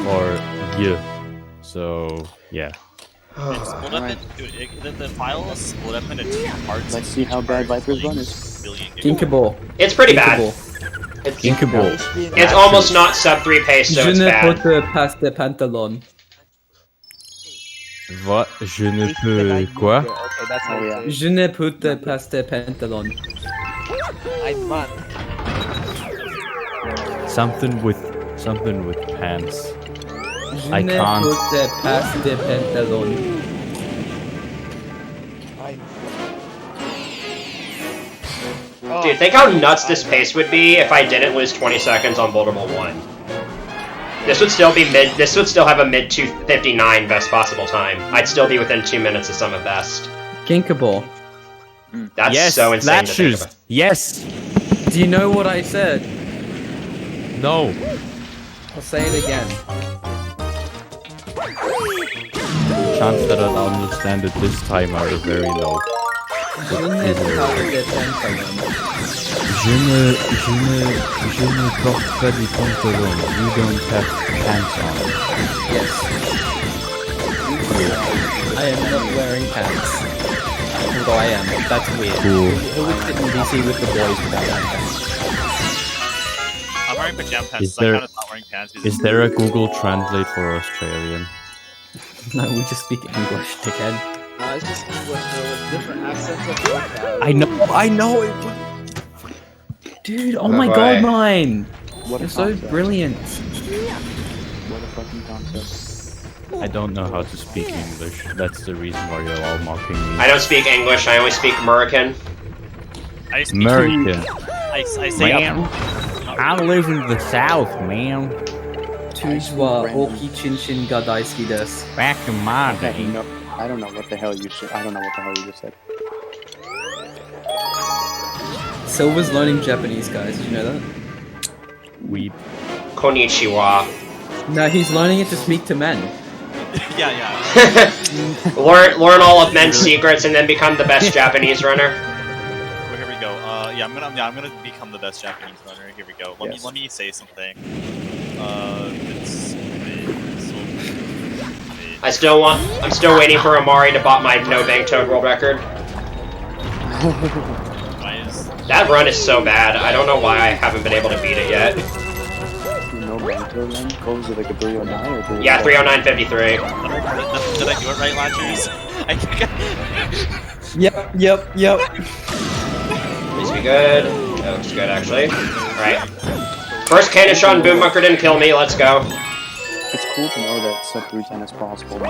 or Y. So, yeah. It's split up the file is split up into two parts. Let's see how bad Viper's run is. Ginkable. It's pretty bad. It's Ginkable. It's almost not sub 3 pace, so Je it's ne bad. peux pas de pantalon. What? Je ne peux quoi? Okay, that's how you say it. Je ne peux pas de pantalon. Ein Mann. Something with pants. Je I ne can't. peux pas de pantalon. Dude, think how nuts this pace would be if I didn't lose 20 seconds on Boulderable 1. This would still be this would still have a mid 2:59 best possible time. I'd still be within 2 minutes of summer best. Ginkable. That's Yes, so insane to think lashes. about. Yes. Do you know what I said? No. I'll say it again. Chance that I'll understand it this time are very low. Je ne peux pas de pantalon. Je ne porte pas de pantalon. You don't have pants on. Yes. I am not wearing pants. Although I am. That's weird. Cool. Who would sit in DC with the boys without wearing pants? I'm wearing pajama pants. Is So I'm there kind of not wearing pants. because is there a Google Translate for Australian? No, we just speak English, dickhead. No, it's just English though, with different accents of vocab. I know it. Dude, oh my god, mine! What a You're so concept. brilliant. What a fucking concept. I don't know how to speak English. That's the reason why you're all mocking me. I don't speak English, I only speak American. I speak American. I say Man, I live in the South, man. Tujwa Oki Chinchin Gadaisky desu. Back in my Okay, day. no, I don't know what the hell you said. I don't know what the hell you just said. Silver's learning Japanese, guys. Did you know that? Weep. Konnichiwa. No, he's learning it to speak to men. yeah. learn all of men's secrets and then become the best Japanese runner. Well, here we go. I'm gonna become the best Japanese runner. Here we go. Let me say something. I'm still waiting for Amari to bot my no bank toad world record. That run is so bad. I don't know why I haven't been able to beat it yet. No bank toad run? What was it, like a 309 or 309? Yeah, 309.53. Did I do it right, Latchers? I think Yep. Please be good. That looks good, actually. Alright. First cannon shot and Boom Bunker didn't kill me. Let's go. It's cool to know that sub 310 is possible.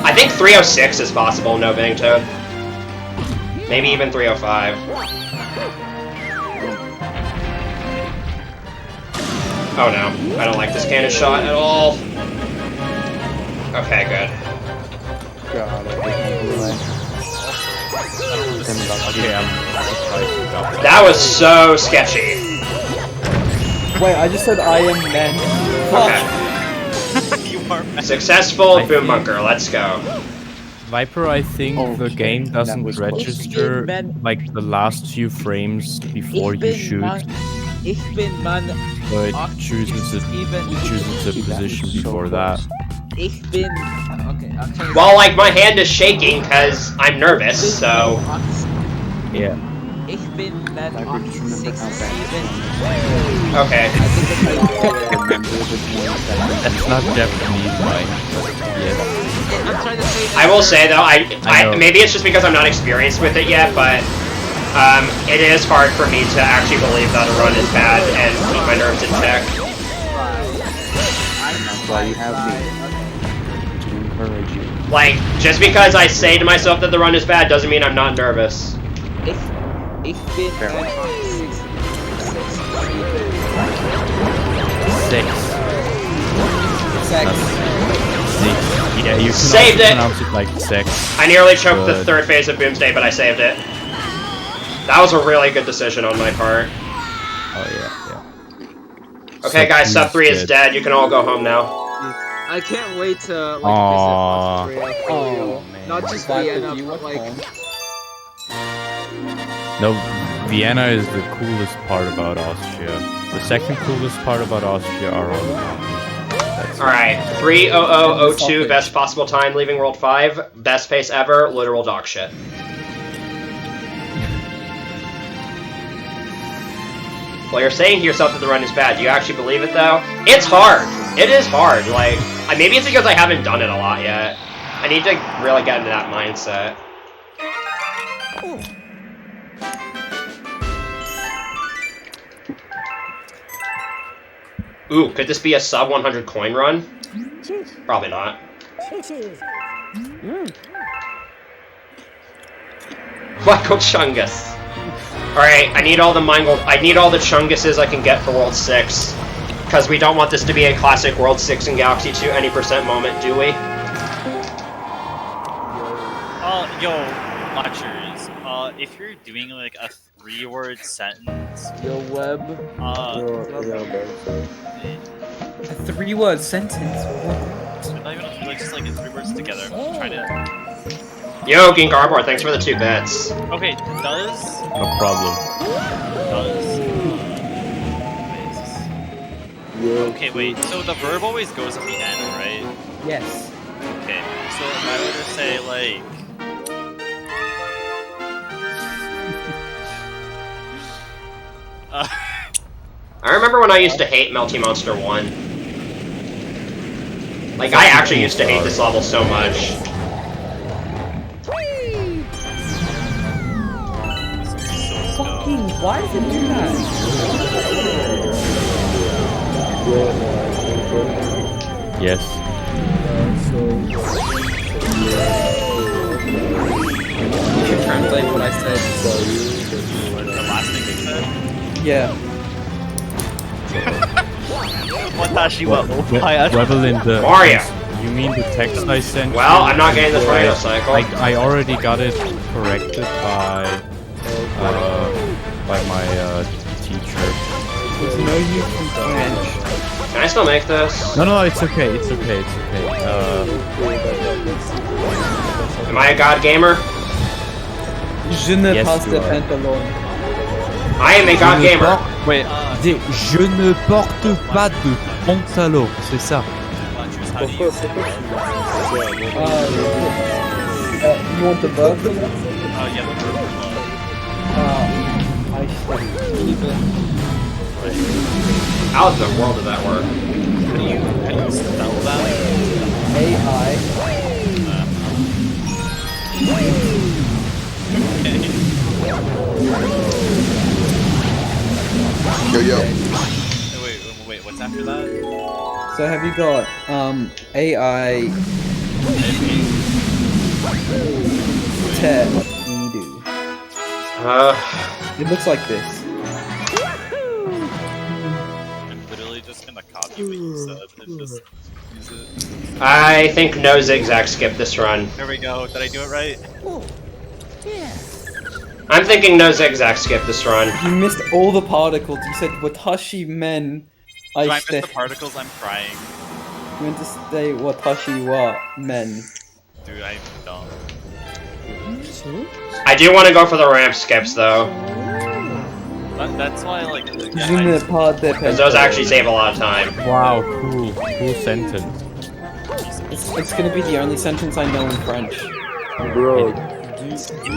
I think 306 is possible, no bang toad. Maybe even 305. Oh no, I don't like this cannon shot at all. Okay, good. That was so sketchy. Wait, I just said I am men. Okay. You are mad. Successful Boom Bunker, let's go. Viper, I think the game doesn't register like the last few frames before you shoot. Ich bin Mann. So it chooses the position before that. Ich bin. Okay, I'm trying to. Well, like, my hand is shaking because I'm nervous, so... Yeah. Ich bin Mann 67. Okay. That's not Japanese, right? Yeah. I'm trying to say. I will say, though, I know. maybe it's just because I'm not experienced with it yet, but... it is hard for me to actually believe that a run is bad and keep my nerves in check. That's why you have me to encourage you. Like, just because I say to myself that the run is bad doesn't mean I'm not nervous. Ich bin Mann 6. Yeah, you can Saved also it! pronounce it like 6. I nearly choked the third phase of Boomsday, but I saved it. That was a really good decision on my part. Oh yeah. Okay, guys, sub 3 is dead. You can all go home now. I can't wait to Aww. visit Austria. Not just Vienna, but like. No, Vienna is the coolest part about Austria. The second coolest part about Austria are all the mountains. Alright, 3:00:02, best possible time leaving World 5, best pace ever, literal dog shit. Well, you're saying to yourself that the run is bad. Do you actually believe it, though? It's hard. It is hard. Like, maybe it's because I haven't done it a lot yet. I need to really get into that mindset. Ooh, could this be a sub 100 coin run? Probably not. Michael Chungus. Alright, I need all the Chunguses I can get for World 6. Because we don't want this to be a classic World 6 and Galaxy 2 any % moment, do we? Yo, watchers. If you're doing like a 3-word sentence. Yo, web. A 3-word sentence? Not even like just like 3 words together. Try to. Yo, Ging Garbor, thanks for the 2 bits. Okay, does. No problem. Okay, wait. So the verb always goes at the end, right? Yes. Okay. So if I were to say like. I remember when I used to hate Melty Monster 1. Like, I actually used to hate this level so much. Fucking, why does it do that? Yes. You should translate what I said. The last thing they said? Yeah. Mario! You mean the text I sent? Well, I'm not getting this radio cycle. I already got it corrected by my teacher. There's no use in French. Can I still make this? No, it's okay. It's okay. Am I a god gamer? Je ne Yes, passe you de are. pantalon. I am a god gamer. Wait, je ne porte pas de pantalon, c'est ça. how do you use it? You want the verb? Oh yeah, the verb. How in the world did that work? How do you spell that? AI. Yo. Wait, what's after that? So have you got AI Edu? It looks like this. I'm literally just gonna copy what you said and just use it. I think no zigzag skip this run. There we go. Did I do it right? I'm thinking no zigzag skip this run. You missed all the particles. You said Watashi men. Do I miss the particles? I'm crying. You meant to say Watashi wa men. Dude, I'm dumb. I do want to go for the ramp skips though. That's why I like. Because those actually save a lot of time. Wow, cool sentence. It's gonna be the only sentence I know in French. Bro,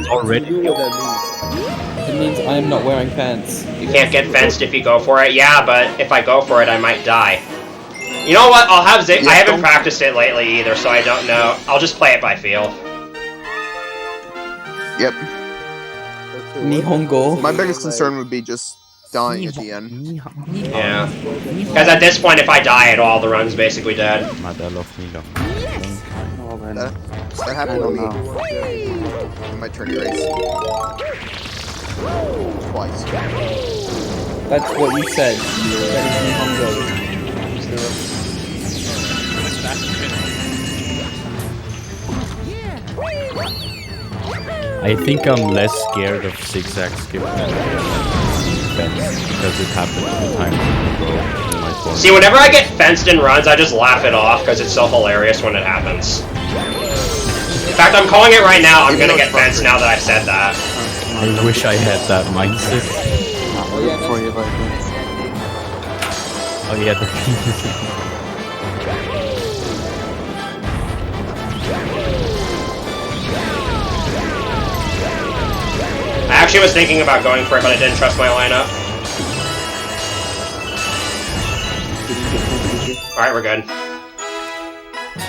already. Do you know what that means? It means I am not wearing pants. You can't get fenced if you go for it. Yeah, but if I go for it, I might die. You know what? I'll have zig. I haven't practiced it lately either, so I don't know. I'll just play it by feel. Yep. Nihongo. My biggest concern would be just dying at the end. Yeah. Because at this point, if I die at all, the run's basically dead. That happened to me in my turkey race. Twice. That's what you said. That is Nihongo. I think I'm less scared of zigzag skip than fence because it happened 2 times in a row in my form. See, whenever I get fenced in runs, I just laugh it off because it's so hilarious when it happens. In fact, I'm calling it right now. I'm gonna get fenced now that I've said that. I wish I had that mindset. Oh yeah, the penis. I actually was thinking about going for it, but I didn't trust my lineup. Alright, we're good. I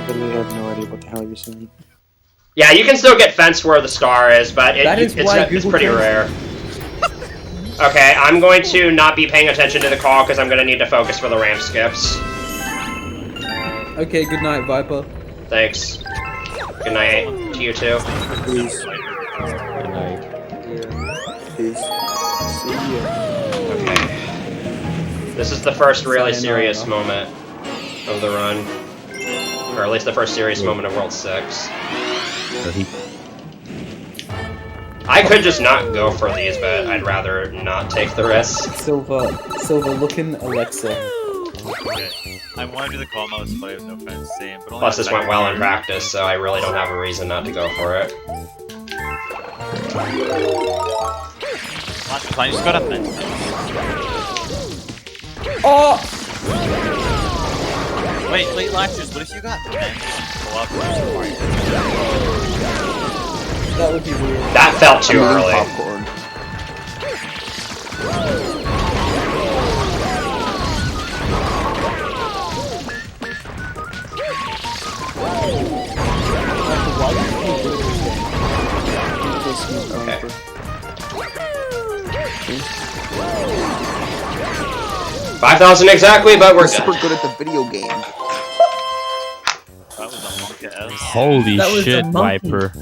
literally have no idea what the hell you're saying. Yeah, you can still get fenced where the star is, but it's pretty Google rare. Okay, I'm going to not be paying attention to the call because I'm going to need to focus for the ramp skips. Okay, good night, Viper. Thanks. Good night to you too. Peace. Good night. Peace. See ya. Okay. This is the first really serious moment of the run. Or at least the first serious moment of World 6. I could just not go for these, but I'd rather not take the risk. Silver, looking Alexa. Okay. I want to do the call mouse, but I have no friends same. But Plus, this went well in practice, so I really don't have a reason not to go for it. I just got a fence. Oh! Wait, Latchers, what if you got fence? Go up That would be weird. That felt too early. Popcorn. Okay. 5,000 exactly, but we're super good. good at the video game. That was a monkey ass. Holy That was shit, a monkey. Viper.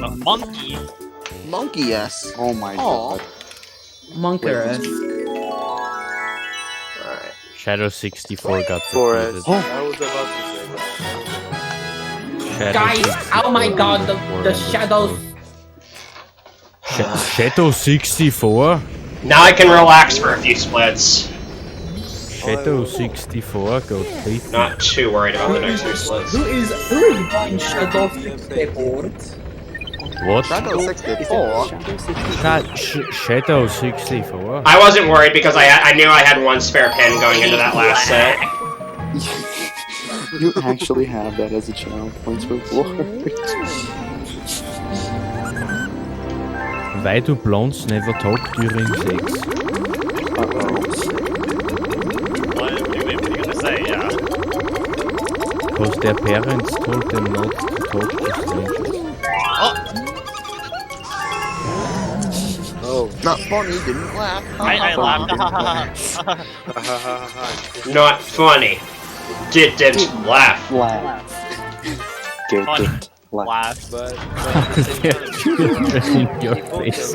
A monkey? Monkey, yes. Oh my god. Monker. Alright. Shadow 64 got Forest. defeated. I was about to say that. Shadow Guys, 64 oh my god, the got shadows. Shadow 64? Now I can relax for a few splits. Shadow 64 got defeated. Not too worried about the next few splits. Who is buying Shadow 64? What? Shadow 64. Shadow 64. I wasn't worried because I knew I had one spare pen going into that last set. You actually have that as a channel points reward. Why do blondes never talk during sex? What are you gonna say? Yeah. Because their parents told them not to talk to strangers. Oh, not funny, didn't laugh. I laughed. Not funny. Didn't laugh. Didn't laugh. But your face.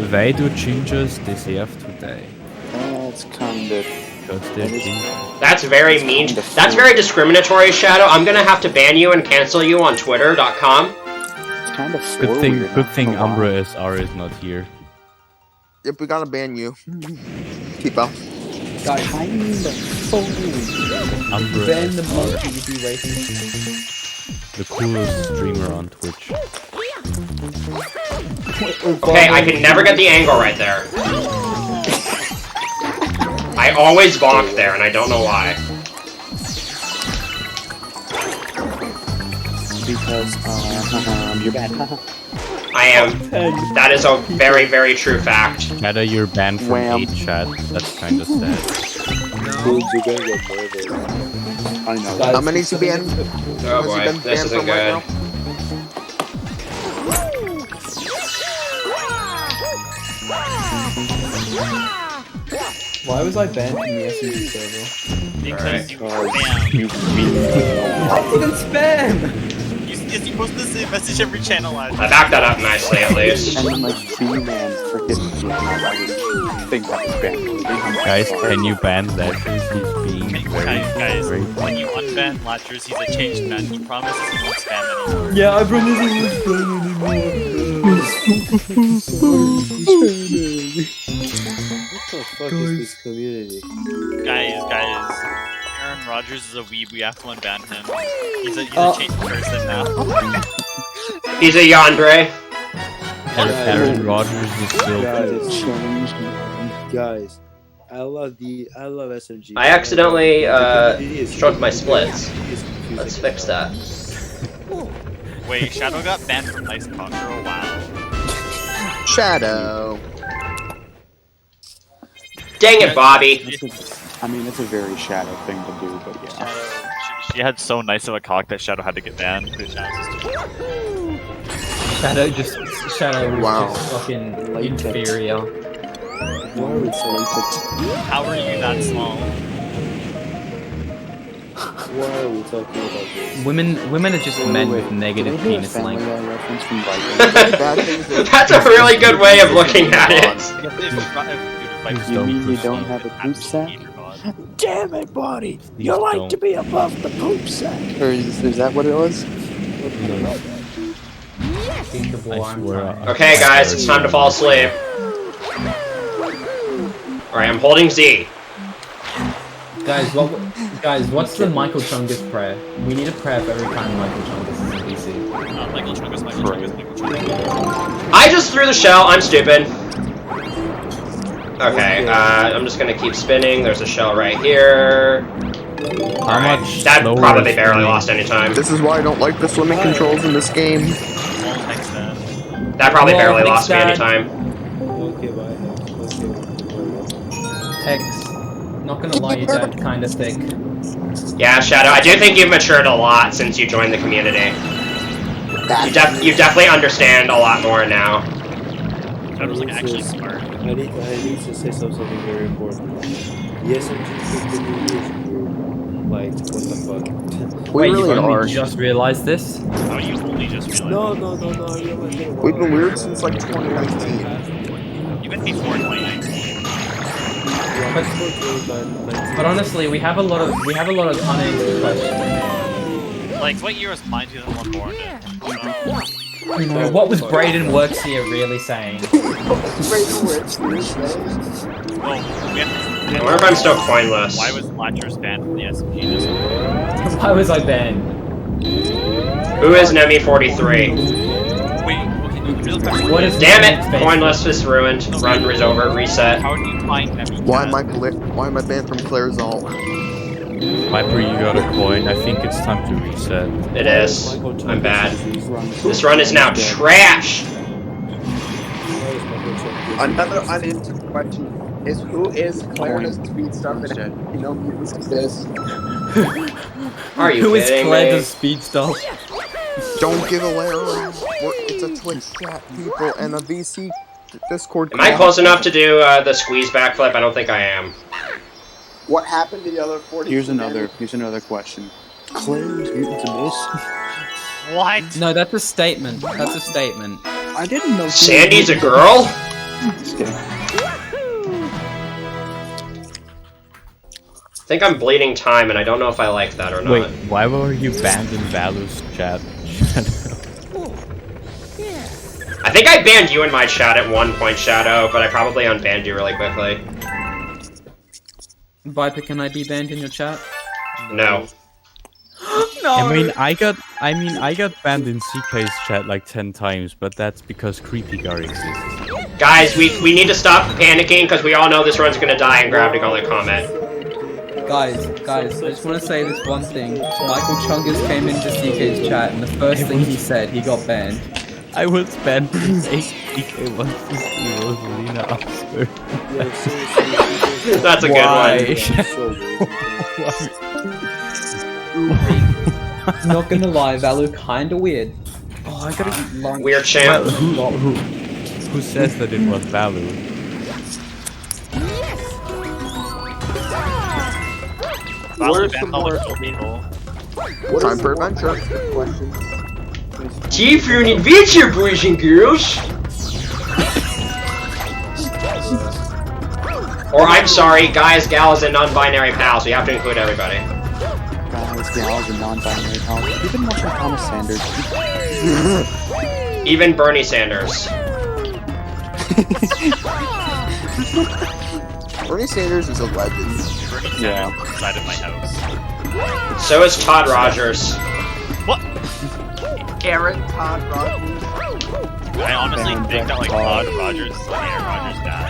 Why do gingers deserve to die? That's kind of. Because they're gingers. That's very mean. That's very discriminatory, Shadow. I'm gonna have to ban you and cancel you on Twitter.com. Kind of Good thing Umbra SR is not here. Yep, we gotta ban you. Keep up. Guys, Umbra ban the SR. monkey if he racing. The coolest streamer on Twitch. Okay, I can never get the angle right there. I always bonk there, and I don't know why. Because you're bad. I am. That is a very, very true fact. Shadow, you're banned from 8chat. That's kind of sad. Dude, you're gonna get murdered. I know. How many's he banned? Oh boy, this isn't good. Why was I banned from the SMG server? Because you Right. spam. I didn't spam! You're supposed to say message every channel ad. I backed that up nicely, at least. And then like 2-man freaking I think that was banned. Guys, can you ban that? He's being Guys, very when you unban Latchers, he's a changed man. He promises he won't spam anymore. Yeah, I promise he won't spam What the fuck is this community? Guys, Aaron Rodgers is a weeb. We have to unban him. He's a changed person now. He's a yandere. Aaron Rodgers is still. Guys, it changed, man. Guys, I love SMG. I accidentally shrunk my splits. Let's fix that. Wait, Shadow got banned from Nice Conqueror? Wow. Shadow. Dang it, Bobby. I mean, it's a very Shadow thing to do, but yeah. She had so nice of a cock that Shadow had to get banned. Shadow was just fucking inferior. How are you that small? Why are we talking about this? Women are just men with negative penis length. That's a really good way of looking at it. You mean you don't have a poop sack? Damn it, buddy! You like to be above the poop sack! Or is that what it was? Okay, guys, it's time to fall asleep. Alright, I'm holding Z. Guys, what's the Michael Chungus prayer? We need a prayer for every time Michael Chungus is in DC. Michael Chungus, Michael Chungus, Michael Chungus. I just threw the shell, I'm stupid. Okay, I'm just gonna keep spinning. There's a shell right here. How much? That probably barely lost any time. This is why I don't like the swimming controls in this game. That probably barely lost me any time. Hex, not gonna lie, your dad kinda thick. Yeah, Shadow, I do think you've matured a lot since you joined the community. You definitely understand a lot more now. Shadow's like actually smart. I need to say something very important. Yes, like, what the fuck? Wait, really you only are. just realized this? Oh, you only just realized. No, I realized it. We've been weird since like 2019. Even before 2019. But honestly, we have a lot of unanswered questions. Like, what year was mine 2001 born in? What was Braden Works here really saying? I wonder if I'm still coinless. Why was Latchers banned from the SMG this year? Why was I banned? Who is Nemi43? Wait, okay, real question. What is Damn it! Coin list is ruined. Run is over. Reset. How do you find Nemi? Why am I banned from Claire's alt? Viper, you got a coin. I think it's time to reset. It is. I'm bad. This run is now trash! Another unanswered question is who is Claire does speed stuff and you know mutants exist? Are you Who is kidding Claire me? does speed stuff? Don't give away it's a Twitch chat, people, and a VC Discord. Am I close enough to do the squeeze backflip? I don't think I am. What happened to the other 40? Here's another question. Claire's mutants abyss? What? No, that's a statement. That's a statement. I didn't know. Sandy's a girl? Just kidding. I think I'm bleeding time, and I don't know if I like that or not. Wait, why were you banned in Valu's chat? I think I banned you in my chat at one point, Shadow, but I probably unbanned you really quickly. Viper, can I be banned in your chat? No. No. I mean, I got banned in CK's chat like 10 times, but that's because Creepy Gar exists. Guys, we need to stop panicking because we all know this run's gonna die and grab to go comment. Guys, I just want to say this one thing. Michael Chungus came into CK's chat, and the first thing he said, he got banned. I was banned from CK once to see Rosalina Oscar. That's a good one. Not gonna lie, Valu kinda weird. Oh, I gotta eat lunch. Weird champ. Who says that it was Valu? Where's some more time for adventure? Time for an adventure, boys and girls! Or, I'm sorry, guys, gals, and non-binary pals. We have to include everybody. Guys, gals, and non-binary pals. Have you been watching Thomas Sanders? Even Bernie Sanders. Bernie Sanders is a legend. Yeah. Inside of my house. So is Todd Rogers. What? Aaron Todd Rogers. I honestly think that like Todd Rogers is like Aaron Rodgers' dad.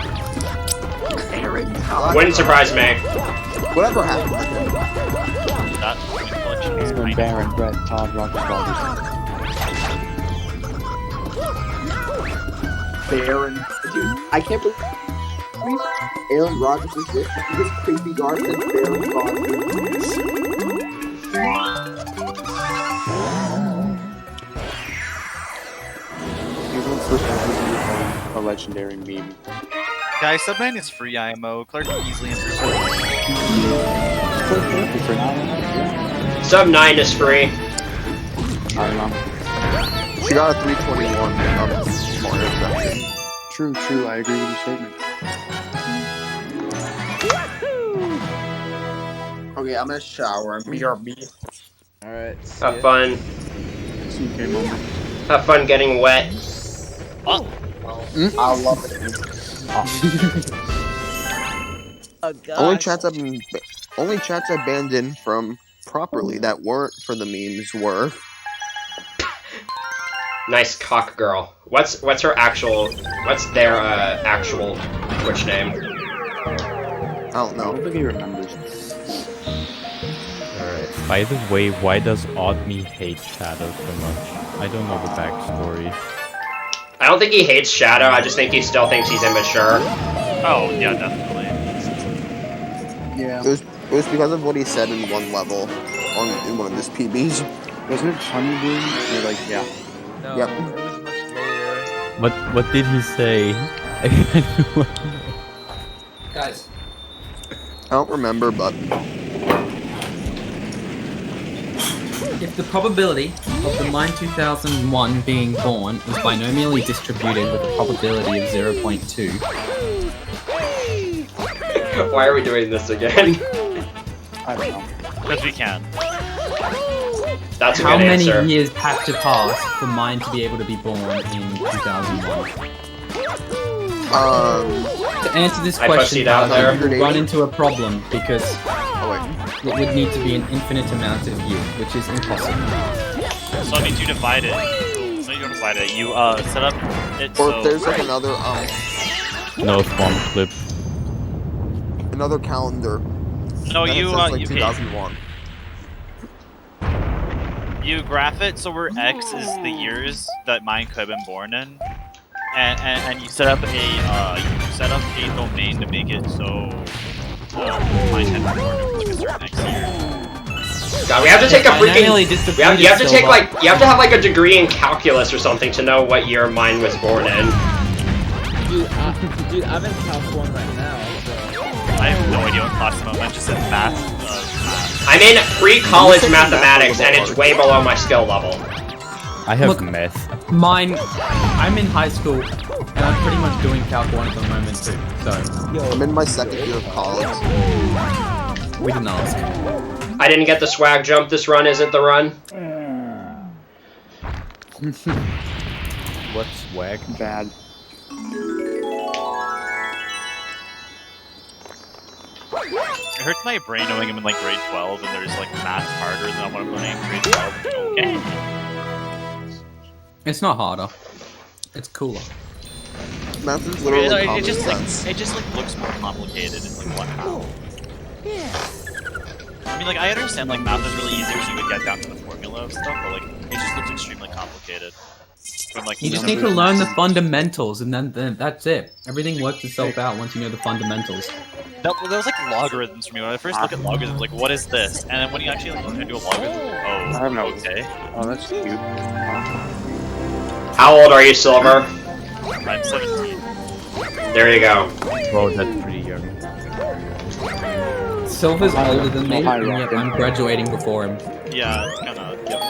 Aaron Todd. Wouldn't surprise me. Whatever happened to him? That collection is When Baron Brett Todd Rogers. Baron. Dude, I can't believe Aaron Rodgers exists. This creepy guard said Baron Rodgers. A legendary meme. Guys, Sub9 is free IMO. Clark can easily enter. Sub9 is free. I don't know. She got a 321 Mario section. True, I agree with your statement. Okay, I'm gonna shower and BRB. Alright. Have fun. CK moment. Have fun getting wet. Oh. I love it. Only chats I've banned in from properly that weren't for the memes were. Nice cock girl. What's her actual? What's their actual Twitch name? I don't know. I don't think he remembers. Alright. By the way, why does Oddme hate Shadow so much? I don't know the backstory. I don't think he hates Shadow. I just think he still thinks he's immature. Oh yeah, definitely. Yeah. It was because of what he said in one level in one of his PBs. Wasn't it Honeymoon? You're like, yeah. No, Yep. it was much later. What did he say? Guys. I don't remember, but If the probability of the Mine 2001 being born is binomially distributed with a probability of 0.2, Why are we doing this again? I don't know. Because we can. That's a how good many answer. years have to pass for Mine to be able to be born in 2001? To answer this I question, pussied out there. you will run into a problem because It would need to be an infinite amount of you, which is impossible. So I mean, you divide it. No, you don't divide it. You set up it Or so. if there's like another No spawn clip. another calendar. No, that you says, like you 2001. You graph it so where X is the years that mine could have been born in, and you set up a domain to make it so mine had been born in like a certain X year. God, we have to take a freaking. You have to take like you have to have like a degree in calculus or something to know what year mine was born in. Dude, I'm in Calc 1 right now, so... I have no idea what class I'm in. I'm just in math. I'm in pre-college mathematics, and it's way below my skill level. I have Look, math. I'm in high school, and I'm pretty much doing Calc 1 at the moment too, so... I'm in my second year of college. We didn't ask. I didn't get the swag jump. This run isn't the run. What's swag? Bad. It hurts my brain knowing I'm in like grade 12 and there's like math harder than what I'm learning in grade 12. Okay. It's not harder. It's cooler. Math is literally it just like looks more complicated. It's like what how? I mean, like I understand like math is really easy because you would get down to the formula of stuff, but like it just looks extremely complicated. From, like, You just need to learn the fundamentals, and then that's it. Everything works itself out once you know the fundamentals. That was like logarithms for me. When I first look at logarithms, like what is this? And then when you actually like learn how to do a logarithm, oh, I have no. okay. Oh, that's cute. How old are you, Silver? I'm 17. There you go. Oh, that's pretty young. Silver's older than me, and yet I'm graduating before him. Yeah, it's kind of. Yep.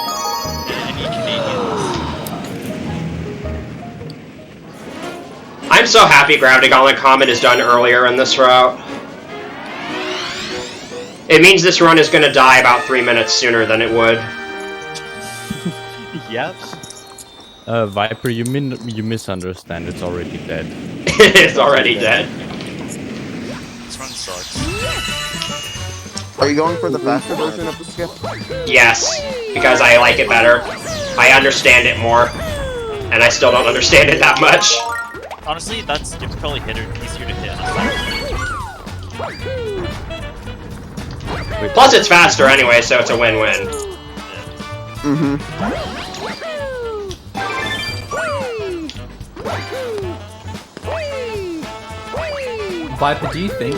Any Canadians? I'm so happy Gravity Gauntlet Comet is done earlier in this route. It means this run is going to die about 3 minutes sooner than it would. Yep. Viper, you misunderstand. It's already dead. It's already dead. This run sucks. Are you going for the faster version of the skip? Yes, because I like it better. I understand it more. And I still don't understand it that much. Honestly, that's it's probably easier to hit. Plus, it's faster anyway, so it's a win-win. Viper, do you think?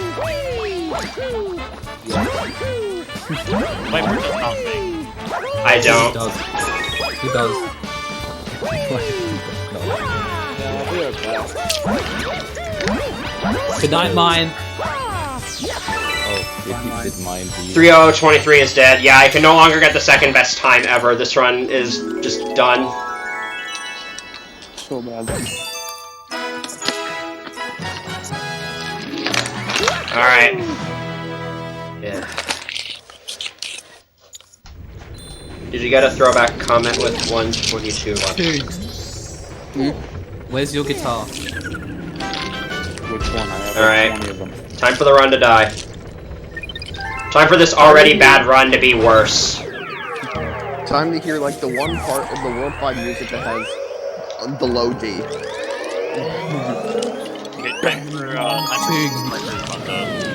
Viper does not think. I don't. He does. Good night, mine. Oh, it mine. 3023 is dead. Yeah, I can no longer get the second best time ever. This run is just done. So bad. Alright. Yeah. Did you get a throwback comment with 122 left? Where's your guitar? Which one? I have Alright. 20 of them. Time for the run to die. Time for this already bad run to be worse. Time to hear like the one part of the World 5 music that has the low D.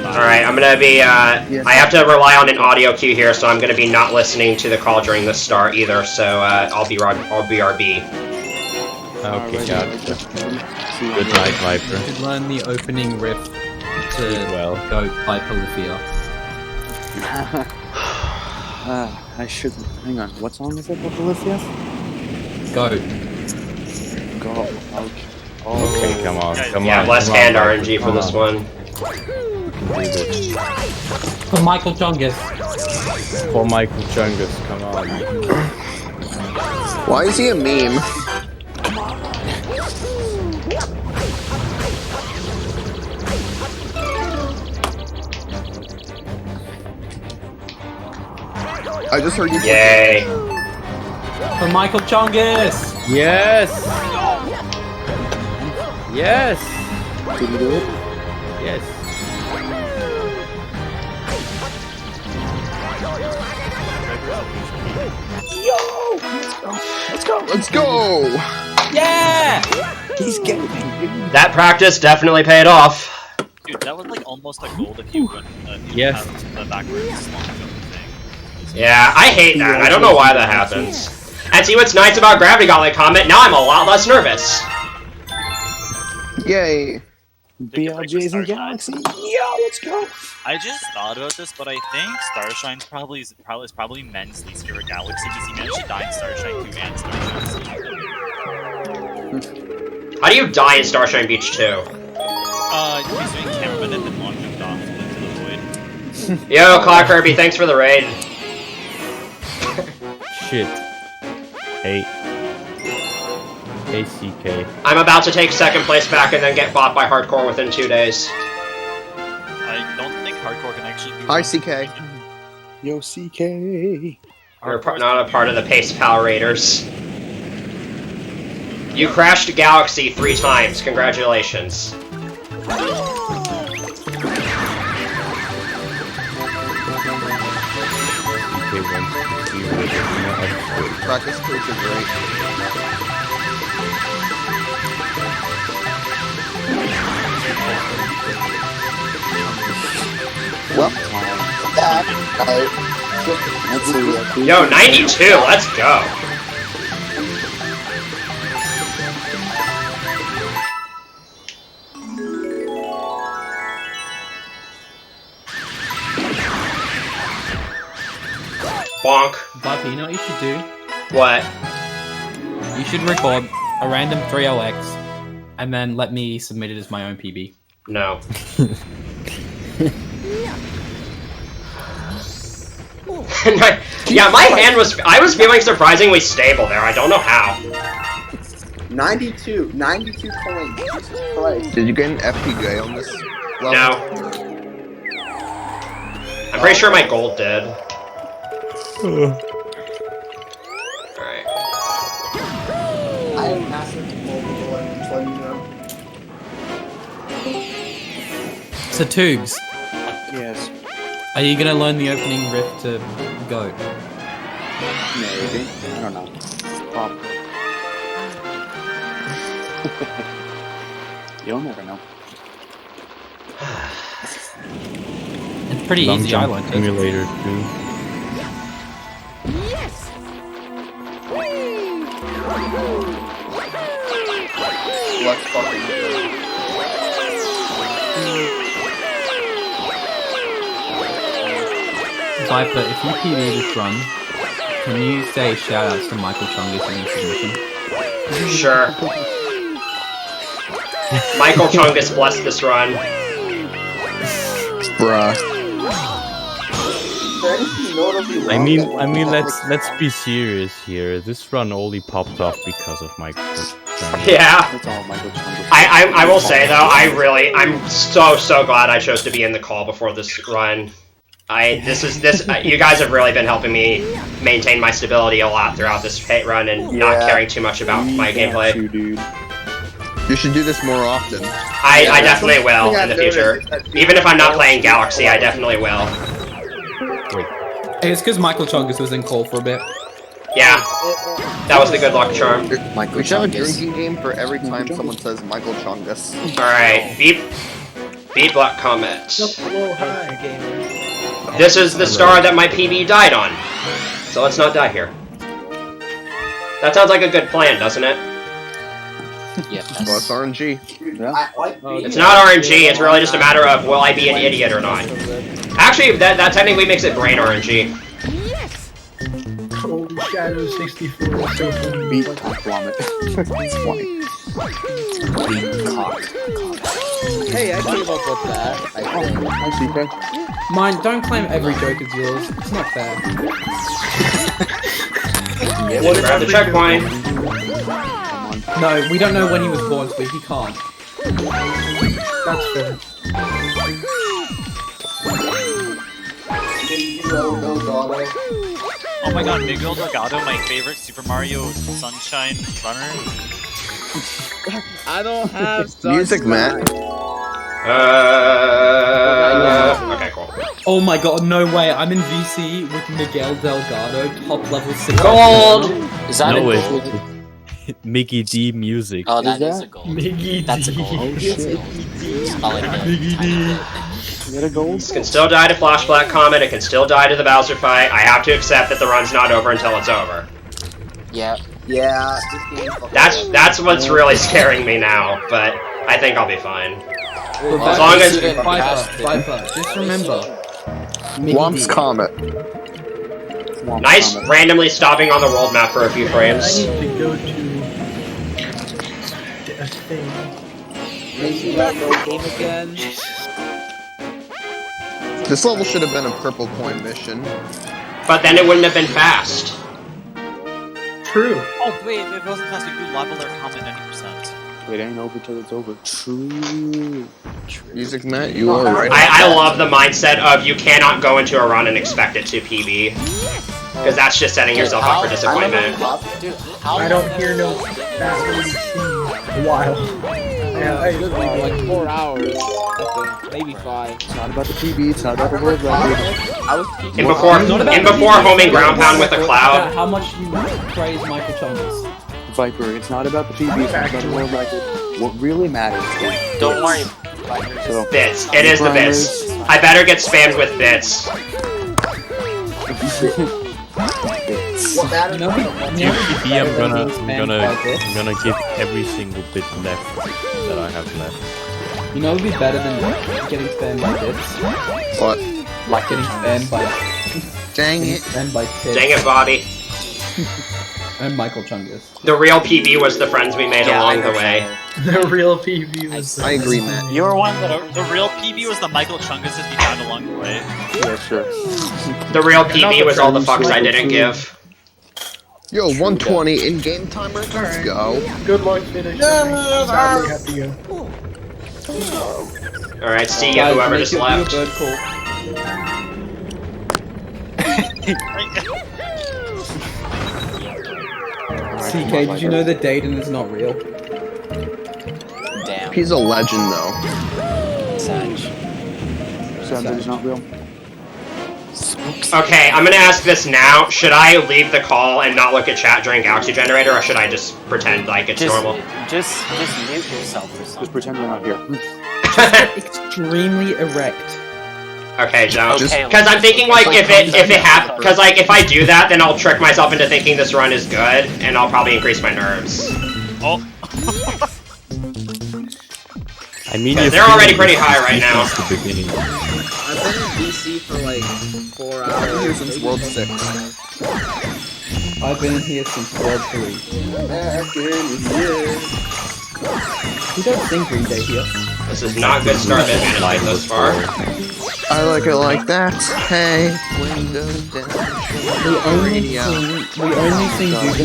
Alright, I'm gonna be, I have to rely on an audio cue here, so I'm gonna be not listening to the call during the start either, so, I'll be RB. Okay, got it. Good night, Viper. You should learn the opening riff to go by Polyphia. I should. Hang on. What song is it, Polyphia? Go. Go. Okay. Okay, come on, come Yeah, on. less come hand on, RNG for this one. We can do this. For Michael Chungus. For Michael Chungus, come on. Why is he a meme? I just heard you. Yay. For Michael Chungus! Yes! Yes! Did you do it? Yes. Yo! Let's go! Let's go! Let's go! Yeah! He's getting That practice definitely paid off. Dude, that was like almost a gold if you wouldn't Yes. have the backwards long jump thing. Yeah, I hate that. I don't know why that happens. And see what's nice about Gravity Gauntlet comment? Now I'm a lot less nervous. Yay! BLJ's in Galaxy. Yo, let's go! I just thought about this, but I think Starshine's probably men's least favorite galaxy because he managed to die in Starshine 2 and Starshine 2. How do you die in Starshine Beach 2? He's doing camera, but then long jumped off into the void. Yo, Cloud Kirby, thanks for the raid. Shit. Hey. ACK. I'm about to take second place back and then get bought by Hardcore within 2 days. I don't think Hardcore can actually do Hi, CK. Yo, CK. You're not a part of the Pace Pal Raiders. You crashed Galaxy 3 times. Congratulations. Practice crews are great. Well, Yo, 92, let's go. Bonk. Buffy, you know what you should do? What? You should record a random 3LX and then let me submit it as my own PB. No. Yeah, my hand was. I was feeling surprisingly stable there. I don't know how. 92 coins. Jesus Christ. Did you get an FPJ on this level? No. I'm pretty sure my gold did. Alright. I have massive multiple and just letting you know. So, Tubes, Yes. are you gonna learn the opening riff to Goat? Maybe. I don't know. Probably. You'll never know. It's pretty Long easy, I jump learned it. simulator too. Yes! Let's fucking do it. Viper, if you PB this run, can you say shoutouts to Michael Chungus in your submission? Sure. Michael Chungus blessed this run. Bruh. I mean, let's be serious here. This run only popped off because of Michael Chungus. Yeah. That's all Michael Chungus. I will say though, I'm so glad I chose to be in the call before this run. You guys have really been helping me maintain my stability a lot throughout this pit run and not caring too much about my gameplay. You should do this more often. I definitely will in the future. Even if I'm not playing Galaxy, I definitely will. Wait. It's because Michael Chungus was in call for a bit. Yeah. That was the good luck charm. We should have a drinking game for every time someone says Michael Chungus. Alright, beep block comment. Hello, hi. This is the star that my PB died on. So let's not die here. That sounds like a good plan, doesn't it? Yes. Well, it's RNG. Yeah. It's not RNG, it's really just a matter of will I be an idiot or not. Actually, that technically makes it brain RNG. Yes! Holy Shadow 64 is so funny. Beat vomit. It's funny. Beat cock. Hey, I came up with that. I see, Chris. Mine, don't claim every joke is yours. It's not fair. Grab the checkpoint. No, we don't know when he was born, so he can't. That's fair. Oh my god, Miguel Delgado, my favorite Super Mario Sunshine runner. I don't have Music, Matt. Okay, cool. Oh my god, no way. I'm in VC with Miguel Delgado, top level 6. Gold! Is that No, a it's gold? Mickey D music. Oh, that Is is that? a gold. Miggy That's a D. gold. Oh, shit. Spelling it tiny bit. You got a gold? It can still die to Flash Black Comet, it can still die to the Bowser fight. I have to accept that the run's not over until it's over. Yeah. Yeah. That's what's really scaring me now, but I think I'll be fine. As long as Viper, just remember. Womp's Comet. nice randomly stopping on the world map for a few I frames. need to go to a thing. Game again. This level should have been a purple coin mission. But then it wouldn't have been fast. True. Oh wait, if it wasn't fast, you do level or comment 90%. It ain't over till it's over. True. Music Matt, you are right. I love the mindset of you cannot go into a run and expect it to PB. Because that's just setting yourself up for disappointment. I don't hear no fast moving in a while. Like 4 hours, I think. Maybe 5. It's not about the PB, it's not about the world record. And before homing ground pound with a cloud. How much you praise Michael Chalmers? Viper, it's not about the PB, it's not about the world record. What really matters is Don't worry. So, Bits. It is the bits. I better get spammed with bits. You know, PB, I'm gonna give every single bit left that I have left. You know, it would be better than getting spammed by bits. What? Like getting spammed by. Dang it! Spammed by Tits. Dang it, Bobby. And Michael Chungus. The real PB was the friends we made along the way. The real PB was. I agree, Matt. You were one that the real PB was the Michael Chungus we found along the way. yeah, sure. The real PB was all the fucks I didn't give. Yo, 120 in game timer. Let's go. Good luck finishing. Sadly, have to go. Alright, see ya, whoever just left. Bird call. CK, did you know that Dayton is not real? Damn. He's a legend, though. Sag. Is not real. Okay, I'm gonna ask this now. Should I leave the call and not look at chat during Galaxy Generator, or should I just pretend like it's normal? Just mute yourself or something. Just pretend we're not here. Extremely erect. Okay, don't. Okay, Because I'm thinking like if it happens, because like if I do that, then I'll trick myself into thinking this run is good, and I'll probably increase my nerves. Oh. I mean, they're already pretty high right now. I've been in DC for like 4 hours. I've been here since World 6. I've been in here since World 3. We don't sing Green Day here. This is not good start advantage thus far. I like it like that. Hey, windows down. We only sing Duke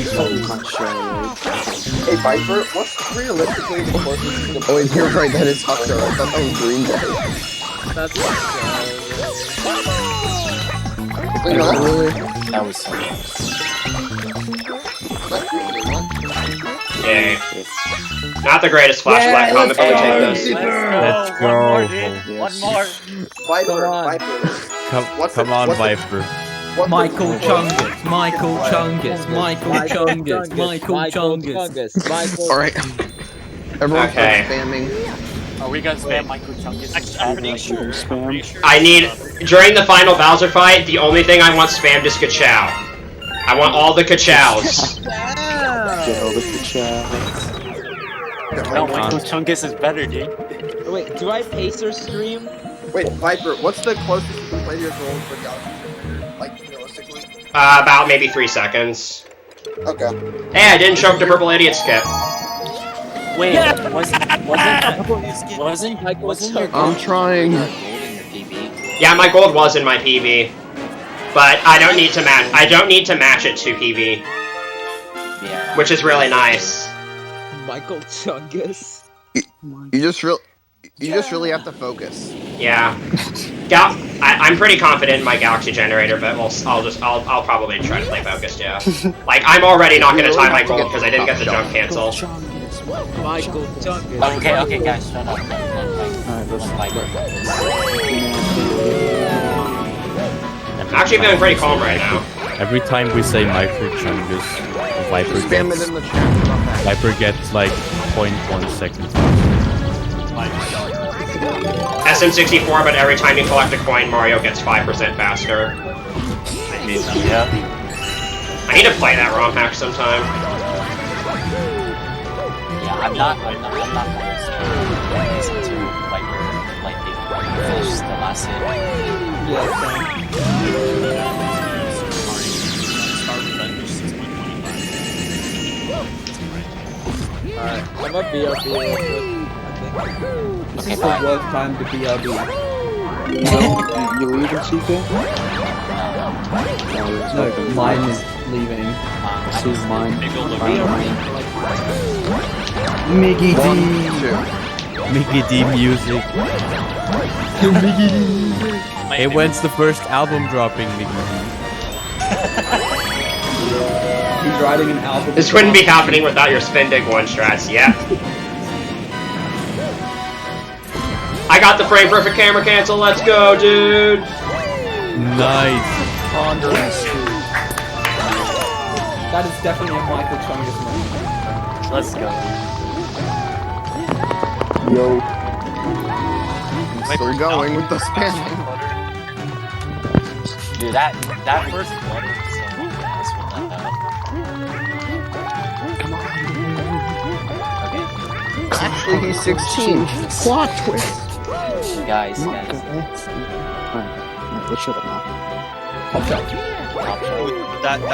Hey, Viper, what's realistically the closest to the... Oh, you're right, that is Hucker. I thought that was Green Day. That's Wait, no, really? That was so nice. Yay. Not the greatest flashback comment, but we take this. Let's go. One more. Viper. Come on, Viper. Michael Chungus, Michael Chungus, Michael Chungus, Michael Chungus. Alright. Everyone Okay. spamming. Are we gonna spam Michael Chungus? I'm pretty sure. I need, during the final Bowser fight, the only thing I want spammed is Ka-Chow. I want all the Ka-Chows. Get over the chat. No, Michael Chungus is better, dude. Wait, do I pacer stream? Wait, Viper, what's the closest you can play to your goal for Galaxy? Like, realistically? About maybe 3 seconds. Okay. Hey, I didn't choke the purple idiot skip. Wait, wasn't your I'm trying. Yeah, my gold was in my PB. But I don't need to match. I don't need to match it to PB. Yeah. Which is really nice. Michael Chungus. You just really have to focus. Yeah. I'm pretty confident in my Galaxy Generator, but I'll probably try to play focused. Yeah. Like I'm already not gonna tie my gold because I didn't get the jump cancel. Michael Chungus. Okay, guys, shut up. Alright, let's Actually feeling pretty calm right now. Every time we say Microchungus, Viper gets like 0.1 seconds. SM64, but every time you collect a coin, Mario gets 5% faster. I hate them. Yeah. I need to play that ROM hack sometime. Yeah, I'm not gonna listen to Viper like they finish the last hit. Alright, I'm a BRB real quick, I think. This is the worst time to BRB. You leaving, CK? No, mine is leaving. This is mine. Miggy D. Mickey D music. Miggy D. Hey, when's the first album dropping, Mickey D? He's writing an album. This wouldn't be happening without your spin dig one strats, yeah. I got the frame perfect camera cancel, let's go, dude! Nice. That is definitely a Michael Chungus moment. Let's go. Yo. I'm still going with the spamming. Dude, that first one was so fast with that. Actually, he's 16. Plot twist. Guys. Alright, let's shut up now. Top shelf.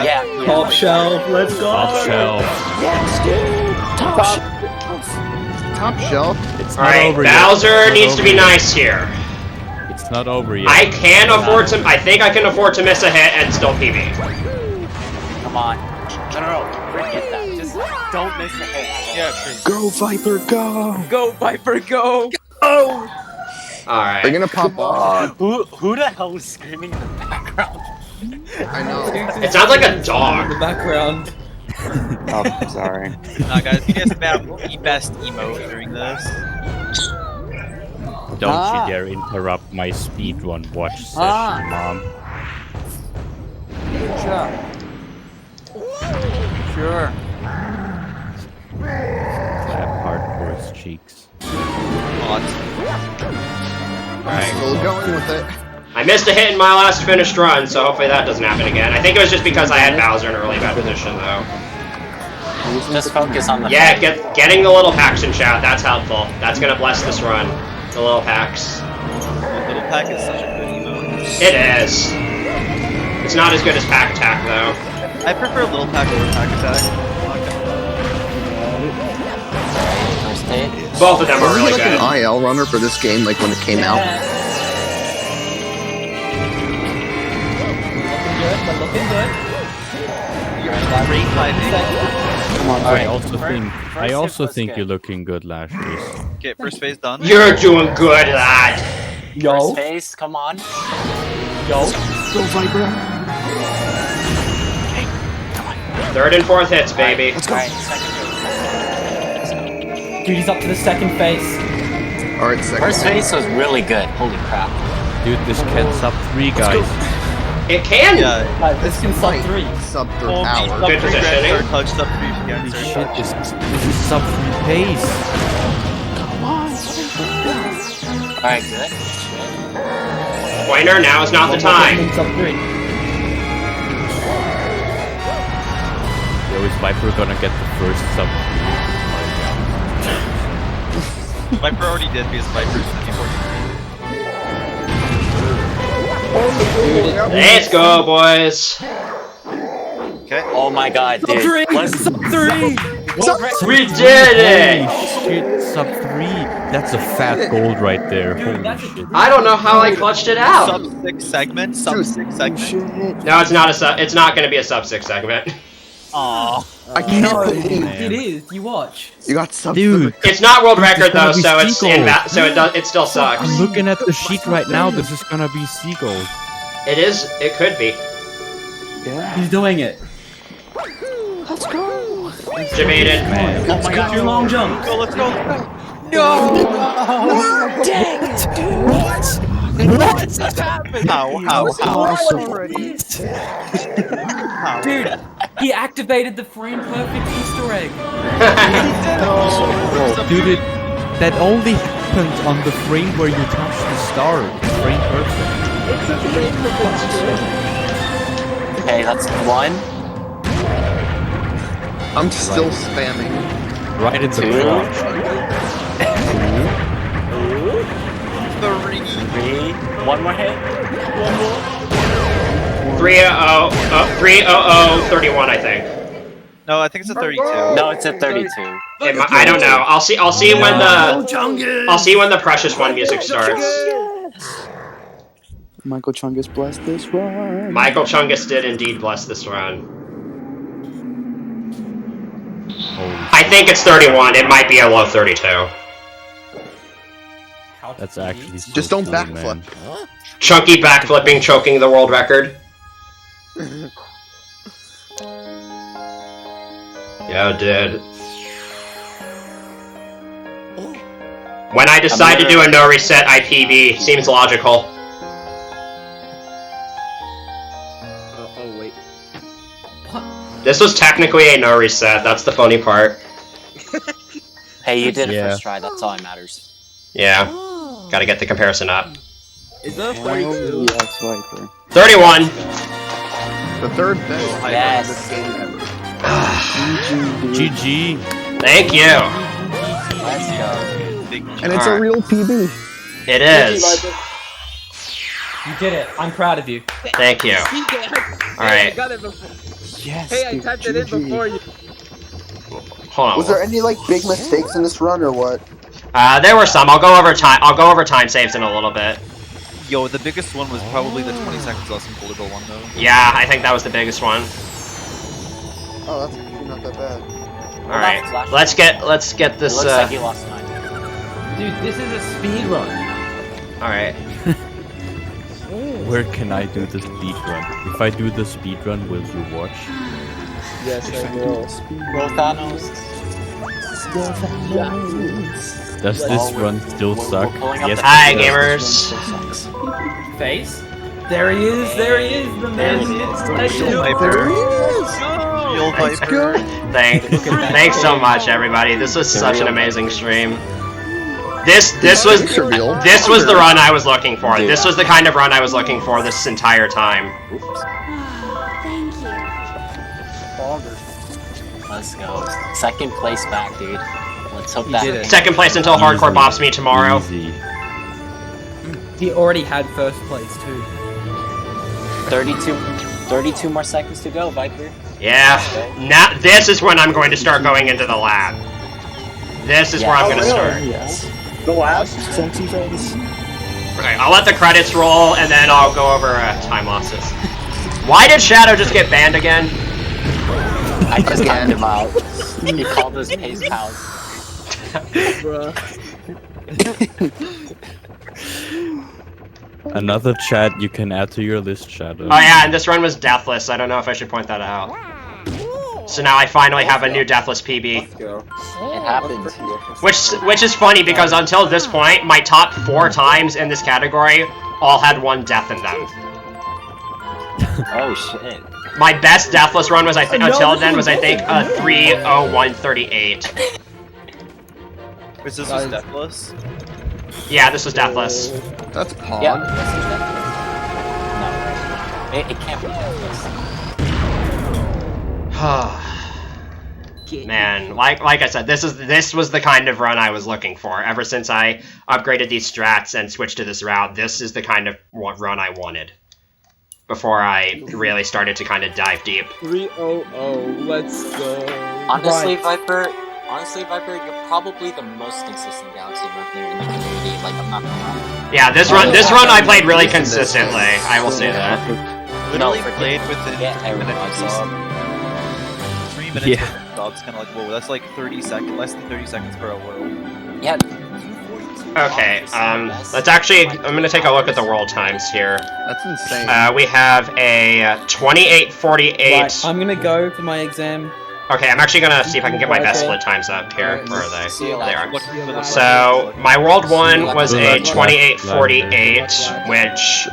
Yeah. Top shelf, let's go! Top shelf. Yes, dude! Top shelf? It's not Alright, over yet. Bowser needs to be nice here. It's not over yet. I think I can afford to miss a hit and still PB. Come on. No. Forget that. Just don't miss the hit. Yeah, true. Go, Viper, go! Go, Viper, go! Oh! Alright. They're gonna pop off. Who the hell is screaming in the background? I know. It sounds like a In dog. the background. Oh, sorry. Guys, you guys have the best emote during this. Don't you dare interrupt my speedrun watch session, Mom. Good job. Sure. Clap hardcore's cheeks. Alright. Still going with it. I missed a hit in my last finished run, so hopefully that doesn't happen again. I think it was just because I had Bowser in a really bad position, though. Just focus on the Yeah, getting the little packs in chat, that's helpful. That's gonna bless this run. The little packs. Little pack is such a good emote. It is. It's not as good as pack attack, though. I prefer little pack over pack attack. Both of them are really Was he good. like an IL runner for this game, like when it came out? Looking good. Great timing. Come on, I also think you're looking good, Lashes. Okay, first phase done. You're doing good, lad. Yo. First phase, come on. Yo. Go, Viper. Third and fourth hits, baby. Let's go. Alright, second phase. Dude, he's up to the second phase. Alright, second. First phase was really good. Holy crap. Dude, this can sub 3, guys. It can! Yeah. This can sub 3. Sub Oh, hour. Good positioning. Touch sub 3 Holy shit, this is sub 3 pace. Alright, good. Pointer, now is not the time. Sub 3. Yo, is Viper gonna get the first sub 3? Viper already did because Viper's 50-43. Let's go, boys. Okay. Oh my god, dude. Sub 3! We did it! Holy shit, sub 3. That's a fat gold right there. Holy shit. I don't know how I clutched it out. Sub 6 segment. Sub 6 segment. No, it's not a sub. It's not going to be a sub 6 segment. Aww. I can't No, believe it is. You watch. you got sub. Dude, It's not world record though, gonna be so it's seagull. so it still sucks. I'm looking at the sheet right now. This is gonna be seagull. It is. It could be. Yeah. He's doing it. Let's go. Debated. Oh my god, your long jump. Let's go. No! Dang it, dude! What? Just happened? How? Dude, he activated the frame perfect Easter egg. Dude, that only happened on the frame where you touch the star. Frame perfect. It's a frame perfect. Okay, that's 1. I'm still spamming. Right in the 2. crotch. 3. 1 more hit. 30031, I think. No, I think it's a 32. No, it's a 32. I don't know. I'll see when the Precious One music starts. Michael Chungus blessed this run. Michael Chungus did indeed bless this run. I think it's 31. It might be a low 32. That's actually so Just don't cool, backflip. man. Chunky backflipping, choking the world record. Yeah, it did. When I decide to do a no reset IPB, seems logical. Oh wait. This was technically a no reset, that's the funny part. Hey, you did it first try. That's all that matters. Yeah. Gotta get the comparison up. Is that 32? Yes, Viper. 31! The third best Yes. of this game ever. GG. Thank you. Let's go. And it's a real PB. It is. You did it. I'm proud of you. Thank you. Alright. I got it before. Yes. Hey, I dude, typed it in GG. before you. Hold on. Was there any like big mistakes in this run or what? There were some. I'll go over time saves in a little bit. Yo, the biggest one was probably the 20 seconds less than Boulder Bill one though. Yeah, I think that was the biggest one. Oh, that's actually not that bad. Alright. Let's get this It looks like you lost 9. Dude, this is a speed run. Alright. Where can I do the speed run? If I do the speed run, will you watch? Yes, I will. Roll Thanos. Does this run still suck? Yes. Hi, gamers. Face? There he is, there he is, the man is special. Thanks so much, everybody. This was such an amazing stream. This was the run I was looking for. This was the kind of run I was looking for this entire time. Thank you. Let's go. Second place back, dude. Let's hope that. Second place until Hardcore bops me tomorrow. Easy. He already had first place too. 32 more seconds to go, Viper. Yeah. Now this is when I'm going to start going into the lab. This is where I'm going to start. Yes. The lab? Sexy face. Okay, I'll let the credits roll and then I'll go over time losses. Why did Shadow just get banned again? I just timed him out. He called us Pace Pals. Another chat you can add to your list, Shadow. Oh yeah, and this run was deathless. I don't know if I should point that out. So now I finally have a new deathless PB. It happened. Which is funny because until this point, my top 4 times in this category all had 1 death in them. Oh shit. My best deathless run was until then was I think a 30138. Is this was deathless? Yeah, this was deathless. That's Pog. Yeah, this is deathless. No, it can't be deathless. Man, like I said, this was the kind of run I was looking for. Ever since I upgraded these strats and switched to this route, this is the kind of run I wanted. Before I really started to kind of dive deep. 300, let's go. Honestly, Viper, you're probably the most consistent Galaxy Revenue in the community. Like, I'm not gonna lie. Yeah, this run I played really consistently. I will say that. Literally played within 3 minutes. Yeah. It's kind of like, whoa, that's like 30 seconds, less than 30 seconds per hour. Yeah. Okay, let's actually, I'm gonna take a look at the world times here. That's insane. We have a 28:48. Right, I'm gonna go for my exam. Okay, I'm actually gonna see if I can get my best split times up here. Where are they? There they are. So, my World 1 was a 28:48, which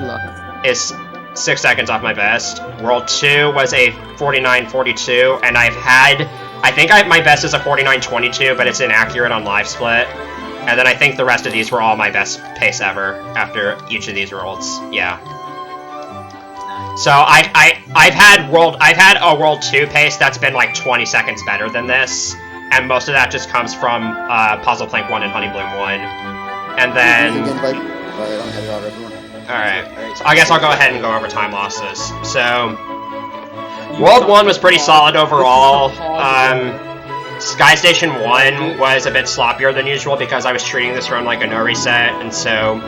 is 6 seconds off my best. World 2 was a 49:42, and I think my best is a 49:22, but it's inaccurate on live split. And then I think the rest of these were all my best pace ever after each of these worlds. Yeah. So I've had a World 2 pace that's been like 20 seconds better than this, and most of that just comes from Puzzle Plank 1 and Honey Bloom 1. And then alright. So I guess I'll go ahead and go over time losses. So World 1 was pretty solid overall. Sky Station 1 was a bit sloppier than usual because I was treating this run like a no reset, and so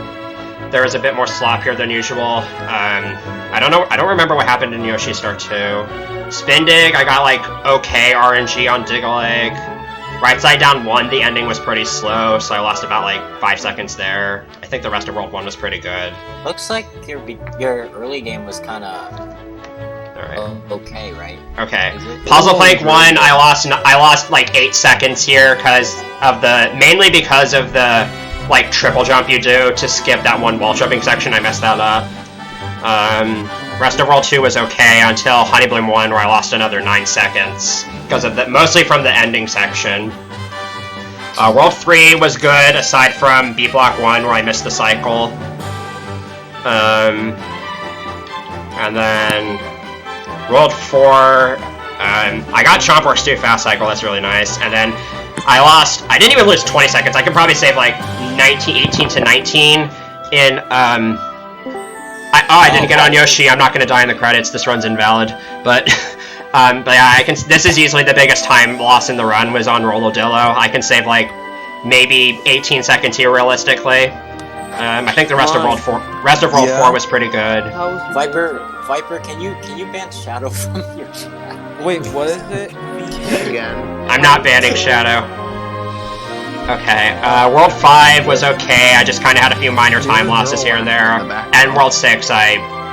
there was a bit more sloppier than usual. I don't remember what happened in Yoshi Star 2. Spin Dig, I got like okay RNG on Dig-a-Leg. Right Side Down 1, the ending was pretty slow, so I lost about like 5 seconds there. I think the rest of World 1 was pretty good. Looks like your early game was kind of okay, right? Okay. Puzzle Plank 1, I lost like 8 seconds here mainly because of the like triple jump you do to skip that one wall jumping section. I messed that up. Rest of World 2 was okay until Honey Bloom 1, where I lost another 9 seconds because of mostly from the ending section. World 3 was good aside from B Block 1, where I missed the cycle. And then World 4, I got Chompworks 2 fast cycle. That's really nice. And then I didn't even lose 20 seconds. I could probably save like 18 to 19 in, I didn't get on Yoshi. I'm not going to die in the credits. This run's invalid. But yeah, this is easily the biggest time loss in the run was on Rollodillo. I can save like maybe 18 seconds here realistically. I think the rest of World 4 was pretty good. Viper, can you ban Shadow from your chat? Wait, what is it? Again. I'm not banning Shadow. Okay, World 5 was okay. I just kind of had a few minor time losses here and there. And World 6,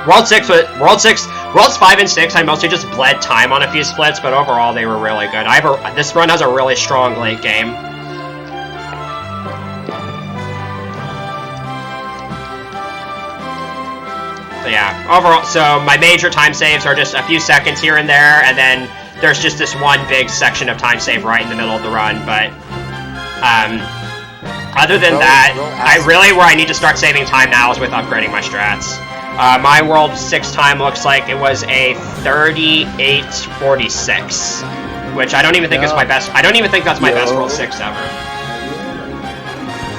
Worlds 5 and 6, I mostly just bled time on a few splits, but overall they were really good. This run has a really strong late game. So yeah, overall, so my major time saves are just a few seconds here and there, and then there's just this one big section of time save right in the middle of the run, but other than that, where I need to start saving time now is with upgrading my strats. My World 6 time looks like it was a 38:46, which I don't even think is my best. I don't even think that's my best World 6 ever.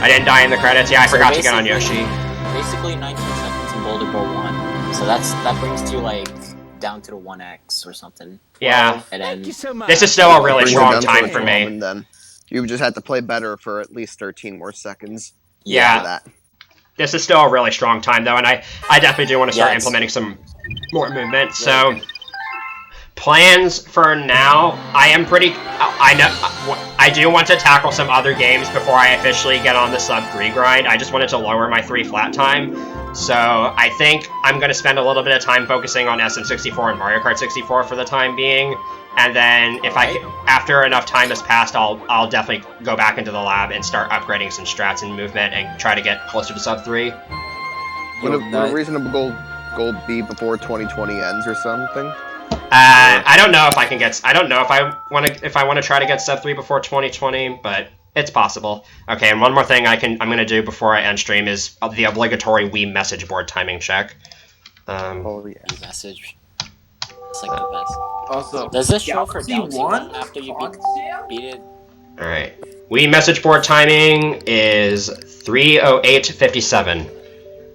I didn't die in the credits. Yeah, I forgot to get on Yoshi. Basically 19 seconds in Boulder Bowl 1. So that brings you like down to the 1x or something. Yeah. And then this is still a really strong time for me. And then you just had to play better for at least 13 more seconds. Yeah. This is still a really strong time though, and I definitely do want to start implementing some more movement. So plans for now, I do want to tackle some other games before I officially get on the sub 3 grind. I just wanted to lower my 3 flat time. So I think I'm going to spend a little bit of time focusing on SM64 and Mario Kart 64 for the time being. And then after enough time has passed, I'll definitely go back into the lab and start upgrading some strats and movement and try to get closer to sub 3. Would a reasonable goal be before 2020 ends or something? I don't know if I can get. I don't know if I want to try to get sub 3 before 2020, but it's possible. Okay, and one more thing I'm gonna do before I end stream is the obligatory Wii message board timing check. Wii message. It's like the best. Also, does this show for Galaxy 1 after you beat it? All right. Wii message board timing is 3:08:57.